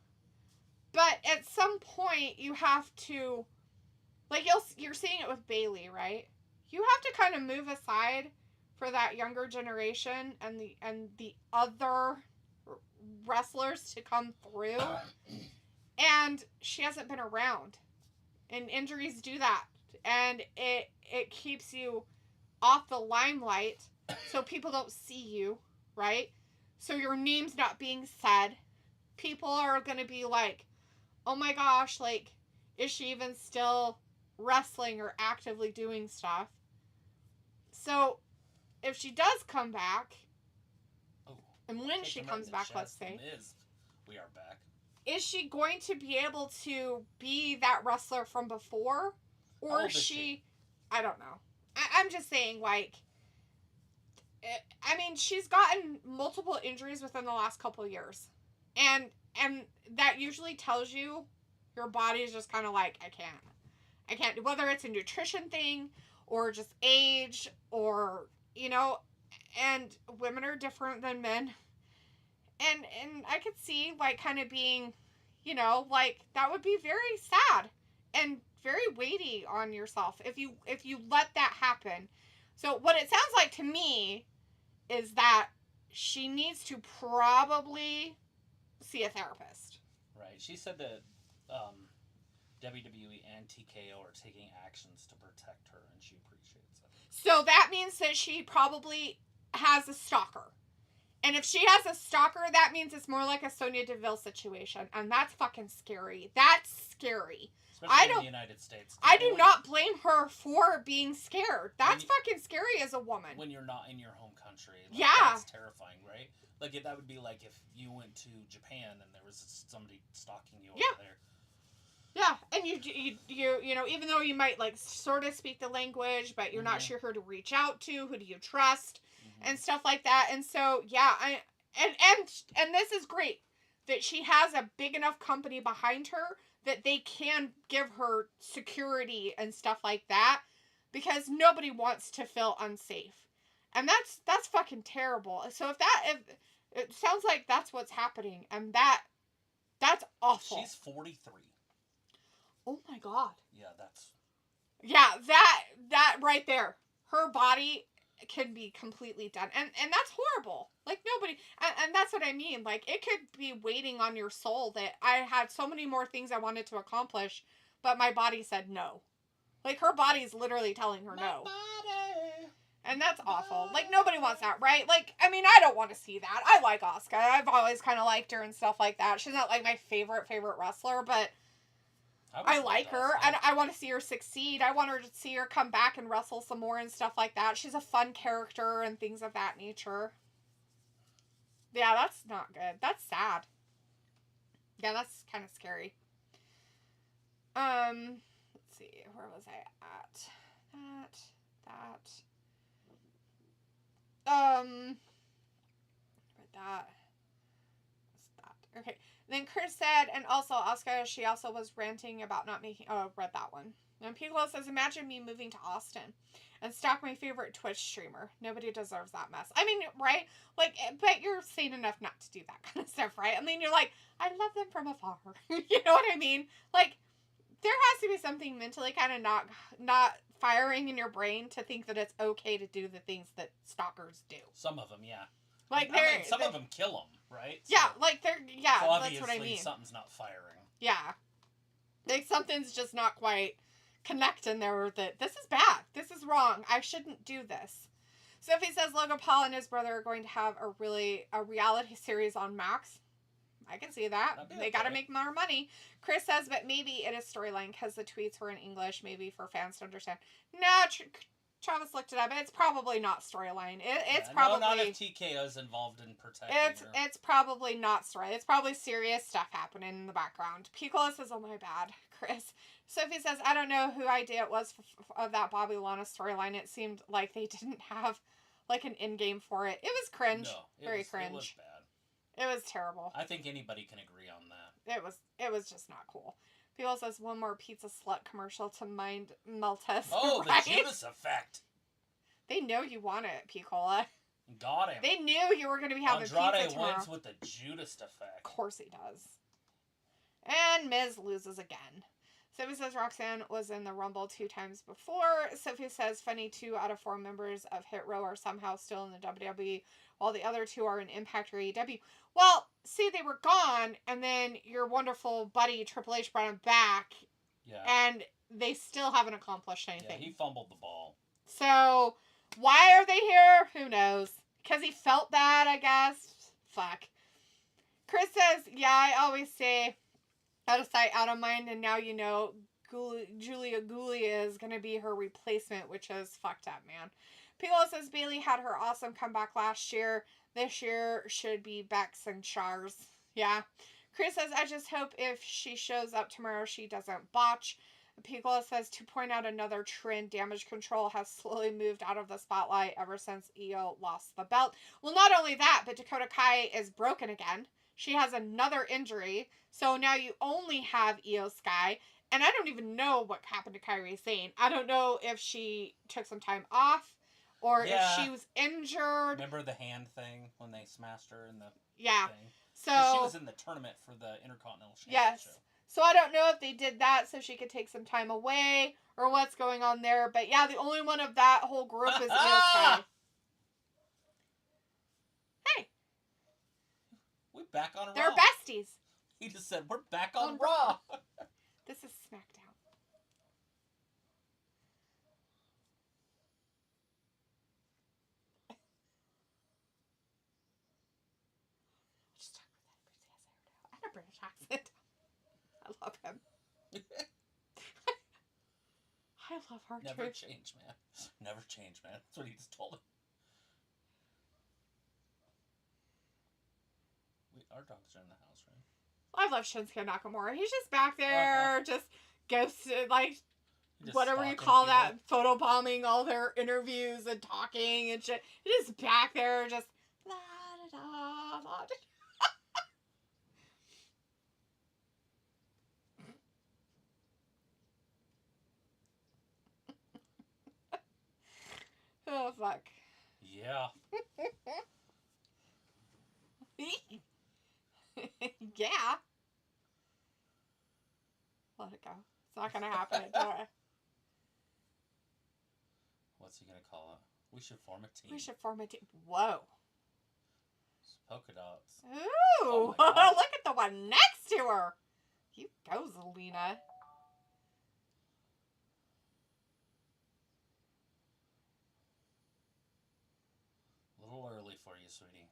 But at some point, you have to, like, you're seeing it with Bayley, right? You have to kind of move aside for that younger generation and the other wrestlers to come through. And she hasn't been around. And injuries do that. And it keeps you off the limelight so people don't see you, right? So your name's not being said. People are going to be like, oh my gosh, like, is she even still wrestling or actively doing stuff? So if she does come back, and when she comes back, let's say, we are back. Is she going to be able to be that wrestler from before? Or is she? I don't know. I'm just saying, like, I mean, she's gotten multiple injuries within the last couple of years. And that usually tells you your body is just kind of like, I can't, whether it's a nutrition thing or just age or, you know, and women are different than men. And I could see, like, kind of being, you know, like, that would be very sad and very weighty on yourself if you let that happen. So what it sounds like to me is that she needs to probably see a therapist. Right. She said that WWE and TKO are taking actions to protect her, and she appreciates it. So that means that she probably has a stalker. And if she has a stalker, that means it's more like a Sonya Deville situation. And that's fucking scary. That's scary. Especially in the United States. I do not blame her for being scared. That's fucking scary as a woman. When you're not in your home country. Like, yeah. That's terrifying, right? Like, that would be like if you went to Japan and there was somebody stalking you over there. Yeah, and you know, even though you might, like, sort of speak the language, but you're not sure who to reach out to, who do you trust, and stuff like that. And so, yeah, and this is great that she has a big enough company behind her that they can give her security and stuff like that, because nobody wants to feel unsafe. And that's fucking terrible. So if it sounds like that's what's happening, and that's awful. She's 43. Oh my god. Yeah, that right there. Her body can be completely done. And that's horrible. Like, nobody, and that's what I mean. Like, it could be waiting on your soul that I had so many more things I wanted to accomplish, but my body said no. Like, her body's literally telling her no. Body. And that's awful. Like, nobody wants that, right? Like, I mean, I don't want to see that. I like Asuka. I've always kind of liked her and stuff like that. She's not, like, my favorite wrestler, but I like her, and I want to see her succeed. I want her to see her come back and wrestle some more and stuff like that. She's a fun character and things of that nature. Yeah, that's not good. That's sad. Yeah, that's kind of scary. Let's see. Where was I at? Okay. Then Chris said, and also Asuka, she also was ranting about not making... Oh, I read that one. And Piccolo says, imagine me moving to Austin and stalk my favorite Twitch streamer. Nobody deserves that mess. I mean, right? Like, but you're sane enough not to do that kind of stuff, right? I mean, you're like, I love them from afar. You know what I mean? Like, there has to be something mentally kind of not firing in your brain to think that it's okay to do the things that stalkers do. Some of them, yeah. Like, some of them kill them, right? Yeah, so, like, they're, yeah, so that's what I mean. Something's not firing. Yeah. Like, something's just not quite connecting there with it. This is bad. This is wrong. I shouldn't do this. Sophie says Logan Paul and his brother are going to have a reality series on Max. I can see that. They got to make more money. Chris says, but maybe it is storyline because the tweets were in English, maybe for fans to understand. No, Travis looked it up. It's probably not storyline. It's probably not if TKO is involved in protecting. It's probably not story. It's probably serious stuff happening in the background. Piccolo says, "Oh my bad, Chris." Sophie says, "I don't know who idea it was of that Bobby Lana storyline. It seemed like they didn't have like an end game for it. It was cringe, very cringe. It was bad. It was terrible. I think anybody can agree on that. It was just not cool." People says one more pizza slut commercial to mind Montez. Oh, right? The Judas effect. They know you want it, Piccola. Got him. They knew you were going to be having Andrade pizza tomorrow. wins with the Judas effect. Of course he does. And Miz loses again. Sophie says Roxanne was in the Rumble 2 times before. Sophie says funny 2 out of 4 members of Hit Row are somehow still in the WWE, while the other 2 are in Impact or AEW. Well, see, they were gone, and then your wonderful buddy Triple H brought him back. Yeah. And they still haven't accomplished anything. Yeah, he fumbled the ball. So, why are they here? Who knows? Because he felt that, I guess. Fuck. Chris says, yeah, I always say out of sight, out of mind, and now you know Julia Gulia is going to be her replacement, which is fucked up, man. Piccolo says Bayley had her awesome comeback last year. This year should be Bex and Shars. Yeah. Chris says, I just hope if she shows up tomorrow, she doesn't botch. Piccolo says, to point out another trend, Damage Control has slowly moved out of the spotlight ever since Io lost the belt. Well, not only that, but Dakota Kai is broken again. She has another injury. So now you only have Io Sky. And I don't even know what happened to Kairi Sane. I don't know if she took some time off or if she was injured. Remember the hand thing when they smashed her in the thing? So she was in the tournament for the Intercontinental Championship. Yes. So I don't know if they did that so she could take some time away or what's going on there. But yeah, the only one of that whole group is Io Sky. Hey. We're back on Raw. They're besties. He just said, we're back on Raw. This is SmackDown. Just talk with that British accent. I love him. I love her too. Never change, man. Never change, man. That's what he just told him. Our dogs are in the house, right? I love Shinsuke Nakamura. He's just back there, just ghosted, like, just whatever you call that, photobombing all their interviews and talking and shit. He's just back there, just la da da la da. Oh, fuck. Yeah. Yeah. Let it go. It's not gonna happen. Don't worry. What's he gonna call it? We should form a team. We should form a team. Whoa. It's polka dots. Ooh. Oh, look at the one next to her. You go, Zelina. A little early for you, sweetie.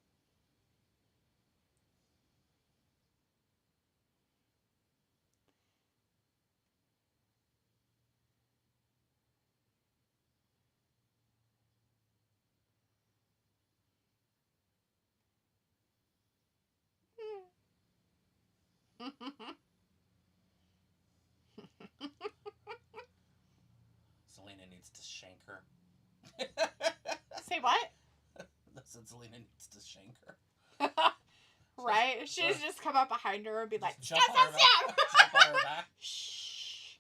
Zelina needs to shank her. Say what? Listen, Zelina needs to shank her. Right? She'd just come up behind her and be like, jump on her back. Jump on her back. Shh.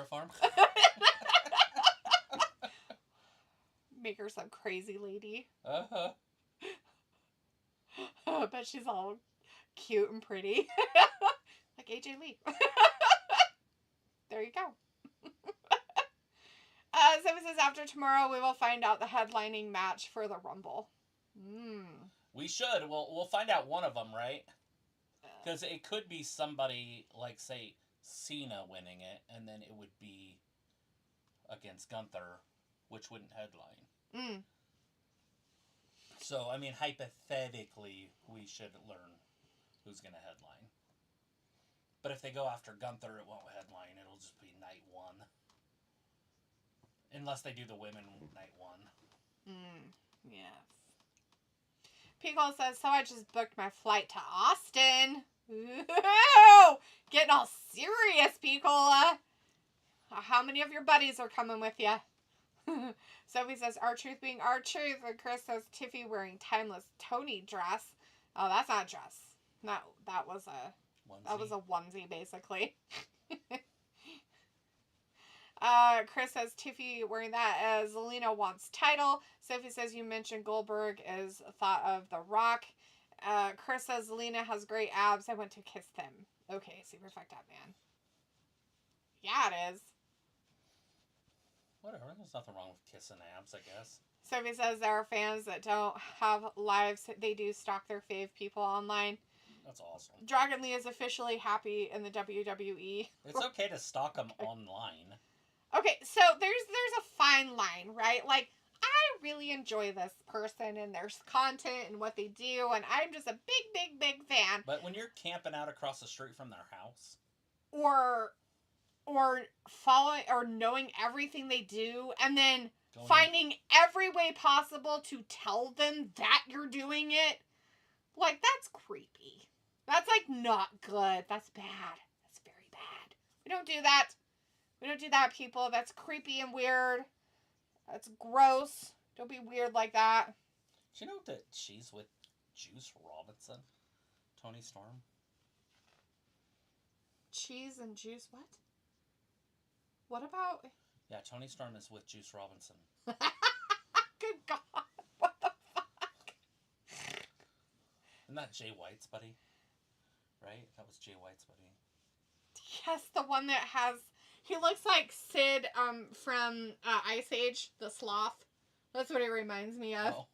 flower farm. Make her some crazy lady. Uh-huh. But she's all cute and pretty. Like AJ Lee. There you go. So it says after tomorrow we will find out the headlining match for the Rumble. We should. We'll find out one of them, right? Because it could be somebody like, say, Cena winning it, and then it would be against Gunther, which wouldn't headline. So, I mean, hypothetically, we should learn who's going to headline. But if they go after Gunther, it won't headline. It'll just be night one. Unless they do the women night one. Yes. Pico says, so I just booked my flight to Austin. Ooh, getting all serious, Picola. How many of your buddies are coming with you? Sophie says, R-Truth being R-Truth. And Chris says, Tiffy wearing timeless Tony dress. Oh, that's not a dress. No, that was a onesie. That was a onesie, basically. Chris says, Tiffy wearing that as Zelina wants title. Sophie says, you mentioned Goldberg is thought of The Rock. Chris says, Zelina has great abs. I went to kiss them. Okay, super fucked up, man. Yeah, it is. Whatever, there's nothing wrong with kissing abs, I guess. Sophie says there are fans that don't have lives. They do stalk their fave people online. That's awesome. Dragon Lee is officially happy in the WWE. It's okay to stalk them online. Okay, so there's a fine line, right? Like, I really enjoy this person and their content and what they do, and I'm just a big fan. But when you're camping out across the street from their house, or following or knowing everything they do, and then finding every way possible to tell them that you're doing it, like, that's creepy. That's, like, not good. That's bad. That's very bad. We don't do that. We don't do that, people. That's creepy and weird. That's gross. Don't be weird like that. Do you know that she's with Juice Robinson? Tony Storm? Cheese and Juice what? What about... Yeah, Tony Storm is with Juice Robinson. Good God. What the fuck? Isn't that Jay White's buddy? Right? That was Jay White's buddy. Yes, the one that has... He looks like Sid from Ice Age, the sloth. That's what he reminds me of. Oh.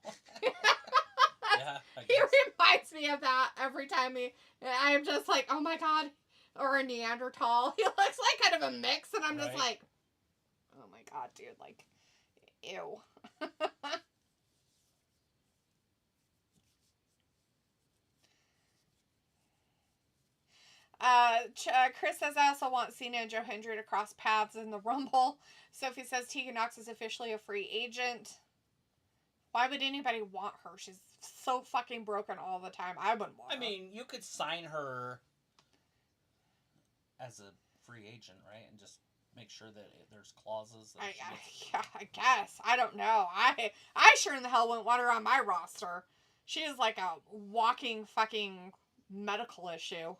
Yeah, I guess. He reminds me of that every time I'm just like, oh my God. Or a Neanderthal. He looks like kind of a mix, and I'm just like, oh my God, dude, like, ew. Chris says, I also want Cena and Joe Hendry to cross paths in the Rumble. Sophie says, Tegan Knox is officially a free agent. Why would anybody want her? She's so fucking broken all the time. I wouldn't want her. I mean, you could sign her as a free agent, right? And just make sure that there's clauses. That yeah, I guess. I don't know. I sure in the hell wouldn't want her on my roster. She is like a walking fucking medical issue.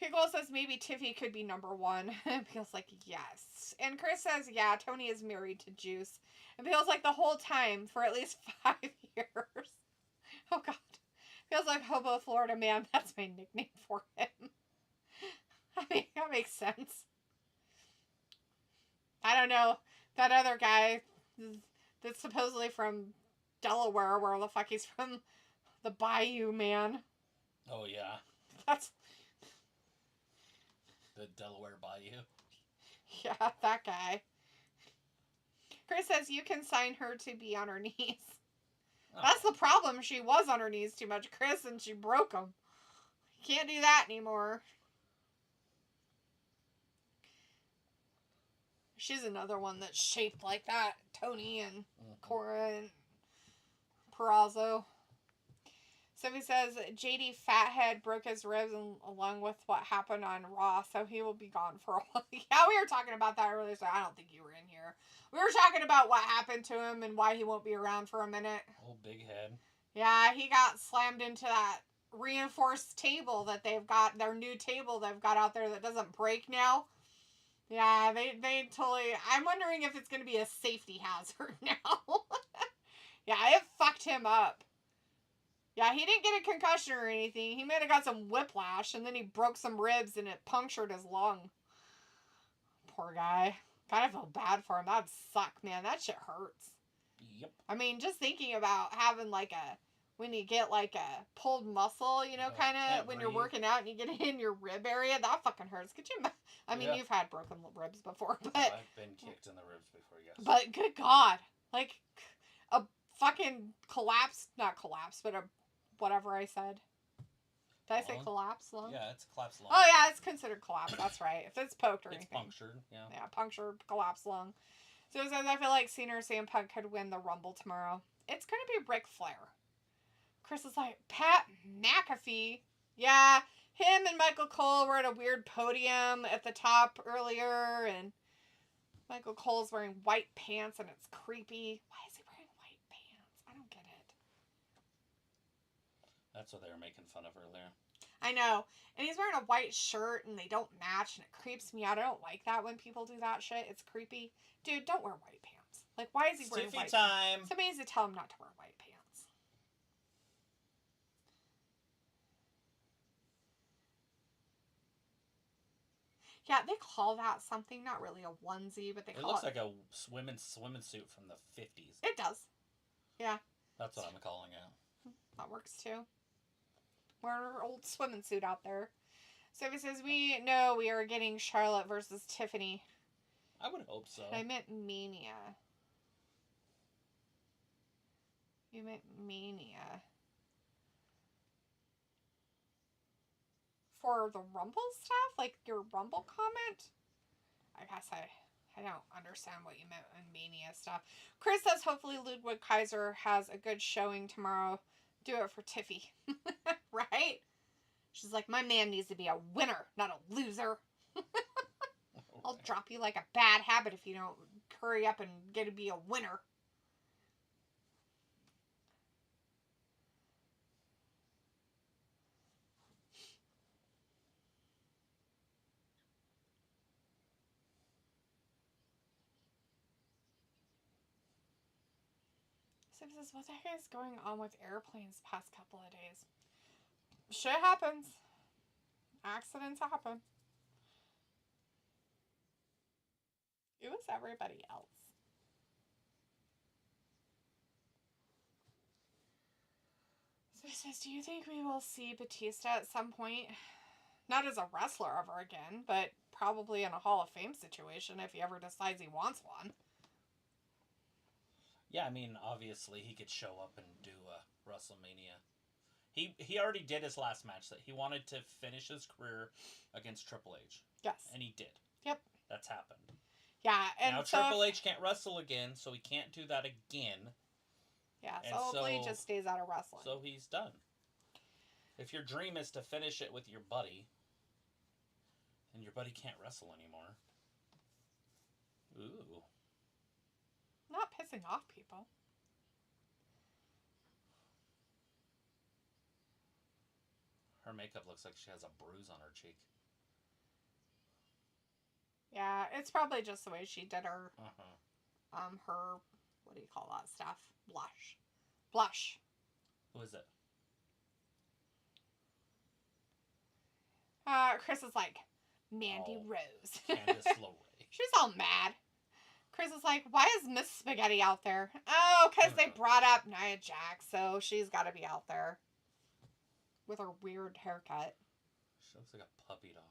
Pickle says maybe Tiffy could be number one. Pickle's like, yes. And Chris says, yeah, Tony is married to Juice. And Pickle's like, the whole time for at least 5 years. Oh, God. Feels like Hobo Florida Man. That's my nickname for him. I mean, that makes sense. I don't know. That other guy that's supposedly from Delaware, where the fuck he's from, the Bayou Man. Oh, yeah. That's... The Delaware Bayou. Yeah, that guy. Chris says you can sign her to be on her knees. Oh. That's the problem. She was on her knees too much, Chris, and she broke them. Can't do that anymore. She's another one that's shaped like that. Tony and Cora and Perazzo. So he says, JD Fathead broke his ribs along with what happened on Raw, so he will be gone for a while. Yeah, we were talking about that earlier, so I don't think you were in here. We were talking about what happened to him and why he won't be around for a minute. Old big head. Yeah, he got slammed into that reinforced table that they've got, their new table they've got out there that doesn't break now. Yeah, they totally... I'm wondering if it's going to be a safety hazard now. Yeah, it fucked him up. Yeah, he didn't get a concussion or anything. He might have got some whiplash, and then he broke some ribs, and it punctured his lung. Poor guy. Kind of feel bad for him. That would suck, man. That shit hurts. Yep. I mean, just thinking about having, like, when you get, like, a pulled muscle, you know, kind of, when you're working out and you get it in your rib area, that fucking hurts. Could you... I mean, you've had broken ribs before, but... I've been kicked in the ribs before, yes. But, good God. Like, a fucking collapse... Not collapse, but a... Whatever I said. Did I say collapse lung? Yeah, it's a collapsed lung. Oh, yeah, it's considered collapse. That's right. If it's poked or anything. It's punctured, yeah. Yeah, punctured, collapsed lung. So it says, I feel like Cena or CM Punk could win the Rumble tomorrow. It's going to be Ric Flair. Chris is like, Pat McAfee? Yeah, him and Michael Cole were at a weird podium at the top earlier, and Michael Cole's wearing white pants, and it's creepy. Why is he wearing white pants? I don't get it. That's what they were making fun of earlier. I know. And he's wearing a white shirt and they don't match and it creeps me out. I don't like that when people do that shit. It's creepy. Dude, don't wear white pants. Like, why is he wearing white pants? Time. Somebody needs to tell him not to wear white pants. Yeah, they call that something. Not really a onesie, but they call it... It looks like a swimming suit from the 50s. It does. Yeah. That's what I'm calling it. That works too. Wear our old swimming suit out there. So he says, we know we are getting Charlotte versus Tiffany. I would hope so. I meant Mania. You meant Mania. For the Rumble stuff? Like your Rumble comment? I guess I don't understand what you meant in Mania stuff. Chris says hopefully Ludwig Kaiser has a good showing tomorrow. Do it for Tiffy. Right? She's like, my man needs to be a winner, not a loser. I'll drop you like a bad habit if you don't hurry up and get to be a winner. So he says, what the heck is going on with airplanes the past couple of days? Shit happens. Accidents happen. It was everybody else. So he says, do you think we will see Batista at some point? Not as a wrestler ever again, but probably in a Hall of Fame situation if he ever decides he wants one. Yeah, I mean, obviously he could show up and do a WrestleMania. He already did his last match. That he wanted to finish his career against Triple H. Yes. And he did. Yep. That's happened. Yeah, and now so Triple H can't wrestle again, so he can't do that again. Yeah, so and hopefully he just stays out of wrestling. So he's done. If your dream is to finish it with your buddy, and your buddy can't wrestle anymore. Ooh. Not pissing off people. Her makeup looks like she has a bruise on her cheek. Yeah, it's probably just the way she did her, Uh-huh. her, what do you call that stuff? Blush. Who is it? Chris is like, Mandy Rose. Candice LeRae. She's all mad. Chris is like, why is Miss Spaghetti out there? Oh, because they brought up Nia Jax, so she's got to be out there. With her weird haircut. She looks like a puppy dog.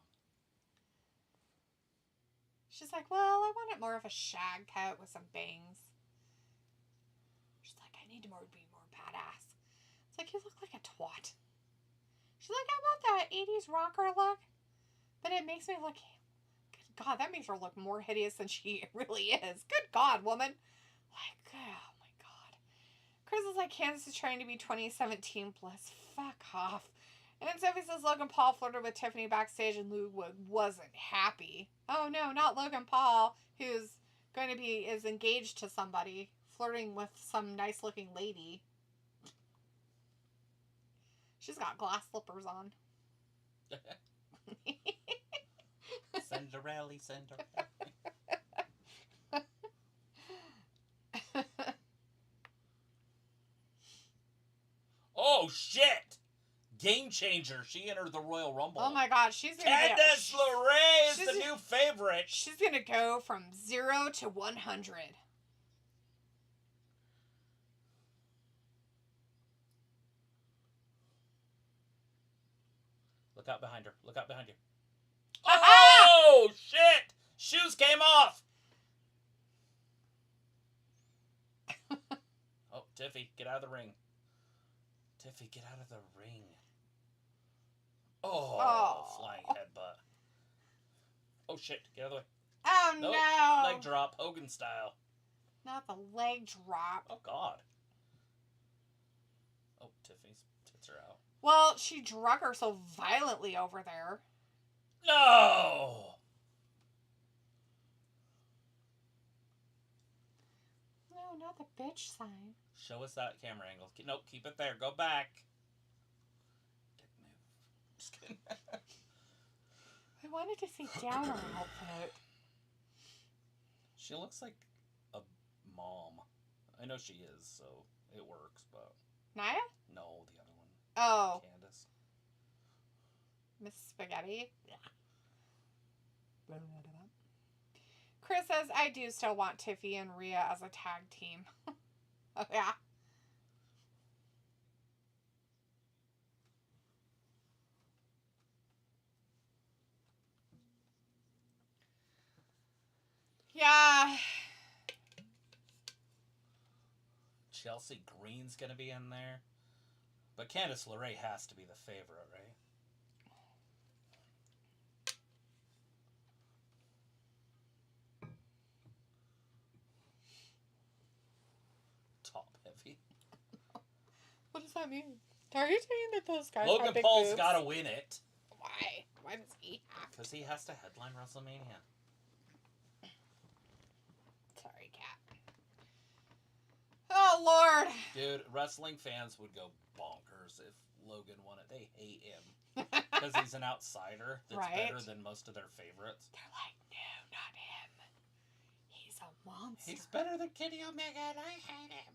She's like, well, I want it more of a shag cut with some bangs. She's like, I need to be more badass. It's like, you look like a twat. She's like, I want that 80s rocker look. But it makes me look... Good God, that makes her look more hideous than she really is. Good God, woman. Like, oh my God. Chris is like, Kansas is trying to be 2017 bliss. Fuck off. And then Sophie says Logan Paul flirted with Tiffany backstage and Ludwig wasn't happy. Oh no, not Logan Paul, who's is engaged to somebody, flirting with some nice looking lady. She's got glass slippers on. Cinderella. game changer. She entered the Royal Rumble. Oh my God, she's gonna Candice LeRae is she's- the new favorite. She's gonna go from 0 to 100. Look out behind her. Look out behind you. Oh, shit! Shoes came off! Oh, Tiffy, get out of the ring. Tiffy, get out of the ring. Oh, flying headbutt. Oh, shit, get out of the way. Oh Nope. no! Leg drop, Hogan style. Not the leg drop. Oh, God. Oh, Tiffy's tits are out. Well, she drug her so violently over there. No! No, not the bitch sign. Show us that camera angle. Nope, keep it there. Go back. Dick move. Just kidding. I wanted to see down her outfit. She looks like a mom. I know she is, so it works, but... Naya? No, the other one. Oh. Candace. Miss Spaghetti? Yeah. Chris says, I do still want Tiffy and Rhea as a tag team. Oh, yeah. Yeah. Chelsea Green's gonna be in there. But Candice LeRae has to be the favorite, right? Top heavy. What does that mean? Are you saying that those guys Logan have big Paul's boobs? gotta win it. Why? Why does he have to? Because he has to headline WrestleMania. Sorry, cat. Oh, Lord. Dude, wrestling fans would go bonkers if Logan won it. They hate him. Because he's an outsider that's Right. better than most of their favorites. They're like, no, not him. He's a monster. He's better than Kenny Omega and I hate him.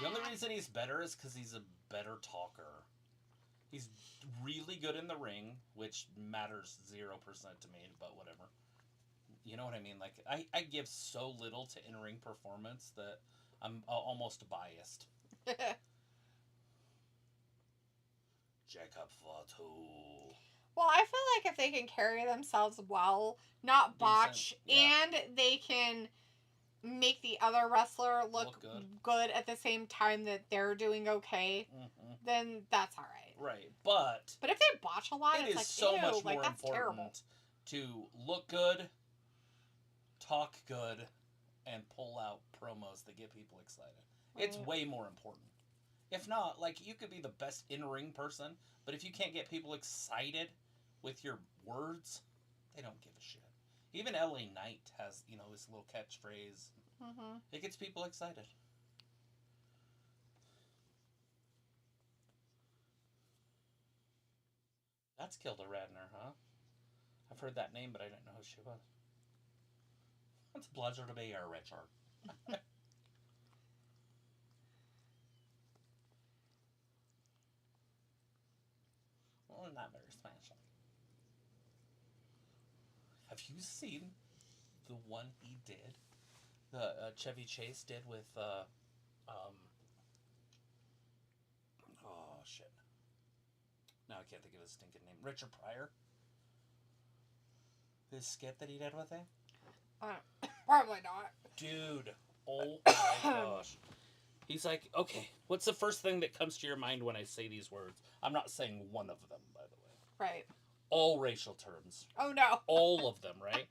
The only reason he's better is because he's a better talker. He's really good in the ring, which matters 0% to me, but whatever. You know what I mean? Like, I give so little to in-ring performance that I'm almost biased. Jacob Fatu. Well, I feel like if they can carry themselves well, not botch, Decent, yeah. and they can make the other wrestler look good at the same time that they're doing okay, then that's all right. Right, but if they botch a lot, it it's is like, so ew, much like, more that's important terrible. to look good, talk good, and pull out promos that get people excited. It's Right. way more important. If not, like, you could be the best in-ring person, but if you can't get people excited with your words, they don't give a shit. Even LA Knight has, you know, his little catchphrase. Mm-hmm. It gets people excited. That's Kilda Radner, huh? I've heard that name, but I didn't know who she was. It's a pleasure to be here, Richard. Well, not very special. Have you seen the one he did? The Chevy Chase did with, oh shit. Now I can't think of his stinking name. Richard Pryor? His skit that he did with him? Probably not. Dude, oh my gosh. He's like, okay, what's the first thing that comes to your mind when I say these words? I'm not saying one of them, by the way. Right. All racial terms. Oh, no. All of them, right?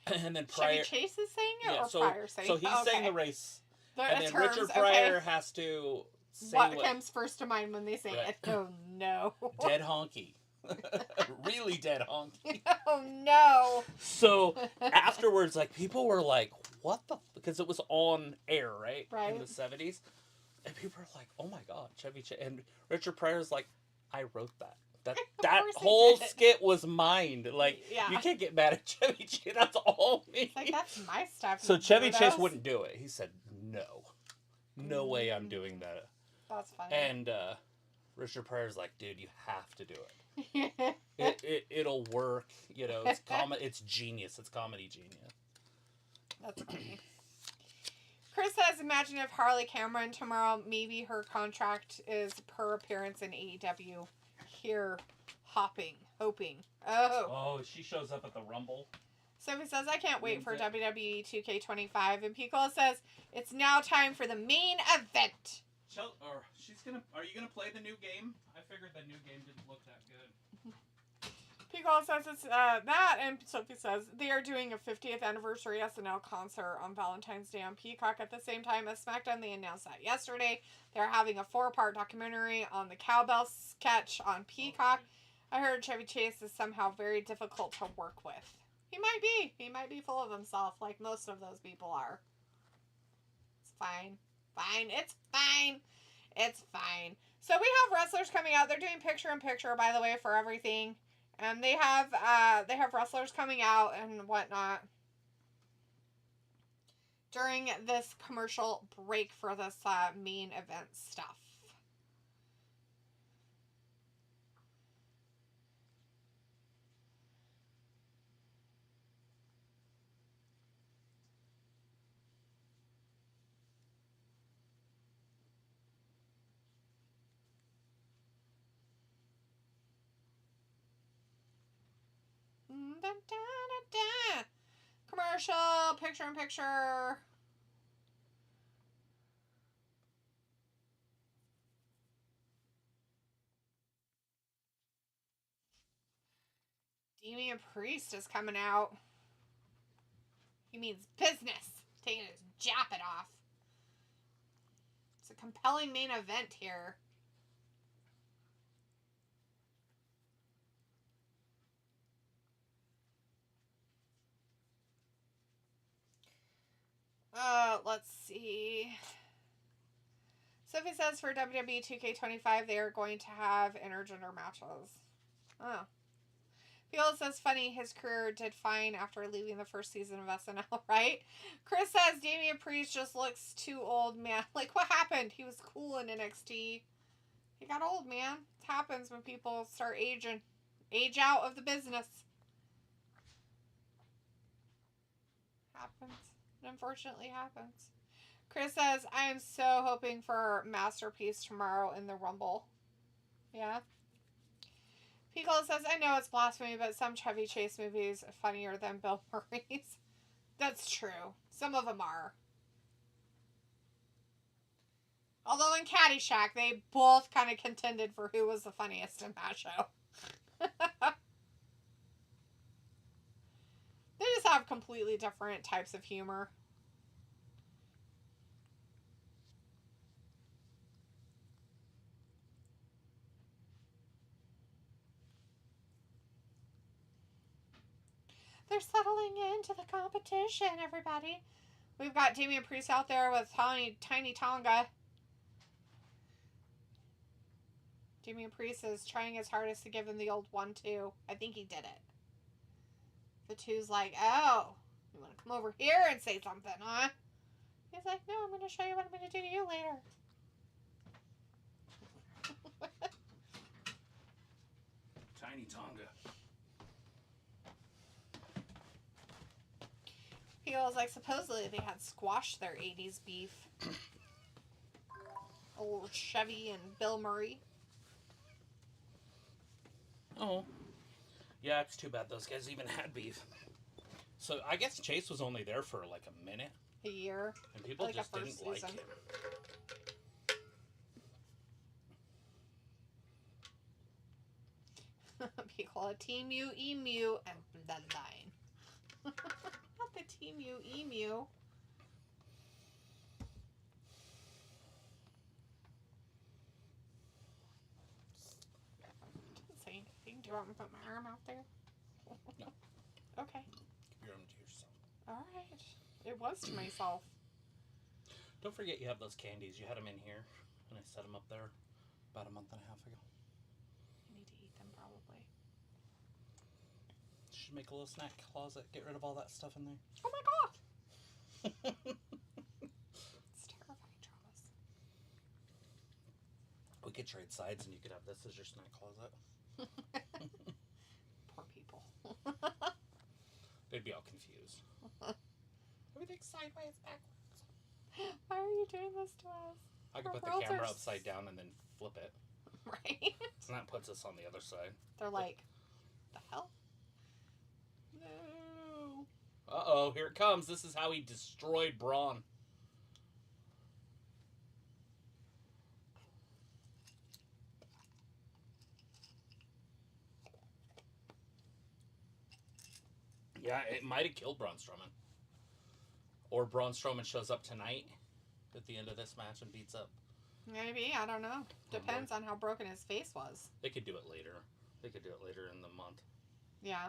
And then Pryor... Chevy Chase is saying it, or so, Pryor saying it? So he's saying the race. And then terms, Richard Pryor has to say what comes first to mind when they say Right. it? Oh, no. Dead honky. Really dead honky. Oh, no. So afterwards, like, people were like, what the... Because it was on air, right? Right. In the 70s. And people were like, oh my God, Chevy Chase. And Richard Pryor's like, I wrote that. That course he whole did. skit was mined. Like, Yeah. you can't get mad at Chevy Chase. That's all me. It's like, that's my stuff. So you Chevy Chase weirdos. wouldn't do it. He said, no way I'm doing that. That's funny. And Richard Pryor's like, dude, you have to do it. It'll work. You know, it's genius. It's comedy genius. That's funny. Chris says, imagine if Harley Cameron tomorrow, maybe her contract is per appearance in AEW. Here, hoping. Oh, she shows up at the Rumble. Sophie says, I can't wait for WWE 2K25. And Pico says, it's now time for the main event. Are you gonna play the new game? I figured the new game didn't look that good. Pico says it's that, and Sophie says they are doing a 50th anniversary SNL concert on Valentine's Day on Peacock at the same time as SmackDown. They announced that yesterday. They're having a 4-part documentary on the cowbell sketch on Peacock. I heard Chevy Chase is somehow very difficult to work with. He might be. He might be full of himself like most of those people are. It's fine. It's fine. So we have wrestlers coming out. They're doing picture-in-picture, by the way, for everything. And they have wrestlers coming out and whatnot during this commercial break for this main event stuff. Commercial, picture-in-picture. Damian Priest is coming out. He means business. Taking his jacket off. It's a compelling main event here. Let's see. Sophie says for WWE 2K25, they are going to have intergender matches. Oh. Field says, funny, his career did fine after leaving the first season of SNL, right? Chris says, Damian Priest just looks too old, man. Like, what happened? He was cool in NXT. He got old, man. It happens when people start aging. Age out of the business. Happens. It unfortunately happens. Chris says, I am so hoping for Masterpiece tomorrow in the Rumble. Yeah. Piccolo says, I know it's blasphemy, but some Chevy Chase movies are funnier than Bill Murray's. That's true. Some of them are. Although in Caddyshack, they both kind of contended for who was the funniest in that show. They just have completely different types of humor. They're settling into the competition, everybody. We've got Damian Priest out there with Tiny Tonga. Damian Priest is trying his hardest to give him the old 1-2. I think he did it. The 2's like, oh, you want to come over here and say something, huh? He's like, no, I'm going to show you what I'm going to do to you later. Tiny Tonga. He was like, supposedly they had squashed their 80s beef. Old Chevy and Bill Murray. Oh. Yeah, it's too bad those guys even had beef. So I guess Chase was only there for like a minute. A year. And people like just didn't like him. People a Team U, Emu, and Bloodline. Not the Team U, Emu. Didn't say anything. Do you want me to put my arm out there? No. Okay. Give your arm to yourself. Alright. It was to myself. Don't forget you have those candies. You had them in here. And I set them up there about a month and a half ago. I need to eat them should make a little snack closet. Get rid of all that stuff in there. Oh my god! It's terrifying, Travis. We could trade sides and you could have this as your snack closet. Poor people. They'd be all confused. Everything's sideways, backwards. Why are you doing this to us? I could Our put the worlds camera are upside down and then flip it. Right? And that puts us on the other side. They're like, the hell? No. Uh-oh, here it comes. This is how he destroyed Braun. Yeah, it might have killed Braun Strowman. Or Braun Strowman shows up tonight at the end of this match and beats up. Maybe, I don't know. Depends on how broken his face was. They could do it later. They could do it later in the month. Yeah.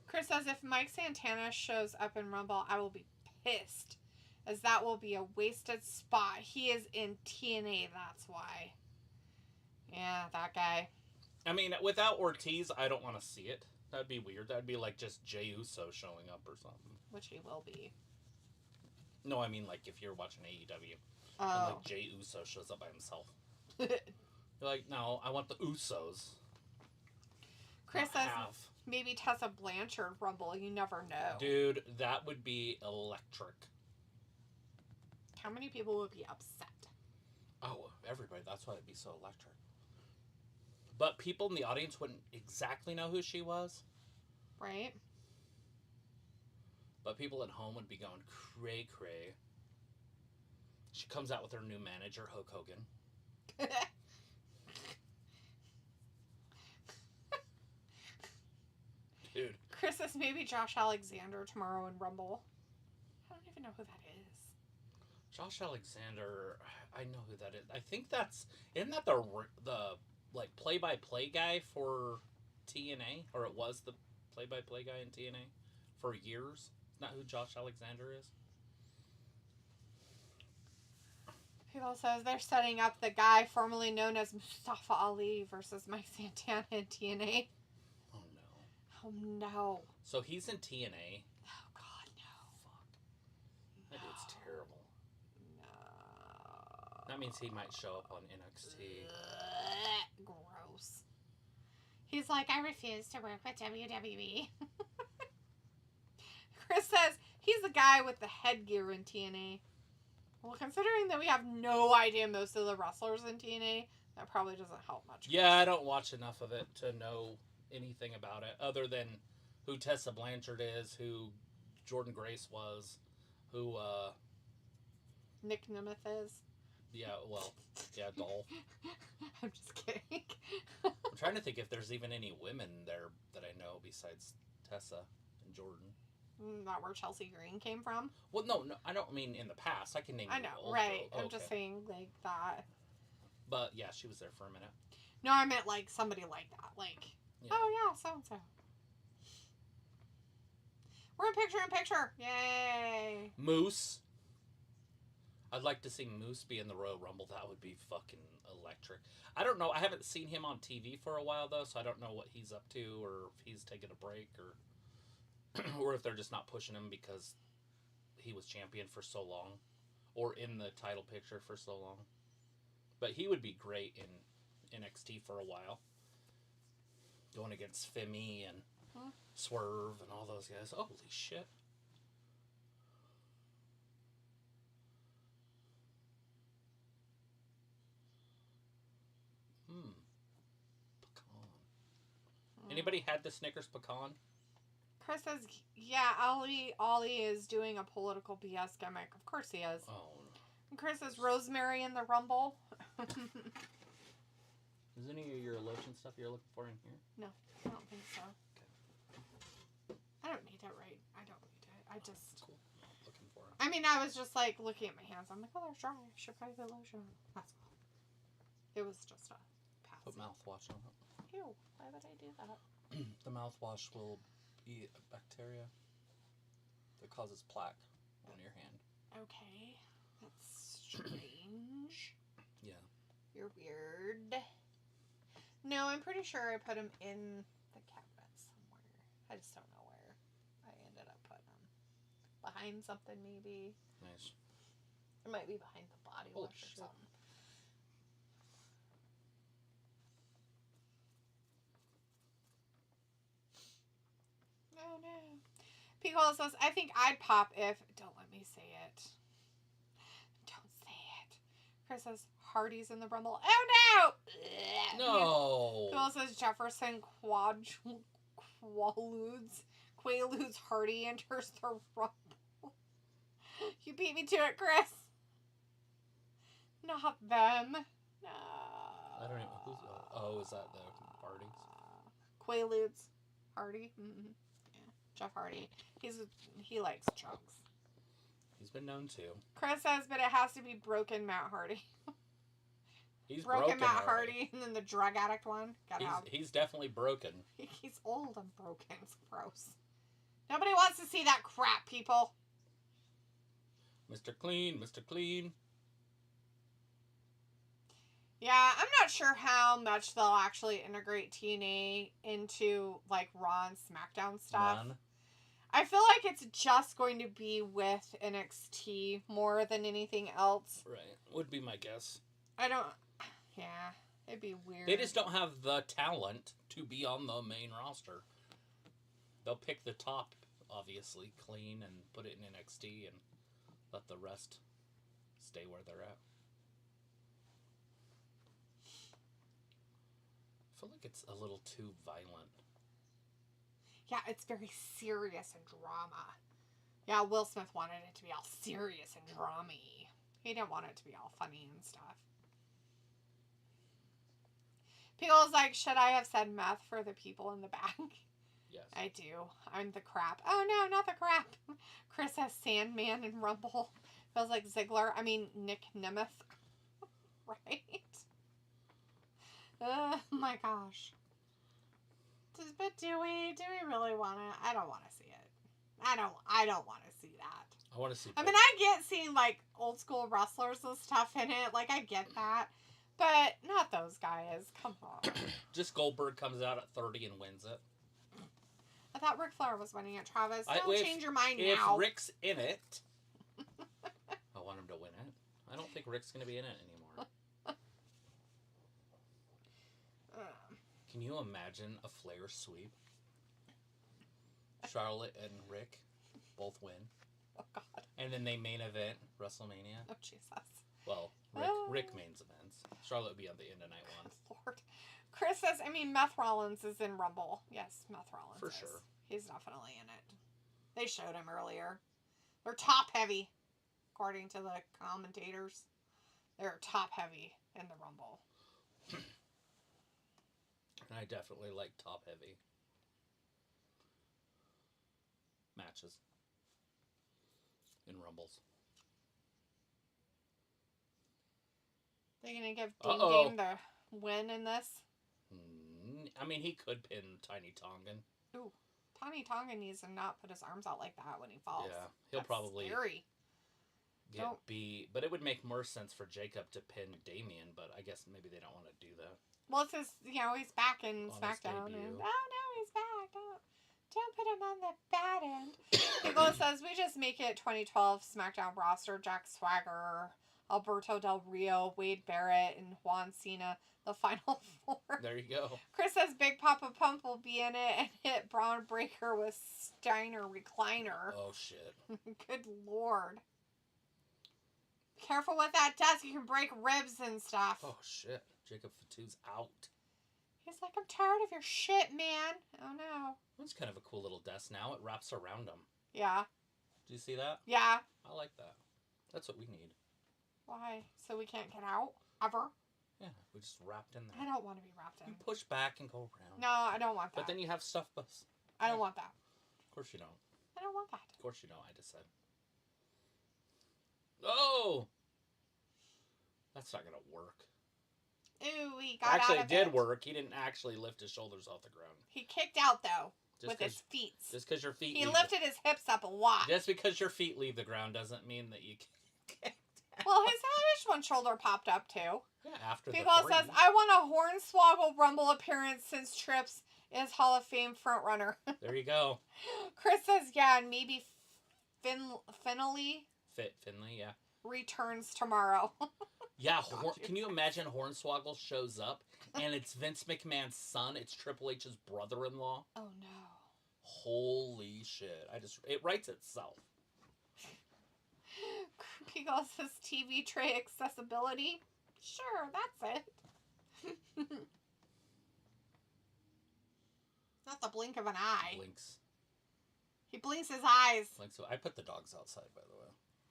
Chris says, if Mike Santana shows up in Rumble, I will be pissed, as that will be a wasted spot. He is in TNA, that's why. Yeah, that guy. I mean, without Ortiz, I don't want to see it. That'd be weird. That'd be like just Jey Uso showing up or something. Which he will be. No, I mean like if you're watching AEW. Oh. And like Jey Uso shows up by himself. You're like, no, I want the Usos. Chris says, half. maybe Tessa Blanchard Rumble. You never know. Dude, that would be electric. How many people would be upset? Oh, everybody. That's why it'd be so electric. But people in the audience wouldn't exactly know who she was. Right? But people at home would be going cray-cray. She comes out with her new manager, Hulk Hogan. Dude. Chris says maybe Josh Alexander tomorrow in Rumble. I don't even know who that is. Josh Alexander, I know who that is. I think that's... Isn't that the like, play-by-play guy for TNA? Or it was the play-by-play guy in TNA for years? Isn't that who Josh Alexander is? People says they're setting up the guy formerly known as Mustafa Ali versus Mike Santana in TNA. Oh, no. Oh, no. So he's in TNA. Oh, God, no. Fuck. That dude's terrible. No. That means he might show up on NXT. Gross. He's like, I refuse to work with WWE. Chris says he's the guy with the headgear in TNA. Well, considering that we have no idea most of the wrestlers in TNA, that probably doesn't help much. Yeah, I don't watch enough of it to know anything about it, other than who Tessa Blanchard is, who Jordan Grace was, who, Nick Nemeth is. Yeah, well, yeah, Dolph. I'm just kidding. I'm trying to think if there's even any women there that I know besides Tessa and Jordan. Not where Chelsea Green came from? Well, no, I don't mean in the past. I can name I you know, also. right. Oh, I'm just saying, like, that. But, yeah, she was there for a minute. No, I meant, like, somebody like that. Like, Yeah. oh, yeah, so-and-so. We're in picture. Yay. Moose. I'd like to see Moose be in the Royal Rumble. That would be fucking electric. I don't know. I haven't seen him on TV for a while, though, so I don't know what he's up to or if he's taking a break or or if they're just not pushing him because he was champion for so long or in the title picture for so long. But he would be great in NXT for a while. Going against Femi and Swerve and all those guys. Holy shit. Pecan. Anybody had the Snickers pecan? Chris says, yeah, Ollie is doing a political BS gimmick. Of course he is. Oh. And Chris says, Rosemary in the Rumble. Is any of your lotion stuff you're looking for in here? No, I don't think so. Okay. I don't need it, right? I don't need it. I just... Cool. Looking for it. I mean, I was just, like, looking at my hands. I'm like, oh, they're dry. I should probably put lotion on. That's all. It was just a pass. Put mouthwash on it. Ew, why would I do that? The mouthwash will eat a bacteria that causes plaque on your hand. Okay. That's strange. Yeah. You're weird. No, I'm pretty sure I put them in the cabinet somewhere. I just don't know where I ended up putting them. Behind something, maybe. Nice. It might be behind the body Holy wash or shit. something. Oh no. Pickle says, I think I'd pop if... Don't let me say it. Don't say it. Chris says, Hardy's in the Rumble. Oh no! No! Pickle says, Jefferson Quaaludes Hardy enters the Rumble. You beat me to it, Chris. Not them. No. I don't know. Who's, oh, is that the Hardys? Quaaludes Hardy. Mm-hmm. Yeah, Jeff Hardy. He likes chunks. He's been known to. Chris says, but it has to be broken Matt Hardy. He's broken Matt Hardy, and then the drug addict one. He's definitely broken. He's old and broken. It's gross. Nobody wants to see that crap, people. Mr. Clean, Mr. Clean. Yeah, I'm not sure how much they'll actually integrate TNA into, like, Raw and SmackDown stuff. None. I feel like it's just going to be with NXT more than anything else. Right. Would be my guess. Yeah, it'd be weird. They just don't have the talent to be on the main roster. They'll pick the top, obviously, clean, and put it in NXT and let the rest stay where they're at. I feel like it's a little too violent. Yeah, it's very serious and drama. Yeah, Will Smith wanted it to be all serious and drama-y. He didn't want it to be all funny and stuff. People's like, should I have said meth for the people in the back? Yes. I do. I'm the crap. Oh no, not the crap. Chris has Sandman and Rumble. Feels like Ziggler. I mean, Nick Nemeth. Right? Oh my gosh. But do we really want to? I don't want to see it. I don't want to see that. I want to see. I mean, I get seeing like old school wrestlers and stuff in it. Like, I get that. But not those guys. Come on. Just Goldberg comes out at 30 and wins it. I thought Ric Flair was winning it, Travis. Don't change your mind if now. If Rick's in it, I want him to win it. I don't think Rick's going to be in it anymore. Can you imagine a Flair sweep? Charlotte and Rick both win. Oh, God. And then they main event WrestleMania. Oh, Jesus. Well, Rick main events. Charlotte would be on the end of night one. Lord. Chris says, Meth Rollins is in Rumble. Yes, Meth Rollins For is. sure. He's definitely in it. They showed him earlier. They're top heavy, according to the commentators. They're top heavy in the Rumble. I definitely like top heavy matches in Rumbles. They're going to give Dame the win in this? I mean, he could pin Tiny Tongan. Ooh, Tiny Tongan needs to not put his arms out like that when he falls. Yeah, he'll probably scary. get beat. But it would make more sense for Jacob to pin Damian, but I guess maybe they don't want to do that. Well, it's his, he's back in On SmackDown. his debut. And, no, he's back. Don't put him on the bad end. People says, we just make it 2012 SmackDown roster. Jack Swagger, Alberto Del Rio, Wade Barrett, and Juan Cena, the final four. There you go. Chris says Big Papa Pump will be in it and hit Braun Breaker with Steiner Recliner. Oh, shit. Good Lord. Careful what that does. You can break ribs and stuff. Oh, shit. Jacob Fatu's out. He's like, I'm tired of your shit, man. Oh, no. That's kind of a cool little desk now. It wraps around him. Yeah. Do you see that? Yeah. I like that. That's what we need. Why? So we can't get out? Ever? Yeah, we just wrapped in there. I don't want to be wrapped in. You push back and go around. No, I don't want that. But then you have stuff bus. I don't want that. Of course you don't. I don't want that. Of course you don't, I just said. Oh! That's not going to work. Ooh, he got Actually, out of it did work. He didn't actually lift his shoulders off the ground. He kicked out, though, Just with his feet. Just because your feet He lifted his hips up a lot. Just because your feet leave the ground doesn't mean that you can't. Well, his one shoulder popped up, too. Yeah, after People the 3. says, I want a Hornswoggle Rumble appearance since Trips is Hall of Fame frontrunner. There you go. Chris says, yeah, and maybe Finley Finley, yeah. returns tomorrow. Yeah, can you imagine Hornswoggle shows up and it's Vince McMahon's son? It's Triple H's brother-in-law. Oh no! Holy shit! It writes itself. People says TV tray accessibility. Sure, that's it. Not the blink of an eye. Blinks. He blinks his eyes. Blinks. I put the dogs outside, by the way.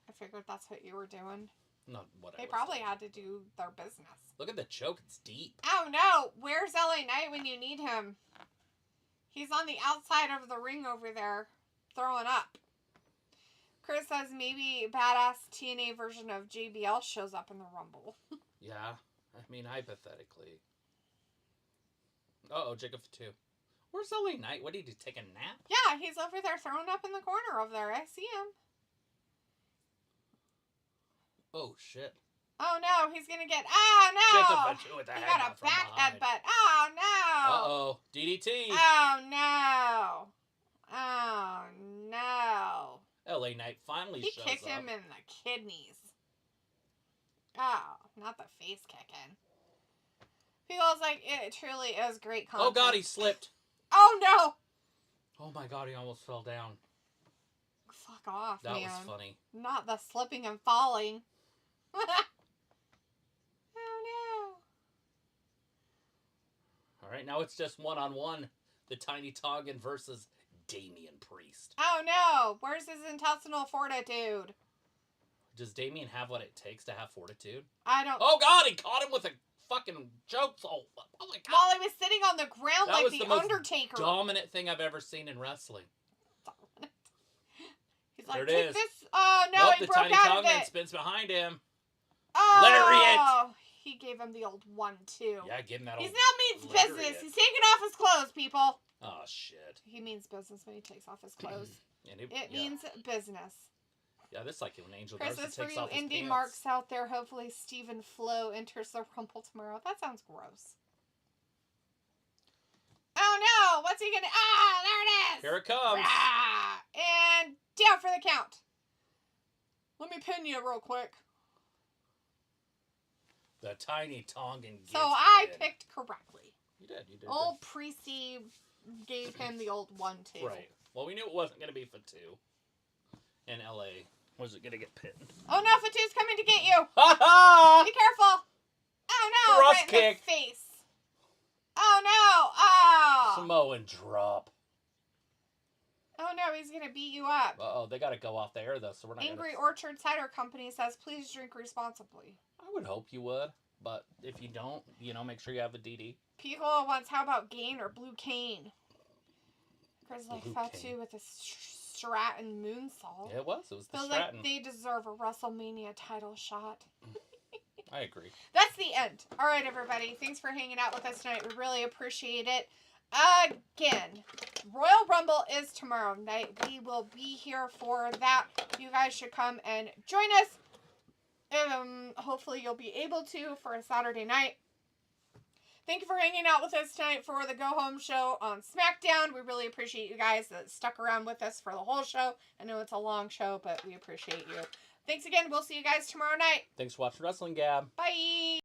I figured that's what you were doing. Not what They probably had to do their business. Look at the choke. It's deep. Oh no! Where's LA Knight when you need him? He's on the outside of the ring over there, throwing up. Chris says maybe badass TNA version of JBL shows up in the Rumble. Yeah. I mean, hypothetically. Uh-oh, Jacob 2. Where's LA Knight? What, did he take a nap? Yeah, he's over there thrown up in the corner over there. I see him. Oh, shit. Oh no, he's gonna get. Oh no! Jacob with a he got a back behind. headbutt. Oh no! Uh-oh. DDT. Oh no! Oh no! LA Knight finally He shows kicked up. him in the kidneys. Oh, not the face kicking. Feels like it truly is great content. Oh, God, he slipped. Oh no! Oh, my God, he almost fell down. Fuck off, That man. was funny. Not the slipping and falling. Oh no! All right, now it's just one-on-one. The Tiny Tongan versus Damian Priest. Oh no! Where's his intestinal fortitude? Does Damian have what it takes to have fortitude? I don't. Oh, God, he caught him with a fucking choke. Oh my God. While he was sitting on the ground That like was the the most Undertaker. dominant thing I've ever seen in wrestling. He's like, There it take is. this. Oh no, Nope, he the broke Tiny out of Tongan it. spins behind him. Oh, Lariat. He gave him the old 1-2. Yeah, give him that He's old now means lariat. business. He's taking off his clothes, people. Oh, shit. He means business when he takes off his clothes. And It yeah. means business. Yeah, this is like when Angel Chris, Dawkins this for takes you off his indie pants. marks out there. Hopefully Stephen Flo enters the Rumble tomorrow. That sounds gross. Oh no! What's he gonna... Ah, there it is! Here it comes. Ah, and down for the count. Let me pin you real quick. The Tiny Tongan gets So I pinned. picked correctly. You did. You did. Old Priesty gave him the old 1-2. Right. Well, we knew it wasn't going to be for 2. In LA. Was it going to get pinned? Oh no, Fatu's coming to get you. Ha ha! Be careful. Oh no, Thrust right in kick. the face. Oh no. Oh. Samoan drop. Oh no, he's going to beat you up. Uh-oh, they got to go off the air, though, so we're not Angry gonna... Orchard Cider Company says, please drink responsibly. I would hope you would, but if you don't, make sure you have a DD. Piccolo wants, how about Gain or Blue Cane? Grizzly Blue Fatu Cane. with a Stratton moonsault. Yeah, it was. It was the Feels Stratton. like they deserve a WrestleMania title shot. I agree. That's the end. All right, everybody. Thanks for hanging out with us tonight. We really appreciate it. Again, Royal Rumble is tomorrow night. We will be here for that. You guys should come and join us. Hopefully you'll be able to for a Saturday night. Thank you for hanging out with us tonight for the Go Home show on SmackDown. We really appreciate you guys that stuck around with us for the whole show. I know it's a long show, but we appreciate you. Thanks again. We'll see you guys tomorrow night. Thanks for watching Wrestling Gab. Bye.